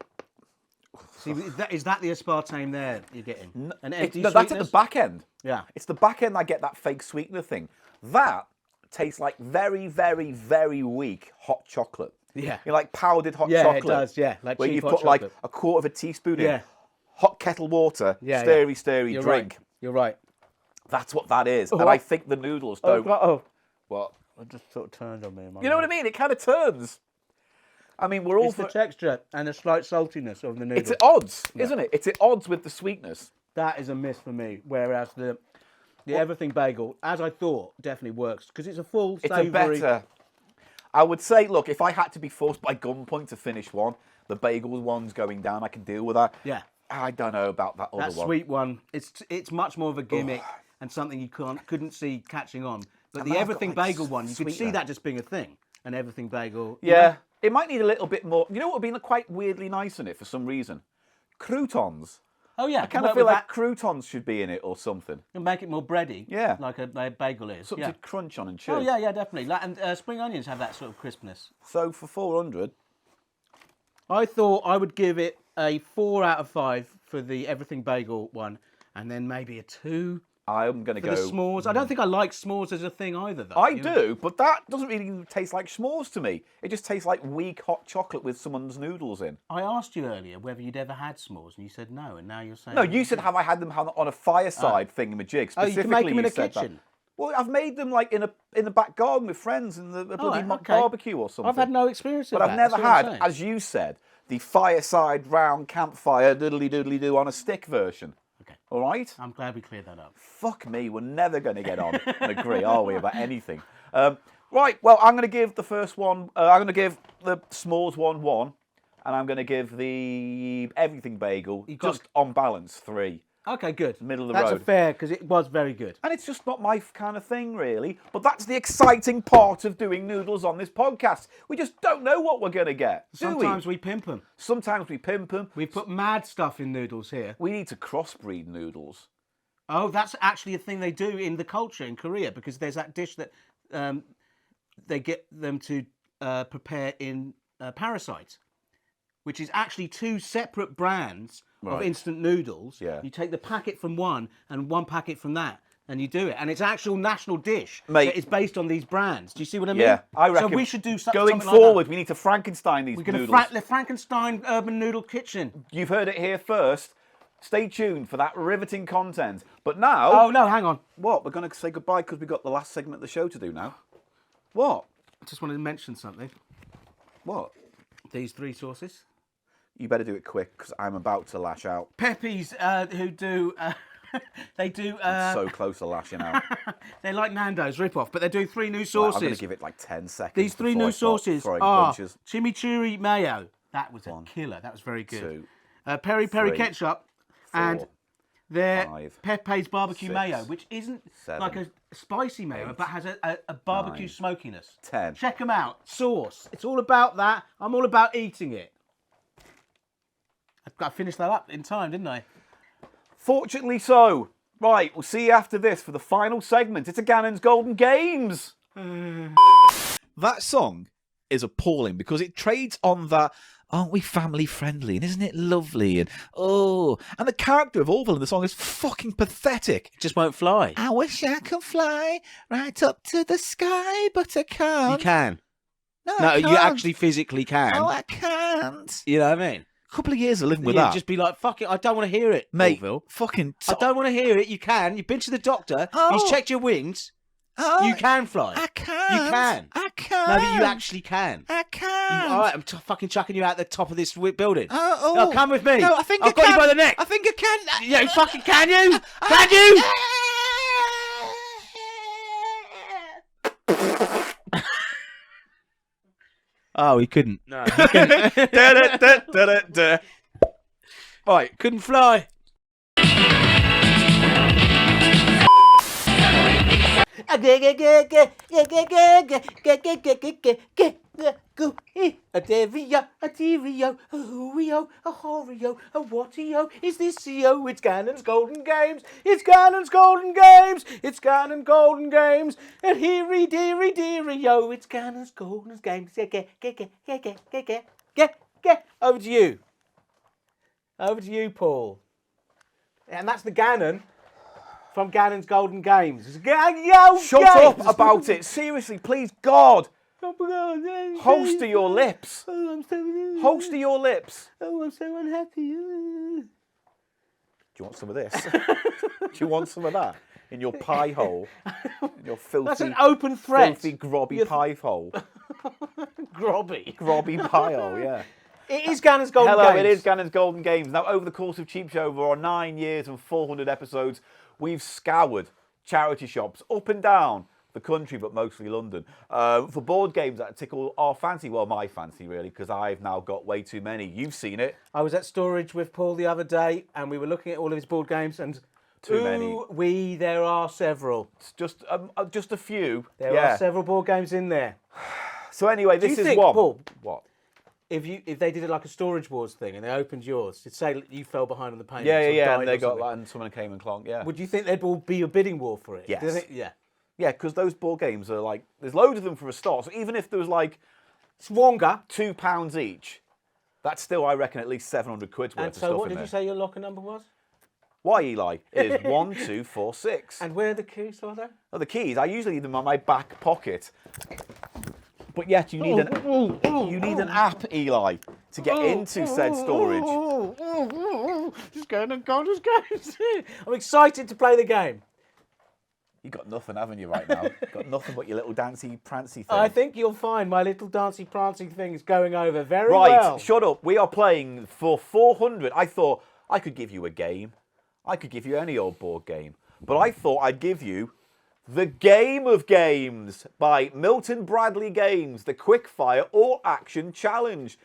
See, is that the aspartame there you're getting? An empty That's at the sweetness? back end. Yeah. It's the back end I get that fake sweetener thing. That tastes like very, very, very weak hot chocolate. Yeah. You know, like powdered hot Yeah, it chocolate. does, yeah, like where cheap you hot put like chocolate. a quarter of a teaspoon Yeah. in, hot kettle water, Yeah, stirry You're drink. right. You're right. That's what that is. And what? I think the noodles don't. What? It just sort of turned on me. In my You know what I mean? It kind of turns. I mean, we're all It's the for... texture and the slight saltiness of the noodle. It's at odds, isn't it? It's at odds with the sweetness. That is a miss for me. Whereas the everything bagel, as I thought, definitely works because it's a full, It's savoury. a better... I would say, look, if I had to be forced by gunpoint to finish one, the bagel one's going down. I can deal with that. Yeah. I don't know about that other That one. sweet one, it's much more of a gimmick and something you couldn't see catching on. But And the then I've everything got, like, bagel one, you could see sweetener. that just being a thing. An everything bagel. you Yeah. know? It might need a little bit more. You know what would be quite weirdly nice in it for some reason? croutons. Oh yeah, I kind of feel like croutons should be in it or something. and make it more bready. Yeah. like a bagel is. Something Yeah. to crunch on and chew. Oh yeah, definitely. And spring onions have that sort of crispness. So for 400, I thought I would give it a 4 out of 5 for the everything bagel one, and then maybe a 2 I'm going to for go... the s'mores. I don't think I like s'mores as a thing either, though. I you know? do, but that doesn't really taste like s'mores to me. It just tastes like weak hot chocolate with someone's noodles in. I asked you earlier whether you'd ever had s'mores, and you said no, and now you're saying... No, you said, have I had them on a fireside thingamajig? Oh, you Specifically, can make them in a said that. kitchen? Well, I've made them like in the back garden with friends in the bloody right, okay. barbecue or something. I've had no experience of But that. I've never that's what I'm had, saying. as you said, the fireside round campfire doodly-doodly-doo on a stick version. Okay. All right? I'm glad we cleared that up. Fuck me, we're never going to get on and agree, are we, about anything? Right, well, I'm going to give the first one, I'm going to give the s'mores one 1, and I'm going to give the everything bagel, just on balance, 3. Okay, good. Middle of the That's road. a fair, because it was very good. And it's just not my kind of thing, really. But that's the exciting part of doing noodles on this podcast. We just don't know what we're going to get, do Sometimes we? we pimp them. Sometimes we pimp them. We put mad stuff in noodles here. We need to crossbreed noodles. Oh, that's actually a thing they do in the culture in Korea, because there's that dish that they get them to prepare in Parasite, which is actually 2 separate brands of instant noodles. Yeah. You take the packet from one and one packet from that, and you do it. And it's an actual national dish Mate. that is based on these brands. Do you see what I mean? Yeah, I reckon. So we should do something Going like forward, that. we need to Frankenstein these We're going noodles. to the Frankenstein Urban Noodle Kitchen. You've heard it here first. Stay tuned for that riveting content. But now... Oh, no, hang on. What? We're going to say goodbye because we've got the last segment of the show to do now. What? I just wanted to mention something. What? These 3 sauces. You better do it quick because I'm about to lash out. Pepe's, who do... they do... So close to lashing out. They're like Nando's rip-off, but they're doing 3 new Right, sauces. I'm going to give it like 10 seconds. These 3 before new I start sauces throwing are punches. chimichurri mayo. That was a 1, killer. That was very good. 2, Peri peri 3, ketchup 4, and their 5, Pepe's barbecue 6, mayo, which isn't 7, like a spicy mayo, 8, but has a barbecue 9, smokiness. 10. Check them out. Sauce. It's all about that. I'm all about eating it. I finished that up in time, didn't I? Fortunately so. Right, we'll see you after this for the final segment. It's a Gannon's Golden Games. That song is appalling because it trades on that, aren't we family friendly and isn't it lovely and and the character of Orville in the song is fucking pathetic. It just won't fly. I wish I could fly right up to the sky, but I can't. You can. No, No, I you can't. actually physically can. Oh, I can't. You know what I mean? A couple of years of living with Yeah, that. just be like, fuck it, I don't want to hear it, Mate, Orville. fucking... I don't want to hear it. You can. You've been to the doctor. Oh. He's checked your wings. Oh, You can fly. I can't. You can. I can't. No, but you actually can. I can't. All right, I'm fucking chucking you out the top of this building. Oh, No, come with me. No, I think I've I got can. you by the neck. I think I can. Yeah, you fucking can you? Can you? Oh, he couldn't. No, he couldn't. Right, couldn't fly. A devio, a devio, a whoio, a horio, a whatio. Is this CO? It's Gannon's Golden Games. It's Gannon's Golden Games. It's Gannon Golden Games. And heary deary deary yo. It's Gannon's Golden Games. Get. Over to you. Over to you, Paul. And that's the Gannon from Gannon's Golden Games. Shut up about it. Seriously, please, God. Host to your lips. Oh, I'm so... Host to your lips. Oh, I'm so unhappy. Do you want some of this? Do you want some of that? In your pie hole? In your filthy... That's an open threat. Filthy, grobby pie hole. Grobby. Grobby pie hole, yeah. It is Gannon's Golden Hello, Games. it is Gannon's Golden Games. Now, over the course of Cheap Show, over our 9 years and 400 episodes, we've scoured charity shops up and down the country, but mostly London, for board games that tickle our fancy. Well, my fancy, really, because I've now got way too many. You've seen it. I was at storage with Paul the other day, and we were looking at all of his board games, and Too many. There are several. It's just a few. There are several board games in there. So anyway, Do this you is think, one. Paul, What? if they did it like a Storage Wars thing and they opened yours, it'd say you fell behind on the payments. Yeah, or yeah, died and they or got something. like, and someone came and clonked. Yeah. Would you think there'd all be a bidding war for it? Yes. Do you think- Yeah. Yeah, because those board games are like, there's loads of them for a start. So even if there was like Swonga. £2 each, that's still, I reckon, at least 700 quid's worth And of so stuff what in did there. you say your locker number was? Why, Eli? It is 1, 2, 4, 6. And where are the keys are there? Oh, the keys, I usually leave them on my back pocket. But yet you need an app, Eli, to get into said storage. Just going and go, just going. I'm excited to play the game. You got nothing, haven't you, right now? Got nothing but your little dancy prancy thing. I think you'll find my little dancey prancy thing is going over very Right, well. shut up. We are playing for 400. I thought I could give you a game. I could give you any old board game. But I thought I'd give you The Game of Games by Milton Bradley Games, the Quickfire All-Action Challenge.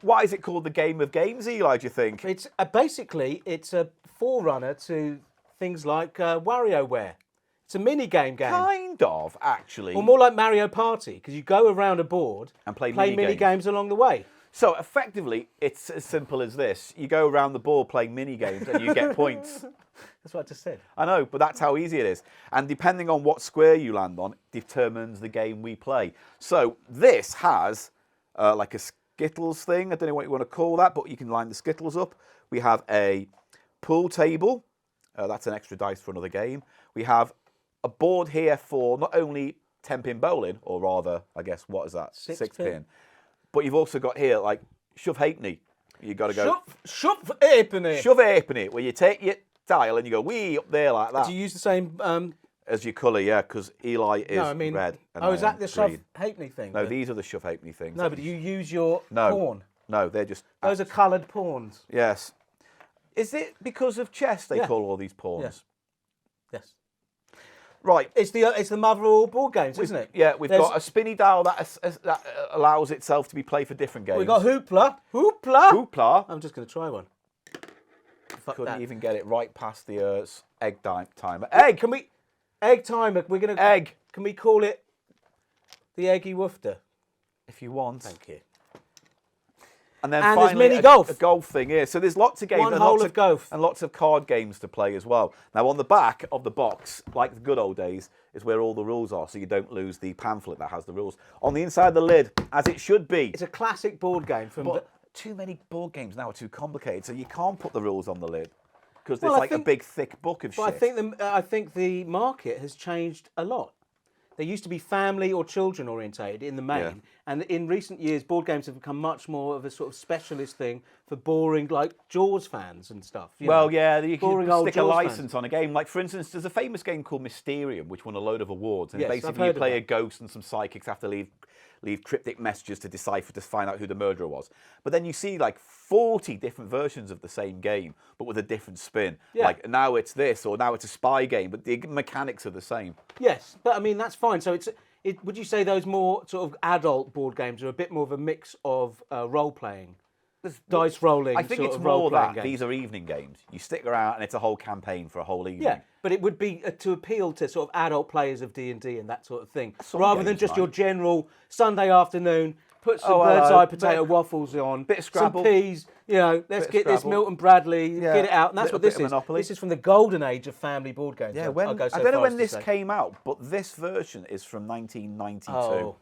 Why is it called The Game of Games, Eli, do you think? It's basically it's a forerunner to things like WarioWare. It's a mini game. Kind of, actually. Or more like Mario Party, because you go around a board And play mini mini-games. games along the way. So, effectively, it's as simple as this. You go around the board playing mini-games and you get points. That's what I just said. I know, but that's how easy it is. And depending on what square you land on, determines the game we play. So this has like a Skittles thing. I don't know what you want to call that, but you can line the Skittles up. We have a pool table. That's an extra dice for another game. We have a board here for not only 10-pin bowling, or rather, I guess, what is that? Six pin. But you've also got here, like, shove halfpenny. You've got to go... Shove halfpenny. Shove halfpenny, where you take your dial and you go wee up there like that. Do you use the same... As your colour, yeah, because Eli is red. And is I that am the shove green. halfpenny thing? No, these are the shove halfpenny things. No, but do you use your No. pawn? No, they're just... Those are coloured pawns. Yes. Is it because of chess they Yeah. call all these pawns? Yes. Right. It's the mother of all board games, isn't it? Yeah, we've There's- got a spinny dial that allows itself to be played for different games. We've got Hoopla. Hoopla. Hoopla. I'm just going to try one. Fuck Couldn't that. even get it right past the egg timer. Egg! Can we... Egg timer. We're going to... Egg! Can we call it the Eggy Woofter? If you want. Thank you. And then And there's finally mini golf. a golf thing here. So there's lots of games One and hole lots of golf. and lots of card games to play as well. Now on the back of the box, like the good old days, is where all the rules are, so you don't lose the pamphlet that has the rules. On the inside of the lid, as it should be. It's a classic board game from... But too many board games now are too complicated, so you can't put the rules on the lid because Well, there's I like think- a big thick book of But shit. I think the market has changed a lot. They used to be family or children orientated in the main, Yeah. and in recent years, board games have become much more of a sort of specialist thing for boring, like Jaws fans and stuff. You Well, know. yeah, you Boring can old stick a Jaws license fans. on a game. Like, for instance, there's a famous game called Mysterium, which won a load of awards. And Yes, I've basically, you heard of play that. a ghost and some psychics have to leave cryptic messages to decipher to find out who the murderer was. But then you see like 40 different versions of the same game, but with a different spin. Yeah. Like now it's this, or now it's a spy game, but the mechanics are the same. Yes, but I mean that's fine. So would you say those more sort of adult board games are a bit more of a mix of role playing, dice rolling? I think sort it's of more role-playing that games? these are evening games. You stick around and it's a whole campaign for a whole evening. Yeah, but it would be to appeal to sort of adult players of D&D and that sort of thing, Some rather than games just might. your general Sunday afternoon. Put some Oh, bird's hello, eye potato bit- waffles on, bit of Scrabble. some peas. You know, let's Bit of get this Scrabble. Milton Bradley, Yeah, get it out, and that's little what this bit of is. Monopoly. This is from the golden age of family board games. Yeah, I'll when, go so I don't know far when as to this say. came out, but this version is from 1992. Oh.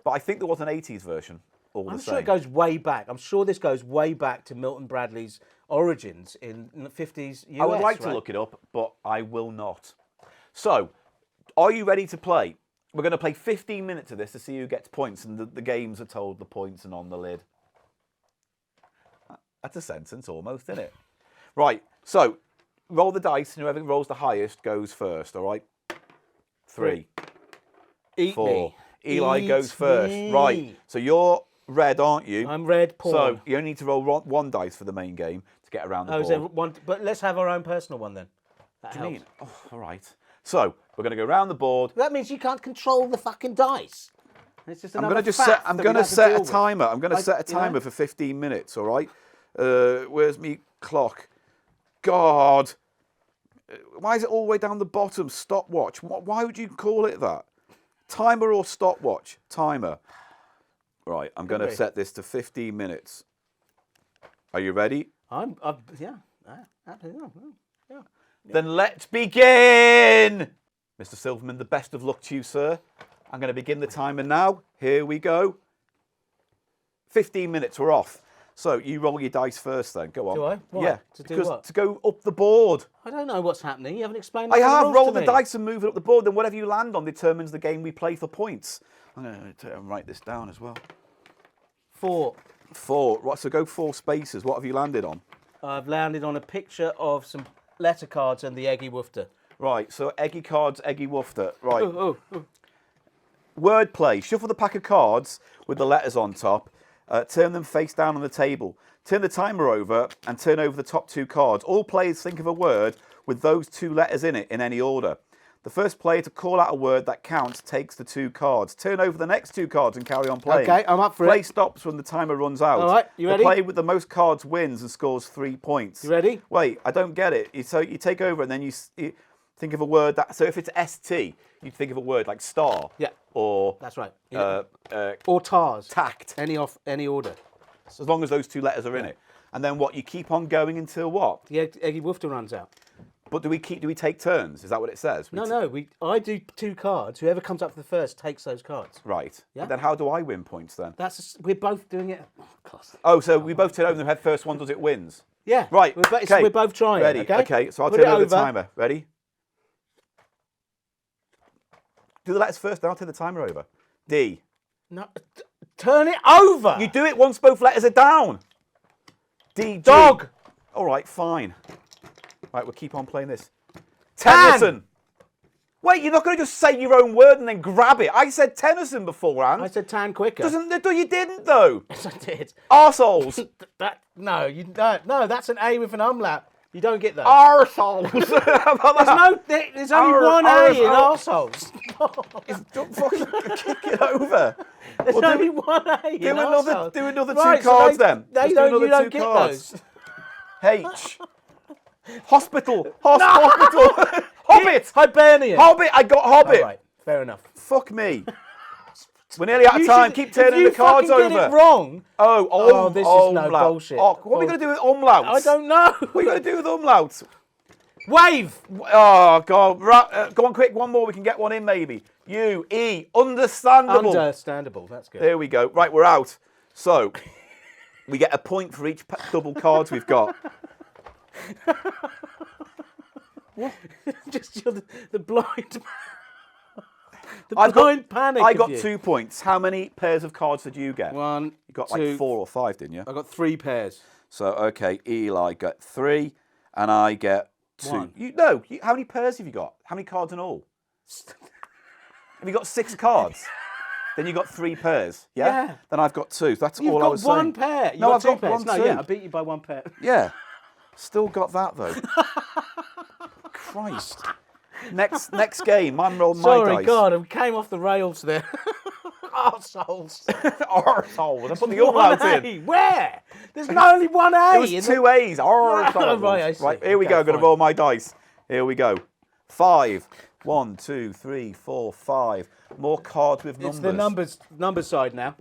But I think there was an 80s version. All I'm the sure same. it goes way back. I'm sure this goes way back to Milton Bradley's origins in the 50s US. I would like to right? look it up, but I will not. So, are you ready to play? We're going to play 15 minutes of this to see who gets points, and the games are told the points and on the lid. That's a sentence almost, isn't it? Right, so roll the dice, and whoever rolls the highest goes first, all right? 3, Eat 4. me. Eli Eat goes first. me. Right, so you're red, aren't you? I'm red pawn. So you only need to roll one dice for the main game to get around the Oh, board. is there one? But let's have our own personal one then. That What do you mean? helps. Oh, all right. So we're going to go around the board. That means you can't control the fucking dice. It's just I'm another going to just faff set. I'm that going we to have set deal a with. timer. I'm going to Like, set a you know? timer for 15 minutes. All right. Where's me clock? God. Why is it all the way down the bottom? Stopwatch. Why would you call it that? Timer or stopwatch? Timer. Right, I'm going to be. set this to 15 minutes. Are you ready? Yeah. Absolutely. Yeah. Then let's begin! Mr. Silverman, the best of luck to you, sir. I'm going to begin the timer now. Here we go. 15 minutes, we're off. So you roll your dice first then. Go on. Do I? Why? Yeah. To do because what? to go up the board. I don't know what's happening. You haven't explained. I the have rules rolled to the me. dice and move it up the board. Then whatever you land on determines the game we play for points. I'm going to write this down as well. 4. 4. Right, so go 4 spaces. What have you landed on? I've landed on a picture of some letter cards and the eggy woofter. Right, so eggy cards, eggy woofter. Right. Oh. Wordplay. Shuffle the pack of cards with the letters on top. Turn them face down on the table. Turn the timer over and turn over the top 2 cards. All players think of a word with those 2 letters in it in any order. The first player to call out a word that counts takes the 2 cards. Turn over the next 2 cards and carry on playing. Okay, I'm up for Play it. stops when the timer runs out. All right, you ready? The player with the most cards wins and scores 3 points. You ready? Wait, I don't get it. So you take over and then you think of a word that... So if it's ST, you think of a word like star. Yeah. Or... That's right. or tars. tact. Any order. So as long as those 2 letters are in it. And then what? You keep on going until what? The eggy woofter runs out. But do we take turns? Is that what it says? No. I do 2 cards. Whoever comes up for the first takes those cards. Right. Yeah. But then how do I win points then? We're both doing it. Oh, God. Oh, so we both turn over and the first one does it wins. Yeah. Right. We're both trying. Ready. Okay. So I'll Put turn it over the timer. Ready? Do the letters first, then I'll turn the timer over. D. No, turn it over. You do it once both letters are down. D. G. Dog. All right, fine. Right, we'll keep on playing this. Tan. Tennyson. Wait, you're not going to just say your own word and then grab it. I said Tennyson beforehand. I said tan quicker. You didn't though. Yes, I did. Arseholes. No, that's an A with an umlaut. You don't get those. Arseholes. How about that? There's only one A in arseholes. Don't fucking kick it over. There's only one A in arseholes. Do another 2 Right, so cards then. Let's do you another don't 2 get cards. those. H. Hospital. Hospital. Hobbit. Hibernian. Hobbit. I got Hobbit. All right, fair enough. Fuck me. We're nearly out of time. Keep turning the cards over. If you get it wrong. This is no umlaut. bullshit. Oh, what are we going to do with umlauts? I don't know. What are you going to do with umlauts? Wave. Oh, God. Go on, quick. One more. We can get one in, maybe. U, E. Understandable. Understandable. That's good. There we go. Right, we're out. So, we get a point for each double cards we've got. What? Just the blind... The blind panic. I got 2 points. How many pairs of cards did you get? 1, You got 2, like 4 or 5, didn't you? I got 3 pairs. So, okay, Eli got 3, and I get 2. 1. How many pairs have you got? How many cards in all? Have you got 6 cards? Then you got 3 pairs, yeah? Yeah. Then I've got 2. That's You've all I got was one saying. pair. No, I've got pairs. 1, No, 2. yeah, I beat you by 1 pair. Yeah. Still got that, though. Christ. Next game, I'm rolling my dice. Sorry, God, I came off the rails there. Arseholes. Arseholes. I put the umlaut in. Where? There's only one A. It was 2 A's. Arseholes. Right, I see. Right, here we Okay, go. I'm going to fine. roll my dice. Here we go. 5. 1, 2, 3, 4, 5. More cards with numbers. It's the number side now.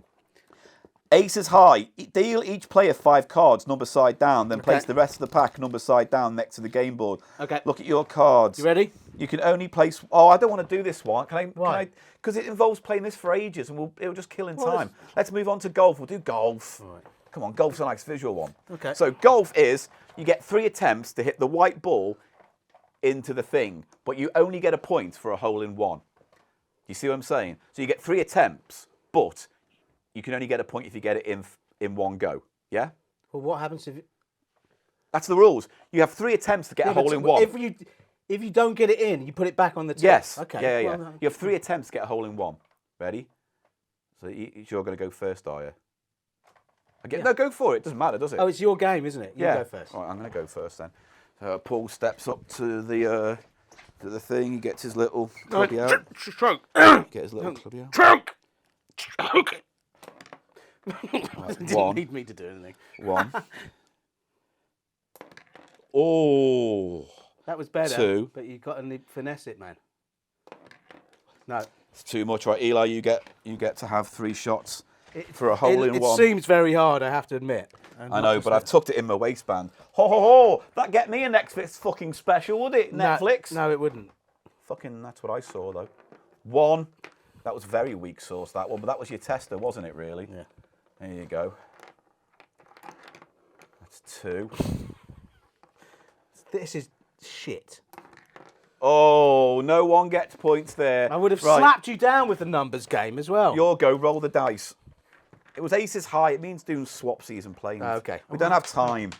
Ace is high. Deal each player 5 cards, number side down, then place the rest of the pack, number side down, next to the game board. Okay. Look at your cards. You ready? You can only place... Oh, I don't want to do this one. Why? Because it involves playing this for ages, and it'll just kill in time. Let's move on to golf. We'll do golf. Right. Come on, golf's a nice visual one. Okay. So golf is, you get 3 attempts to hit the white ball into the thing, but you only get a point for a hole in one. You see what I'm saying? So you get 3 attempts, but you can only get a point if you get it in one go. Yeah? Well, what happens if... That's the rules. You have 3 attempts to get a hole in one. If you don't get it in, you put it back on the tee. Yes. Okay. Yeah. Well, no. You have 3 attempts to get a hole in one. Ready? So you're going to go first, are you? No, go for it. Doesn't matter, does it? Oh, it's your game, isn't it? You go first. All right, I'm going to go first then. Paul steps up to the thing. He gets his little clubby out. Stroke. Get his little clubby out. Stroke. Right, Didn't 1. need me to do anything. 1. Oh. That was better. 2. But you got to finesse it, man. No. It's too much. Right, Eli, you get to have 3 shots for a hole in It one. seems very hard, I have to admit. I know, but I've tucked it in my waistband. Ho ho ho! That'd get me a Netflix fucking special, would it? Netflix? No, it wouldn't. Fucking, that's what I saw though. 1. That was very weak sauce, that one, but that was your tester, wasn't it, really? Yeah. There you go. That's 2. This is shit. Oh, no one gets points there. I would have Right. slapped you down with the numbers game as well. Your go, roll the dice. It was aces high. It means doing swapsies and planes. Okay. We don't have time.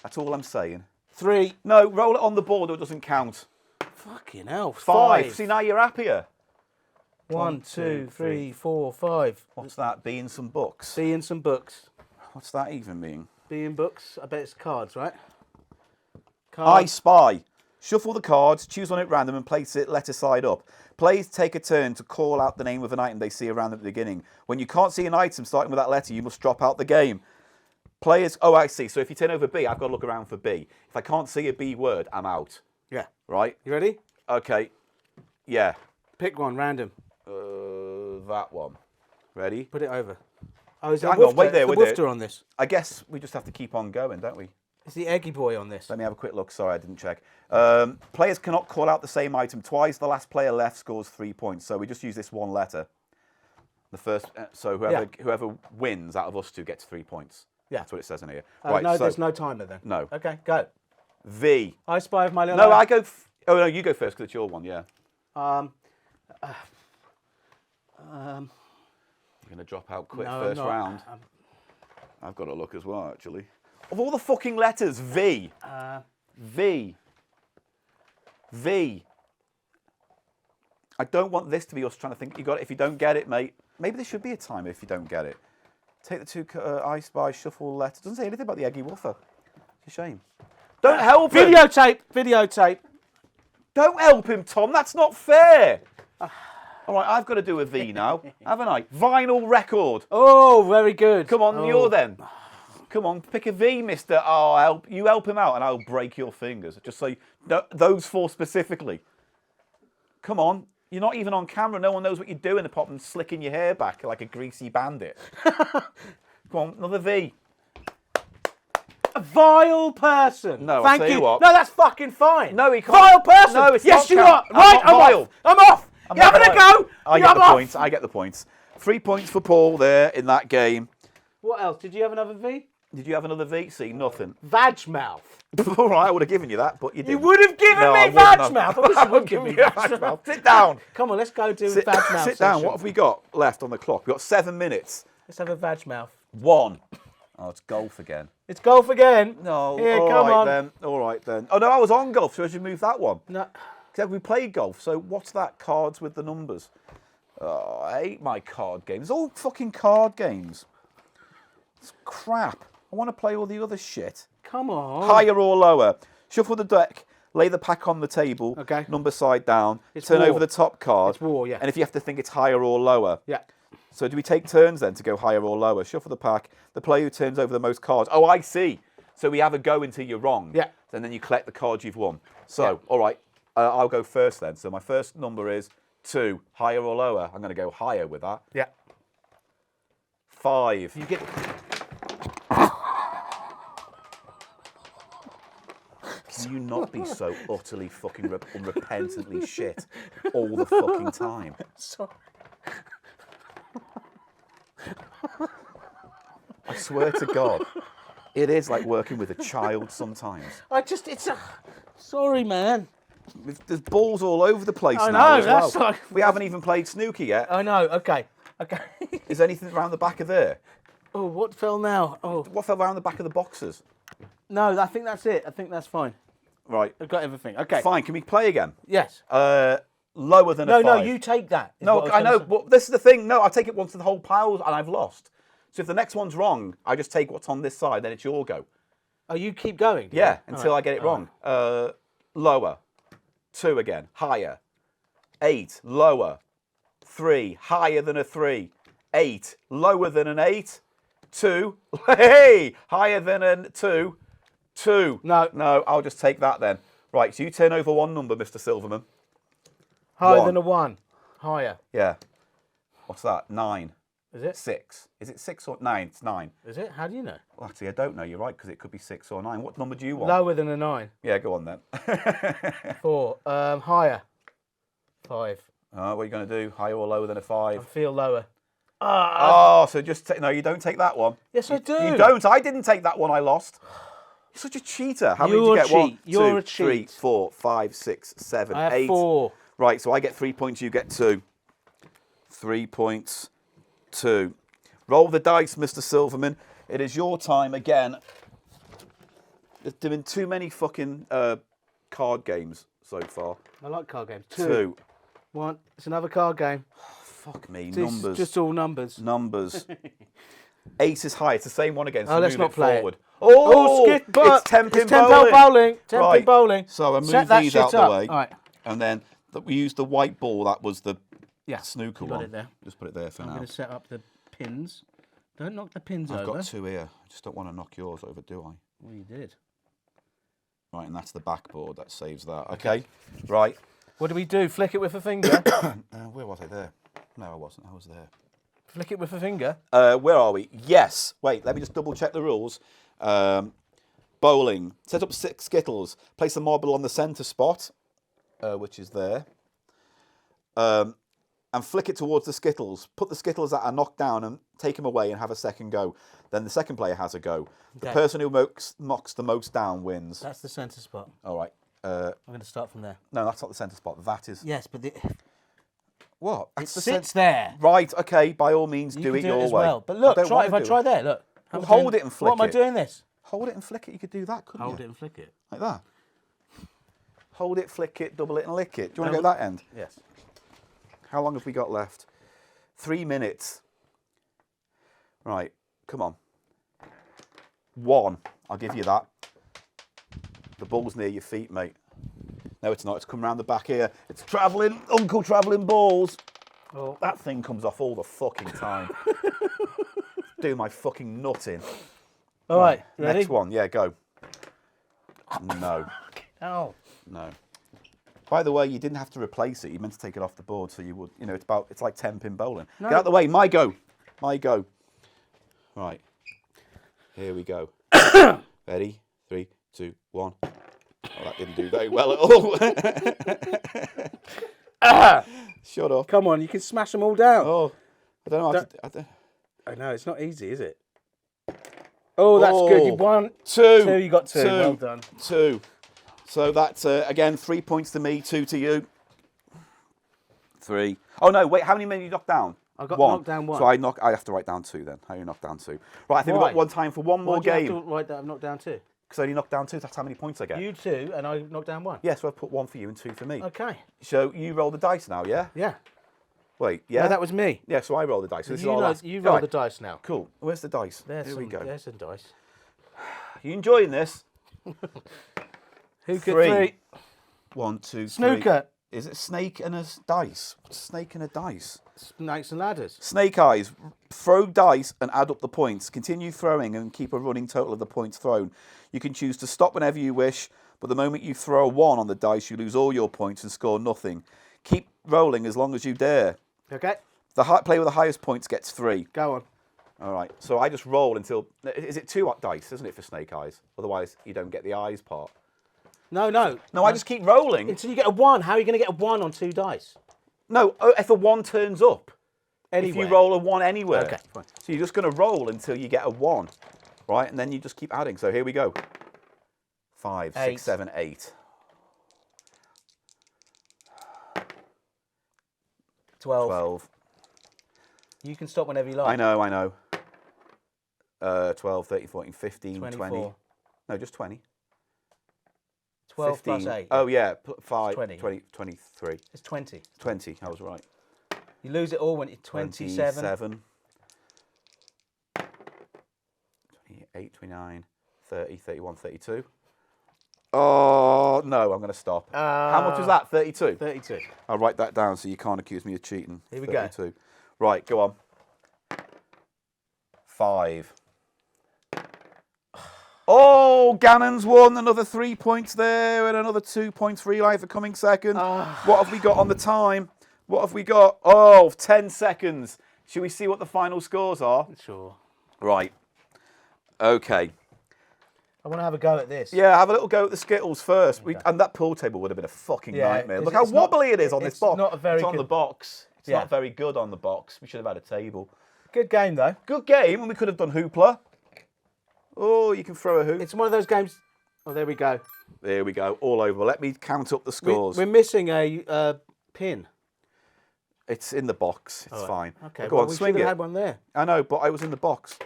That's all I'm saying. 3. No, roll it on the board or it doesn't count. Fucking hell. 5. See, now you're happier. 1, 2, 3, 4, 5. What's that? B and some books. C and some books. What's that even mean? B and books. I bet it's cards, right? I Cards. spy. Shuffle the cards, choose one at random and place it letter side up. Players take a turn to call out the name of an item they see around at the beginning. When you can't see an item starting with that letter, you must drop out the game. Players, oh, I see. So if you turn over B, I've got to look around for B. If I can't see a B word, I'm out. Yeah. Right? You ready? Okay. Yeah. Pick one, random. That one. Ready? Put it over. Oh, is there Hang on, wait there, the wait there. woofter on this? I guess we just have to keep on going, don't we? Is the eggy boy on this? Let me have a quick look. Sorry, I didn't check. Players cannot call out the same item twice. The last player left scores 3 points. So we just use this one letter. The first, so whoever wins out of us two gets 3 points. Yeah. That's what it says in here. No, so there's no timer then. No. Okay, go. V. I spy of my little. No, eye. I go. Oh no, you go first because it's your one. Yeah. You're gonna drop out quick No, I'm first not. round. I've got to look as well, actually. Of all the fucking letters, V. V. V. I don't want this to be us trying to think. You got it. If you don't get it, mate. Maybe there should be a timer if you don't get it. Take the 2 I spy, shuffle letter. Doesn't say anything about the eggy woofer. It's a shame. Don't help him. Videotape. Don't help him, Tom. That's not fair. All right, I've got to do a V now, haven't I? Vinyl record. Oh, very good. Come on, Oh. you're then. Come on, pick a V, mister. Oh, you help him out and I'll break your fingers. Just so you, those 4 specifically. Come on. You're not even on camera. No one knows what you're doing apart from slicking your hair back like a greasy bandit. Come on, another V. A vile person. No, I'll Thank tell you what. No, that's fucking fine. No, he can't. Vile person. No, it's yes, not you count. are. I'm Right, not I'm vile. off. I'm off. You're having a go. I Yeah, get I'm the off. points. I get the points. 3 points for Paul there in that game. What else? Did you have another V? Did you have another V? See, nothing. Vag mouth. All right, I would have given you that, but you didn't. You would have given No, I me wouldn't vag have. mouth. I wish you would give me vag Vag mouth. mouth. Sit down. Come on, let's go do Sit, vag mouth. sit down. session. What have we got left on the clock? We've got 7 minutes. Let's have a vag mouth. 1. Oh, it's golf again. It's golf again. No, Here, all come right on. then. All right then. Oh no, I was on golf, so I should move that one. No. Except we played golf, so what's that? Cards with the numbers. Oh, I hate my card games. It's all fucking card games. It's crap. I want to play all the other shit. Come on. Higher or lower. Shuffle the deck. Lay the pack on the table. Okay. Number side down. It's turn war. over the top card. It's war, yeah. And if you have to think it's higher or lower. Yeah. So do we take turns then to go higher or lower? Shuffle the pack. The player who turns over the most cards. Oh, I see. So we have a go until you're wrong. Yeah. And then you collect the cards you've won. So, Yeah. all right, I'll go first then. So my first number is 2. Higher or lower? I'm going to go higher with that. Yeah. 5. You get. Can you not be so utterly fucking unrepentantly shit all the fucking time? Sorry. I swear to God, it is like working with a child sometimes. Sorry, man. There's balls all over the place I now know, as well. that's like- We haven't even played snooker yet. I know. Okay. Is there anything around the back of there? Oh, what fell now? Oh, What fell around the back of the boxes? no. I think that's it. I think that's fine. Right. I've got everything. Okay. Fine. Can we play again? Yes. Lower than a 5. No, you take that. is No, what was I gonna know. say. But this is the thing. No, I take it once to the whole pile and I've lost. So if the next one's wrong, I just take what's on this side. Then it's your go. Oh, you keep going. do Yeah, you? until All I get it all wrong. Lower. 2 again. Higher. 8. Lower. 3. Higher than a 3. 8. Lower than an 8. 2. Hey! Higher than a 2. 2. No. No, I'll just take that then. Right, so you turn over one number, Mr. Silverman. Higher 1. than a 1. Higher. Yeah. What's that? 9. Is it? 6. Is it 6 or 9? It's 9. Is it? How do you know? Well, actually, I don't know. You're right, because it could be 6 or 9. What number do you want? Lower than a 9. Yeah, go on then. 4. Higher. 5. What are you going to do? Higher or lower than a 5? I feel lower. Oh, so just no, you don't take that one. Yes, I do. You don't. I didn't take that one. I lost. You're such a cheater. How many You're did you get? a 1, cheat. You're 2, a 3, cheat. 4, 5, 6, 7, I have 8. 4. Right, so I get 3 points. You get 2. 3 points. 2. Roll the dice, Mr. Silverman. It is your time again. There's been too many fucking card games so far. I like card games. 2. 1. It's another card game. Fuck me. It's Numbers. just all numbers. Numbers. 8 is high. It's the same one again. So Let's move not it play forward. it. Oh, skip, but it's 10 pin it's 10 bowling. bowling. 10 Right. pin bowling. So I moved Set that these shit out the up. way. All right. And then we used the white ball. That was the Yeah. snooker You got one. it there. Just put it there for I'm now. going to set up the pins. Don't knock the pins I've over. got 2 here. I just don't want to knock yours over, do I? Well, you did. Right, and that's the backboard. That saves that. Okay. Right. What do we do? Flick it with a finger? Where was I there? No, I wasn't. I was there. Flick it with a finger? Where are we? Yes. Wait, let me just double check the rules. Bowling. Set up 6 skittles. Place the marble on the centre spot, which is there. And flick it towards the skittles. Put the skittles that are knocked down and take them away and have a second go. Then the second player has a go. The Okay. person who knocks the most down wins. That's the centre spot. All right. I'm going to start from there. No, that's not the centre spot. That is... Yes, but What? it That's the sits there. Right, okay, by all means, You do can it do your it as way. well. But look, don't try, wanna if I do try it. there, look. Well, I'm hold doing- it and flick What am I it. doing this? Hold it and flick it. You could do that, couldn't Hold you? it and flick it. Like that. Hold it, flick it, double it and lick it. Do you want to go that end? Yes. How long have we got left? 3 minutes. Right, come on. 1. I'll give you that. The ball's near your feet, mate. No, it's not. It's come round the back here. It's travelling, Uncle Travelling Balls. Oh. That thing comes off all the fucking time. Do my fucking nutting. All right, ready? Next one. Yeah, go. No. Oh. No. By the way, you didn't have to replace it. You meant to take it off the board, so you would. You know, it's like 10 pin bowling. No. Get out of the way. My go. My go. Right. Here we go. Ready? 3, 2, 1. Oh, that didn't do very well at all. Shut up. Come on, you can smash them all down. Oh, I don't know how to. I don't... I know, it's not easy, is it? Oh, that's good. You won. 2. You got 2. 2. Well done. 2. So that's, again, 3 points to me, 2 to you. 3. Oh, no, wait, how many men you knocked down? I got 1. knocked down 1. So I have to write down 2 then. How you knocked down 2? Right, I think we've Why? got one time for one more Why'd you have game. to write that I've knocked down 2? Because I only knocked down 2, that's how many points I get. You 2, and I knocked down 1. Yeah, so I've put 1 for you and 2 for me. Okay. So you roll the dice now, yeah? Yeah. Wait, yeah? No, that was me. Yeah, so I roll the dice. So this is You, our know, last... you roll Right, the dice now. Cool. Where's the dice? There's Here some, we go. There's some dice. You enjoying this? Who could 3. 3? 1, 2, 3. Snooker. Is it snake and a dice? What's snake and a dice? Snakes and ladders. Snake eyes. Throw dice and add up the points. Continue throwing and keep a running total of the points thrown. You can choose to stop whenever you wish, but the moment you throw a 1 on the dice, you lose all your points and score nothing. Keep rolling as long as you dare. Okay. The player with the highest points gets 3. Go on. All right. So I just roll until... Is it 2 dice, isn't it, for snake eyes? Otherwise, you don't get the eyes part. No. No, I just keep rolling. Until you get a 1. How are you going to get a 1 on 2 dice? No, if a 1 turns up. Anywhere. If you roll a 1 anywhere. Okay, fine. So you're just going to roll until you get a 1, right? And then you just keep adding. So here we go. 5, 8. 6, 7, 8. 12. You can stop whenever you like. I know. 12, 13, 14, 15, 24. 20. No, just 20. 12 15. plus 8. Oh, yeah. 5, 20. 23. It's 20. 20. I was right. You lose it all when you're 27. 28, 29, 30, 31, 32. Oh, no, I'm going to stop. How much was that? 32? 32. I'll write that down so you can't accuse me of cheating. Here we go. 32. Right, go on. 5. Oh, Gannon's won. Another 3 points there and another 2 points for Eli for coming second. What have we got on the time? What have we got? Oh, 10 seconds. Should we see what the final scores are? Sure. Right. Okay. I want to have a go at this. Yeah, have a little go at the Skittles first. Okay. And that pool table would have been a fucking Yeah, nightmare. 'cause Look how it's not- wobbly it is on this it's box. not a very it's on good- the box. It's Yeah. not very good on the box. We should have had a table. Good game, though. Good game, and we could have done Hoopla. Oh, you can throw a hoop. It's one of those games. Oh, there we go. There we go, all over. Let me count up the scores. We're missing a pin. It's in the box. It's All right. fine. Okay, Go well, on, we swing should have it. had one there. I know, but I was in the box.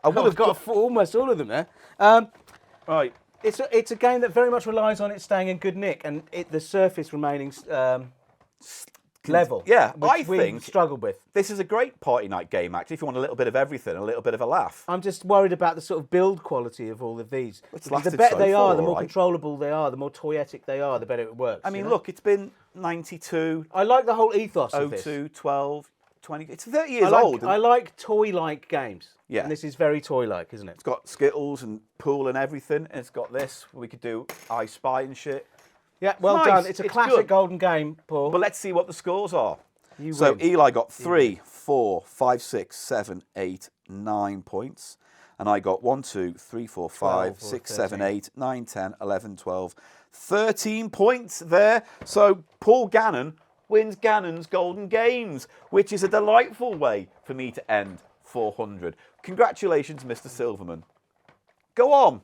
I would I've have got almost all of them there. Right. It's a game that very much relies on it staying in good nick and the surface remaining level. Yeah, which I we think struggled with. this is a great party night game, actually, if you want a little bit of everything, a little bit of a laugh. I'm just worried about the sort of build quality of all of these. It's Because lasted the better so they are, far, the more all right. controllable they are, the more toyetic they are, the better it works. I mean, you know? look, it's been 92, I like the whole ethos of this. 02, 12, 20. It's 30 years I like, old. I like toy-like games. Yeah. And this is very toy-like, isn't it? It's got Skittles and pool and everything. And it's got this. We could do I Spy and shit. Yeah, well nice. done. It's a It's classic good. golden game, Paul. But let's see what the scores are. You So win. Eli got 3, 4, 5, 6, 7, 8, 9 points. And I got 1, 2, 3, 4, 5, 12 or 6, 7, 13. 8, 9, 10, 11, 12, 13 points there. So Paul Gannon wins Gannon's Golden Games, which is a delightful way for me to end 400. Congratulations, Mr. Silverman. Go on.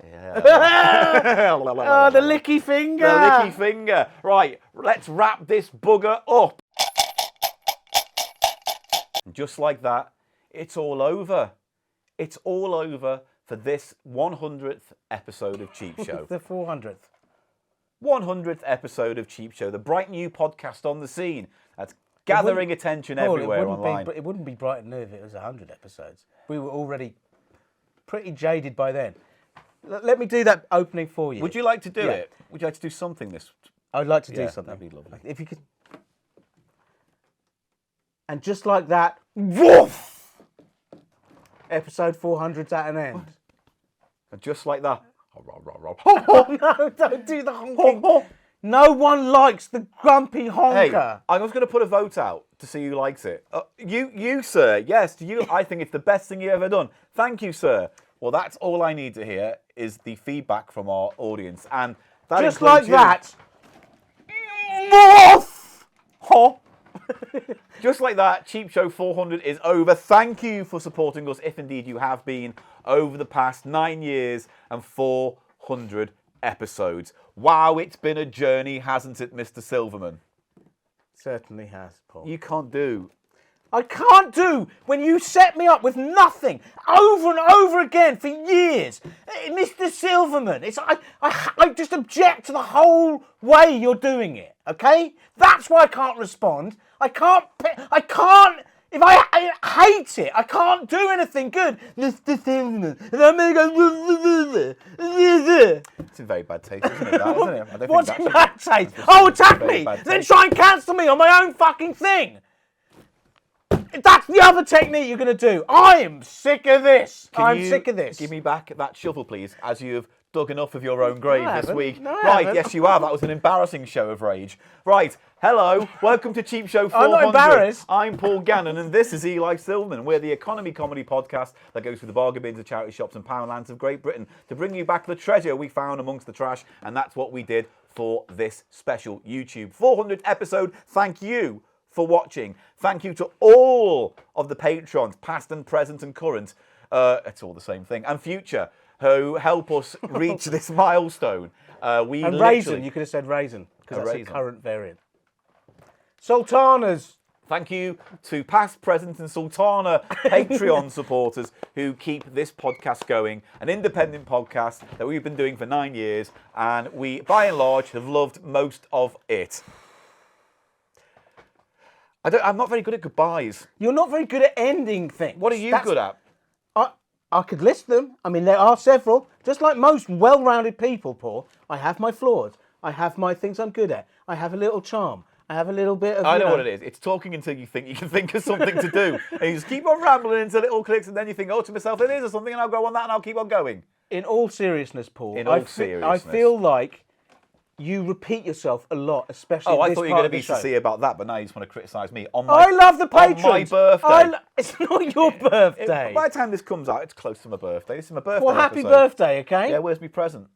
Oh, the licky finger. The licky finger. Right, let's wrap this bugger up. And just like that, it's all over. It's all over for this 100th episode of Cheap Show. The 400th. 100th episode of Cheap Show, the bright new podcast on the scene that's gathering attention Paul, everywhere online. It wouldn't be bright and new if it was 100 episodes. We were already pretty jaded by then. Let me do that opening for you. Would you like to do Yeah. it? Would you like to do something this? I'd like to do Yeah, something. that'd be lovely. If you could. And just like that, woof! Episode 400's at an end. And just like that. Oh no, don't do the honking. No one likes the grumpy Hey, honker. I was going to put a vote out to see who likes it. You, sir. Yes, you. I think it's the best thing you've ever done. Thank you, sir. Well, that's all I need to hear is the feedback from our audience, and that Just like includes you. that. Huh? Just like that, Cheap Show 400 is over. Thank you for supporting us, if indeed you have been, over the past 9 years and 400 episodes. Wow, it's been a journey, hasn't it, Mr. Silverman? Certainly has, Paul. You can't do. I can't do when you set me up with nothing over and over again for years. Mr. Silverman, I just object to the whole way you're doing it, okay? That's why I can't respond. I can't, if I hate it, I can't do anything good. Mr. Silverman, and I'm going to go... It's in very bad taste, isn't it? That, isn't it? I don't think What's that in should- bad taste? That's Oh, just attack very me! bad Then taste. try and cancel me on my own fucking thing! That's the other technique you're going to do. I am sick of this. Can you sick of this. Give me back that shovel, please, as you have dug enough of your own grave I this haven't. week. No, I Right, haven't. yes, you have. That was an embarrassing show of rage. Right, hello, welcome to Cheap Show 400. I'm not embarrassed. I'm Paul Gannon, and this is Eli Silverman. We're the economy comedy podcast that goes through the bargain bins of charity shops and poundlands of Great Britain to bring you back the treasure we found amongst the trash, and that's what we did for this special YouTube 400 episode. Thank you for watching. Thank you to all of the patrons, past and present and current, it's all the same thing, and future, who help us reach this milestone. And Raisin, raisin, you could have said raisin, because that's raisin. a current variant. Sultanas. Thank you to past, present and Sultana Patreon supporters who keep this podcast going, an independent podcast that we've been doing for 9 years, and we, by and large, have loved most of it. I'm not very good at goodbyes. You're not very good at ending things. What are you good at? I could list them. I mean, there are several. Just like most well-rounded people, Paul, I have my flaws. I have my things I'm good at. I have a little charm. I have a little bit of... I know what it is. It's talking until you think you can think of something to do. And you just keep on rambling until it all clicks, and then you think, oh, to myself, it is or something, and I'll go on that and I'll keep on going. In all seriousness, Paul, In all I seriousness. feel like you repeat yourself a lot, especially. Oh, I this thought you were part going of to the be show. sincere about that, but now you just want to criticise me. I love the patrons. On my birthday. It's not your birthday. By the time this comes out, it's close to my birthday. This is my birthday Well, happy episode. birthday, okay? Yeah, where's my present?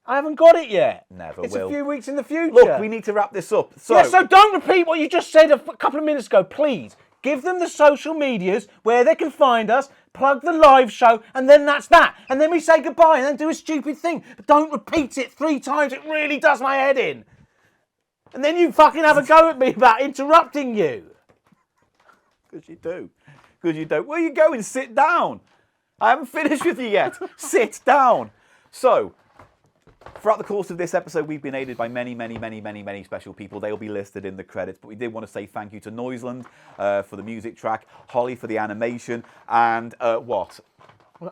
I haven't got it yet. Never It's will. a few weeks in the future. Look, we need to wrap this up. So, Yeah, so don't repeat what you just said a couple of minutes ago, please. Give them the social medias where they can find us, plug the live show, and then that's that. And then we say goodbye and then do a stupid thing. But don't repeat it 3 times. It really does my head in. And then you fucking have a go at me about interrupting you. because you do. Because you don't. Where are you going? Sit down. I haven't finished with you yet. Sit down. So, throughout the course of this episode, we've been aided by many special people. They'll be listed in the credits. But we did want to say thank you to Noiseland for the music track, Holly for the animation, and what?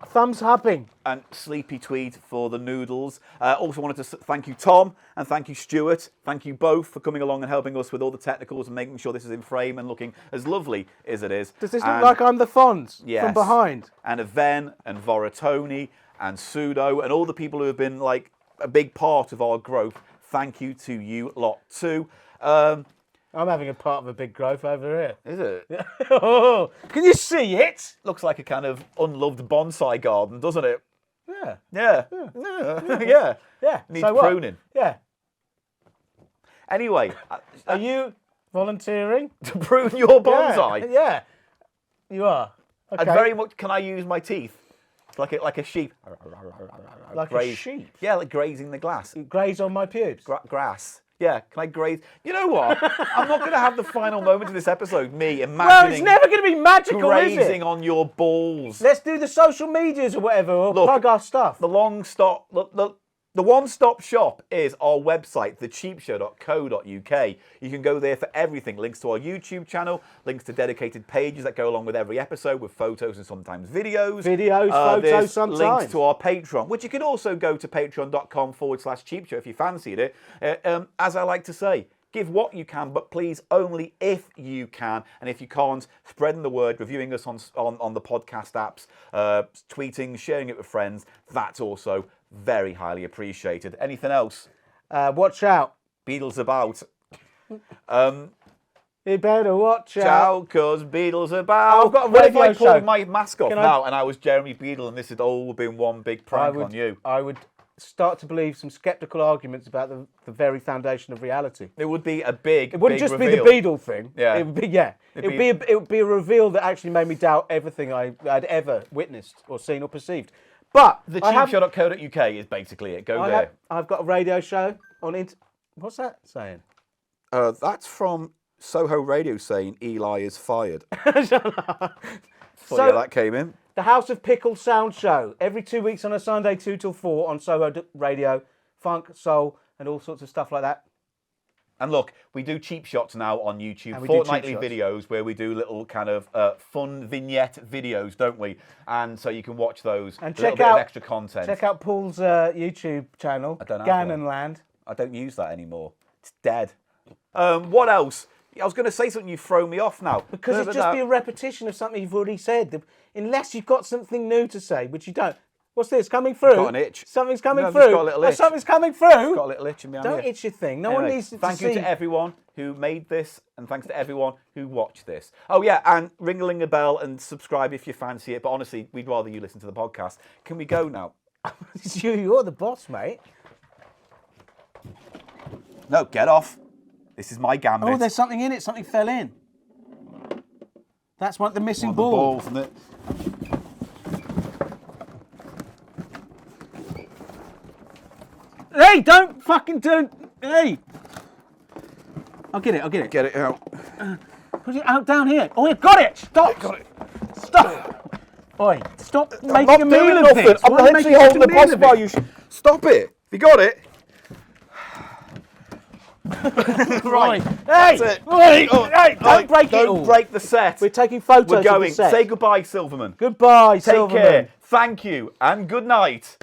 Thumbs hubbing. And Sleepy Tweed for the noodles. Also wanted to thank you, Tom, and thank you, Stuart. Thank you both for coming along and helping us with all the technicals and making sure this is in frame and looking as lovely as it is. Does this look like I'm the Fonz from behind? And Aven and Voratoni and Sudo and all the people who have been like a big part of our growth. Thank you to you lot too. I'm having a part of a big growth over here. Is it? Oh, can you see it? Looks like a kind of unloved bonsai garden, doesn't it? Yeah. Yeah. Yeah. Yeah. Needs so what? pruning. Yeah. Anyway, Are you volunteering? to prune your bonsai. Yeah. You are. Okay. And very much, can I use my teeth? Like a sheep. Like a Graze. sheep? Yeah, like grazing the glass. Graze on my pubes. Grass. Yeah, can I graze? You know what? I'm not going to have the final moment of this episode, me Well, imagining it's never going to be magical, is grazing it? on your balls. Let's do the social medias or whatever, or Look, plug our stuff. The one-stop shop is our website, thecheapshow.co.uk. You can go there for everything. Links to our YouTube channel, links to dedicated pages that go along with every episode with photos and sometimes videos. Photos There's sometimes. links to our Patreon, which you can also go to patreon.com/cheapshow if you fancied it. As I like to say, give what you can, but please only if you can. And if you can't, spreading the word, reviewing us on the podcast apps, tweeting, sharing it with friends, that's also very highly appreciated. Anything else? Watch out. Beatles about. You better watch out. Ciao, cause Beatles about. I've got a What if I radio pulled show. my mask off Can I- now and I was Jeremy Beadle and this had all been one big prank on you? I would start to believe some sceptical arguments about the very foundation of reality. It would be a big, It wouldn't big just reveal. be the Beadle thing. Yeah. It would be, yeah. It would be a reveal that actually made me doubt everything I'd ever witnessed or seen or perceived. But TheCheapShow.co.uk is basically it. Go there. I've got a radio show on What's that saying? That's from Soho Radio saying Eli is fired. So- yeah, that came in. The House of Pickle Sound Show. Every 2 weeks on a Sunday, 2 till 4 on Soho Radio. Funk, soul, and all sorts of stuff like that. And look, we do cheap shots now on YouTube, And we do fortnightly cheap shots. videos where we do little kind of fun vignette videos, don't we? And so you can watch those. And a little check bit out of extra content. Check out Paul's YouTube channel. I don't have Ganon one. Land. I don't use that anymore. It's dead. What else? I was going to say something, you've thrown me off now. Because it'd just be a repetition of something you've already said. Unless you've got something new to say, which you don't. What's this? Coming through? Got an itch. Something's coming No, I've through. just got a little Oh, itch. something's coming through. Got a little itch in my Don't ear. itch your thing. No Anyway, one needs to thank see. you to everyone who made this, and thanks to everyone who watched this. Oh yeah, and ring a bell and subscribe if you fancy it. But honestly, we'd rather you listen to the podcast. Can we go now? It's you. You're the boss, mate. No, get off. This is my gambit. Oh, there's something in it. Something fell in. That's the missing One of the ball. balls, isn't it? Hey, don't fucking do. Hey. I'll get it. Get it out. Put it out down here. Oh, you've got it. Stop. Got it. Stop. Oi, stop I'm making not a doing meal of nothing. this. I'm Why are you literally making holding such the a meal boss of bar. it? You stop it. You got it? Right. That's Hey. it. Hey. Oh, Hey. Don't break it Don't all. break the set. We're taking photos We're of going. the set. Say goodbye, Silverman. Goodbye, Take Silverman. care. Thank you and good night.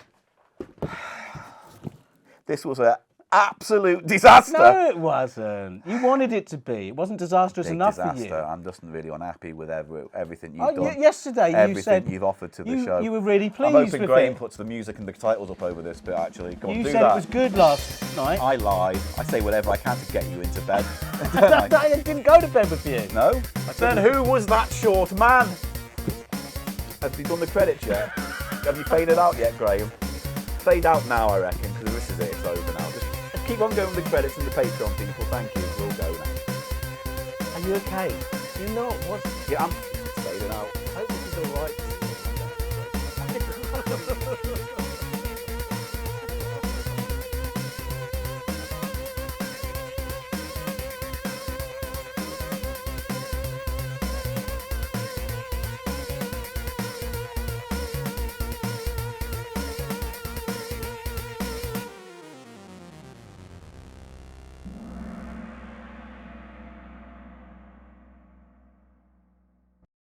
This was an absolute disaster. No, it wasn't. You wanted it to be. It wasn't disastrous Big enough disaster. for you. I'm just really unhappy with everything you've done. Yesterday you everything said you've offered to the show. you were really pleased I'm hoping with Graham it. puts the music and the titles up over this bit, actually. Go on, You do said that. it was good last night. I lie. I say whatever I can to get you into bed. I didn't go to bed with you. No? Then who was that short man? Have you done the credits yet? Have you faded out yet, Graham? Fade out now, I reckon, because this is it. It's over now. Just keep on going with the credits and the Patreon people. Thank you. We'll go now. Are you okay? You're not. What's... Yeah, I'm fading out. I hope this is all right.